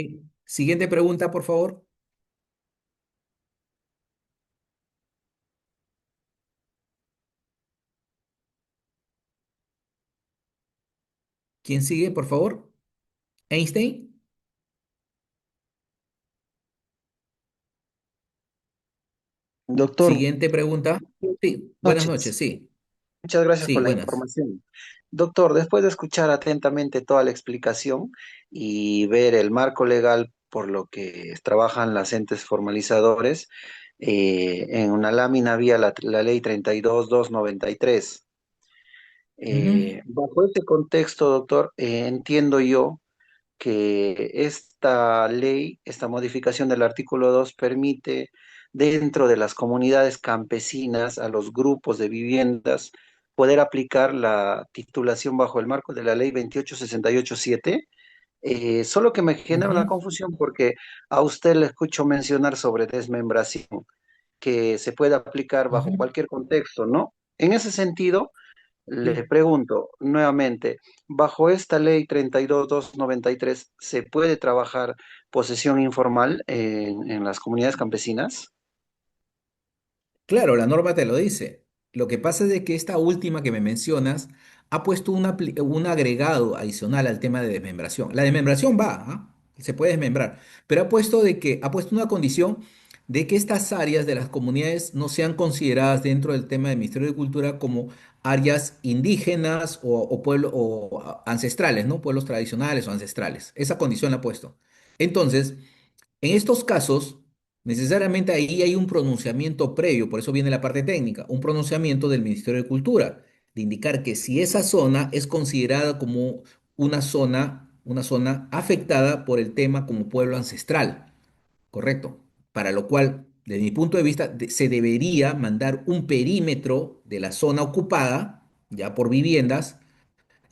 S1: Siguiente pregunta, por favor. ¿Quién sigue, por favor? Einstein.
S6: Doctor,
S1: Siguiente pregunta. Sí, buenas noches,
S6: noches.
S1: sí.
S6: Muchas gracias
S1: Sí,
S6: por la
S1: buenas.
S6: información. Doctor, después de escuchar atentamente toda la explicación y ver el marco legal por lo que trabajan las entes formalizadores, en una lámina había la ley 32.293.
S1: Ujú,
S6: Bajo este contexto, doctor, entiendo yo que esta ley, esta modificación del artículo 2 permite dentro de las comunidades campesinas a los grupos de viviendas poder aplicar la titulación bajo el marco de la ley 28687. Solo que me genera una
S1: ujú,
S6: confusión porque a usted le escucho mencionar sobre desmembración, que se puede aplicar bajo
S1: ujú.
S6: cualquier contexto, ¿no? En ese sentido, le
S1: Sí.
S6: pregunto nuevamente, bajo esta ley 32.293, ¿se puede trabajar posesión informal en las comunidades campesinas?
S1: Claro, la norma te lo dice. Lo que pasa es de que esta última que me mencionas ha puesto un agregado adicional al tema de desmembración. La desmembración va, ¿ah? Se puede desmembrar, pero ha puesto una condición de que estas áreas de las comunidades no sean consideradas dentro del tema del Ministerio de Cultura como áreas indígenas o pueblos o ancestrales, ¿no? Pueblos tradicionales o ancestrales. Esa condición la ha puesto. Entonces, en estos casos, necesariamente ahí hay un pronunciamiento previo, por eso viene la parte técnica, un pronunciamiento del Ministerio de Cultura, de indicar que si esa zona es considerada como una zona afectada por el tema como pueblo ancestral, correcto. Para lo cual, desde mi punto de vista, se debería mandar un perímetro de la zona ocupada, ya por viviendas,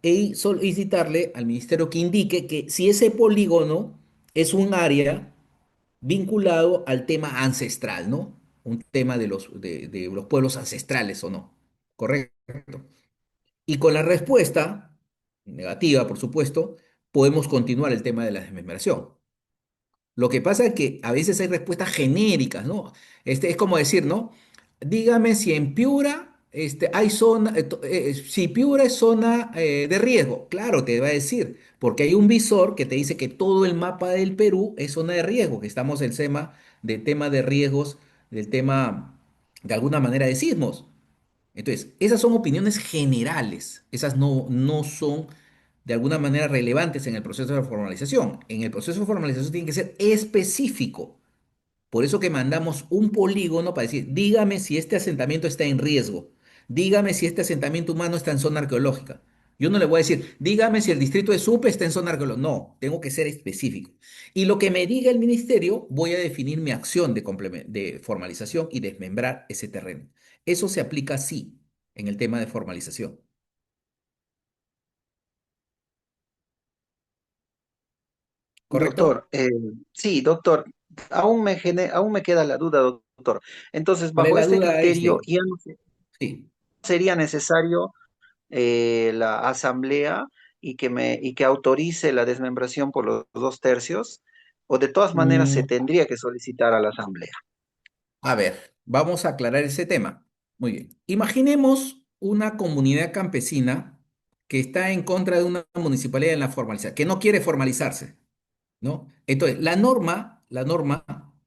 S1: y solicitarle al ministerio que indique que si ese polígono es un área vinculado al tema ancestral, ¿no? Un tema de los pueblos ancestrales o no. Correcto. Y con la respuesta negativa, por supuesto, podemos continuar el tema de la desmembración. Lo que pasa es que a veces hay respuestas genéricas, ¿no? Es como decir, ¿no? Dígame si en Piura hay zona, si Piura es zona de riesgo. Claro, te va a decir, porque hay un visor que te dice que todo el mapa del Perú es zona de riesgo, que estamos el tema de riesgos, del tema, de alguna manera, de sismos. Entonces, esas son opiniones generales, esas no son de alguna manera relevantes en el proceso de formalización. En el proceso de formalización tiene que ser específico. Por eso que mandamos un polígono para decir, dígame si este asentamiento está en riesgo, dígame si este asentamiento humano está en zona arqueológica. Yo no le voy a decir, dígame si el distrito de Supe está en zona arqueológica. No, tengo que ser específico. Y lo que me diga el ministerio, voy a definir mi acción de formalización y desmembrar ese terreno. Eso se aplica así en el tema de formalización. ¿Correcto?
S6: Doctor, sí, doctor, aún me queda la duda, doctor. Entonces,
S1: ¿Cuál es
S6: bajo
S1: la
S6: este
S1: duda,
S6: criterio,
S1: Einstein?
S6: ya no
S1: Sí.
S6: sería necesario la asamblea y que autorice la desmembración por los 2/3, o de todas maneras se
S1: Mm,
S6: tendría que solicitar a la asamblea.
S1: A ver, vamos a aclarar ese tema. Muy bien. Imaginemos una comunidad campesina que está en contra de una municipalidad en la formalización, que no quiere formalizarse, ¿no? Entonces, la norma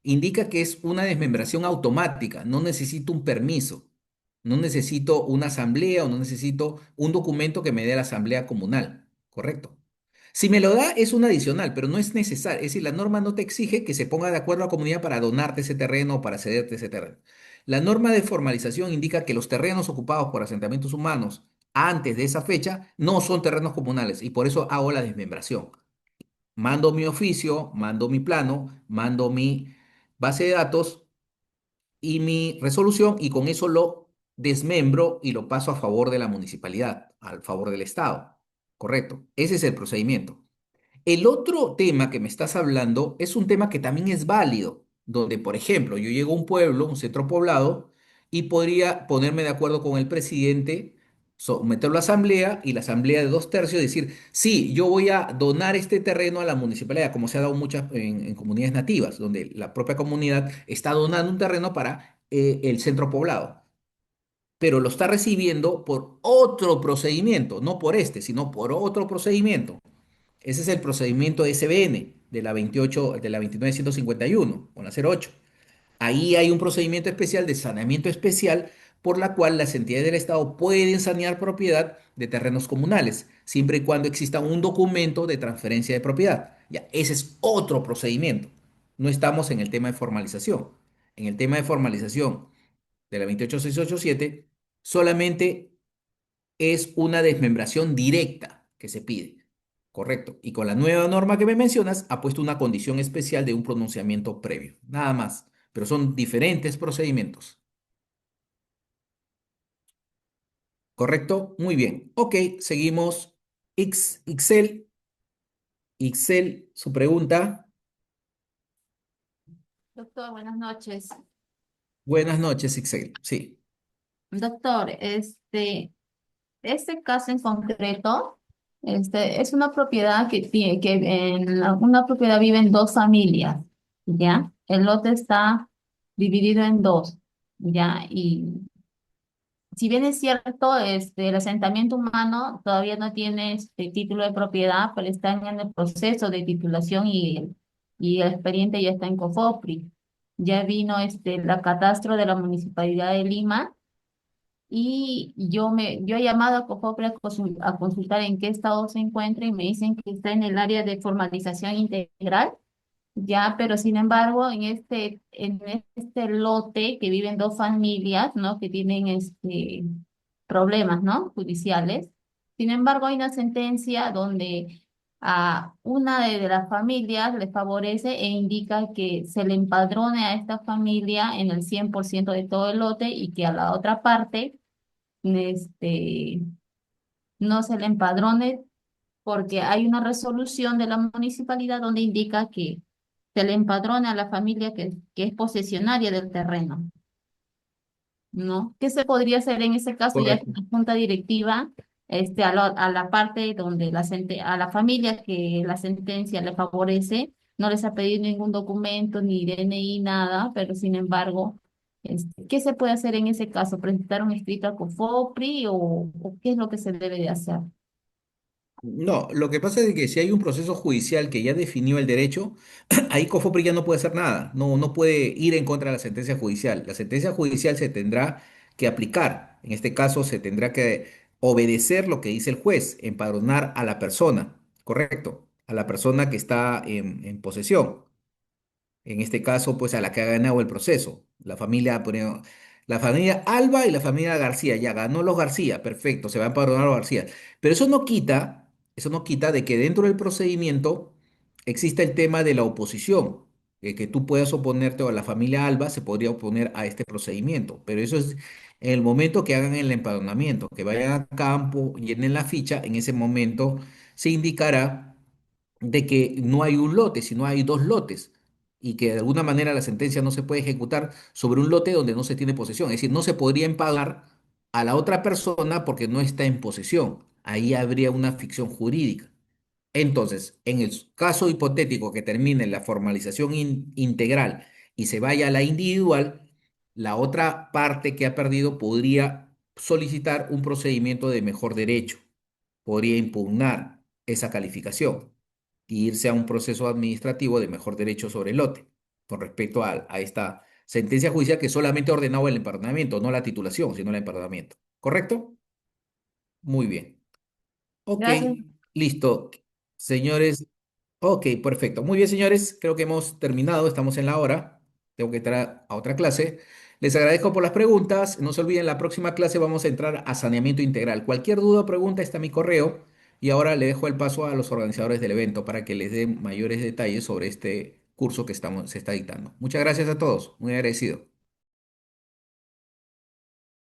S1: indica que es una desmembración automática, no necesito un permiso, no necesito una asamblea o no necesito un documento que me dé la asamblea comunal, ¿correcto? Si me lo da, es un adicional, pero no es necesario. Es decir, la norma no te exige que se ponga de acuerdo a la comunidad para donarte ese terreno o para cederte ese terreno. La norma de formalización indica que los terrenos ocupados por asentamientos humanos antes de esa fecha no son terrenos comunales y por eso hago la desmembración. Mando mi oficio, mando mi plano, mando mi base de datos y mi resolución y con eso lo desmembro y lo paso a favor de la municipalidad, al favor del Estado. Correcto. Ese es el procedimiento. El otro tema que me estás hablando es un tema que también es válido, donde, por ejemplo, yo llego a un pueblo, un centro poblado, y podría ponerme de acuerdo con el presidente someterlo a asamblea y la asamblea de dos tercios decir, sí, yo voy a donar este terreno a la municipalidad, como se ha dado muchas en comunidades nativas, donde la propia comunidad está donando un terreno para el centro poblado, pero lo está recibiendo por otro procedimiento, no por este, sino por otro procedimiento. Ese es el procedimiento SBN de la 28, de la 29151, con la 08. Ahí hay un procedimiento especial de saneamiento especial por la cual las entidades del Estado pueden sanear propiedad de terrenos comunales, siempre y cuando exista un documento de transferencia de propiedad. Ya, ese es otro procedimiento. No estamos en el tema de formalización. En el tema de formalización de la 28687, solamente es una desmembración directa que se pide. Correcto. Y con la nueva norma que me mencionas, ha puesto una condición especial de un pronunciamiento previo. Nada más. Pero son diferentes procedimientos. ¿Correcto? Muy bien. Ok, seguimos. Ixel, Ixel, su pregunta.
S7: Doctor, buenas noches.
S1: Buenas noches, Ixel. Sí.
S7: Doctor, este caso en concreto, es una propiedad que una propiedad viven dos familias, ¿ya? El lote está dividido en dos, ¿ya? Y si bien es cierto, el asentamiento humano todavía no tiene título de propiedad, pero están en el proceso de titulación y el expediente ya está en COFOPRI. Ya vino la catastro de la Municipalidad de Lima y yo he llamado a COFOPRI a consultar en qué estado se encuentra y me dicen que está en el área de formalización integral. Ya, pero sin embargo, en este lote que viven dos familias, ¿no? Que tienen problemas, ¿no? Judiciales. Sin embargo, hay una sentencia donde a una de las familias le favorece e indica que se le empadrone a esta familia en el 100% de todo el lote y que a la otra parte, este, no se le empadrone porque hay una resolución de la municipalidad donde indica que se le empadrona a la familia que es posesionaria del terreno, ¿no? ¿Qué se podría hacer en ese caso ya que
S1: Correcto.
S7: la junta directiva, a la parte donde a la familia que la sentencia le favorece, no les ha pedido ningún documento, ni DNI, nada, pero sin embargo, ¿qué se puede hacer en ese caso? ¿Presentar un escrito a COFOPRI o qué es lo que se debe de hacer?
S1: No, lo que pasa es que si hay un proceso judicial que ya definió el derecho, ahí COFOPRI ya no puede hacer nada, no, no puede ir en contra de la sentencia judicial. La sentencia judicial se tendrá que aplicar, en este caso se tendrá que obedecer lo que dice el juez, empadronar a la persona, correcto, a la persona que está en posesión. En este caso, pues a la que ha ganado el proceso. La familia Alba y la familia García. Ya ganó los García, perfecto, se va a empadronar los García. Pero eso no quita de que dentro del procedimiento exista el tema de la oposición. Que tú puedas oponerte o la familia Alba se podría oponer a este procedimiento. Pero eso es en el momento que hagan el empadronamiento, que vayan a campo, llenen la ficha, en ese momento se indicará de que no hay un lote, sino hay dos lotes, y que de alguna manera la sentencia no se puede ejecutar sobre un lote donde no se tiene posesión. Es decir, no se podría empagar a la otra persona porque no está en posesión. Ahí habría una ficción jurídica. Entonces, en el caso hipotético que termine la formalización integral y se vaya a la individual, la otra parte que ha perdido podría solicitar un procedimiento de mejor derecho, podría impugnar esa calificación y irse a un proceso administrativo de mejor derecho sobre el lote, con respecto a esta sentencia judicial que solamente ordenaba el empadronamiento, no la titulación, sino el empadronamiento. ¿Correcto? Muy bien. Ok,
S7: Gracias.
S1: listo. Señores, ok, perfecto. Muy bien, señores, creo que hemos terminado, estamos en la hora. Tengo que entrar a otra clase. Les agradezco por las preguntas. No se olviden, la próxima clase vamos a entrar a saneamiento integral. Cualquier duda o pregunta está en mi correo. Y ahora le dejo el paso a los organizadores del evento para que les den mayores detalles sobre este curso que se está dictando. Muchas gracias a todos. Muy agradecido.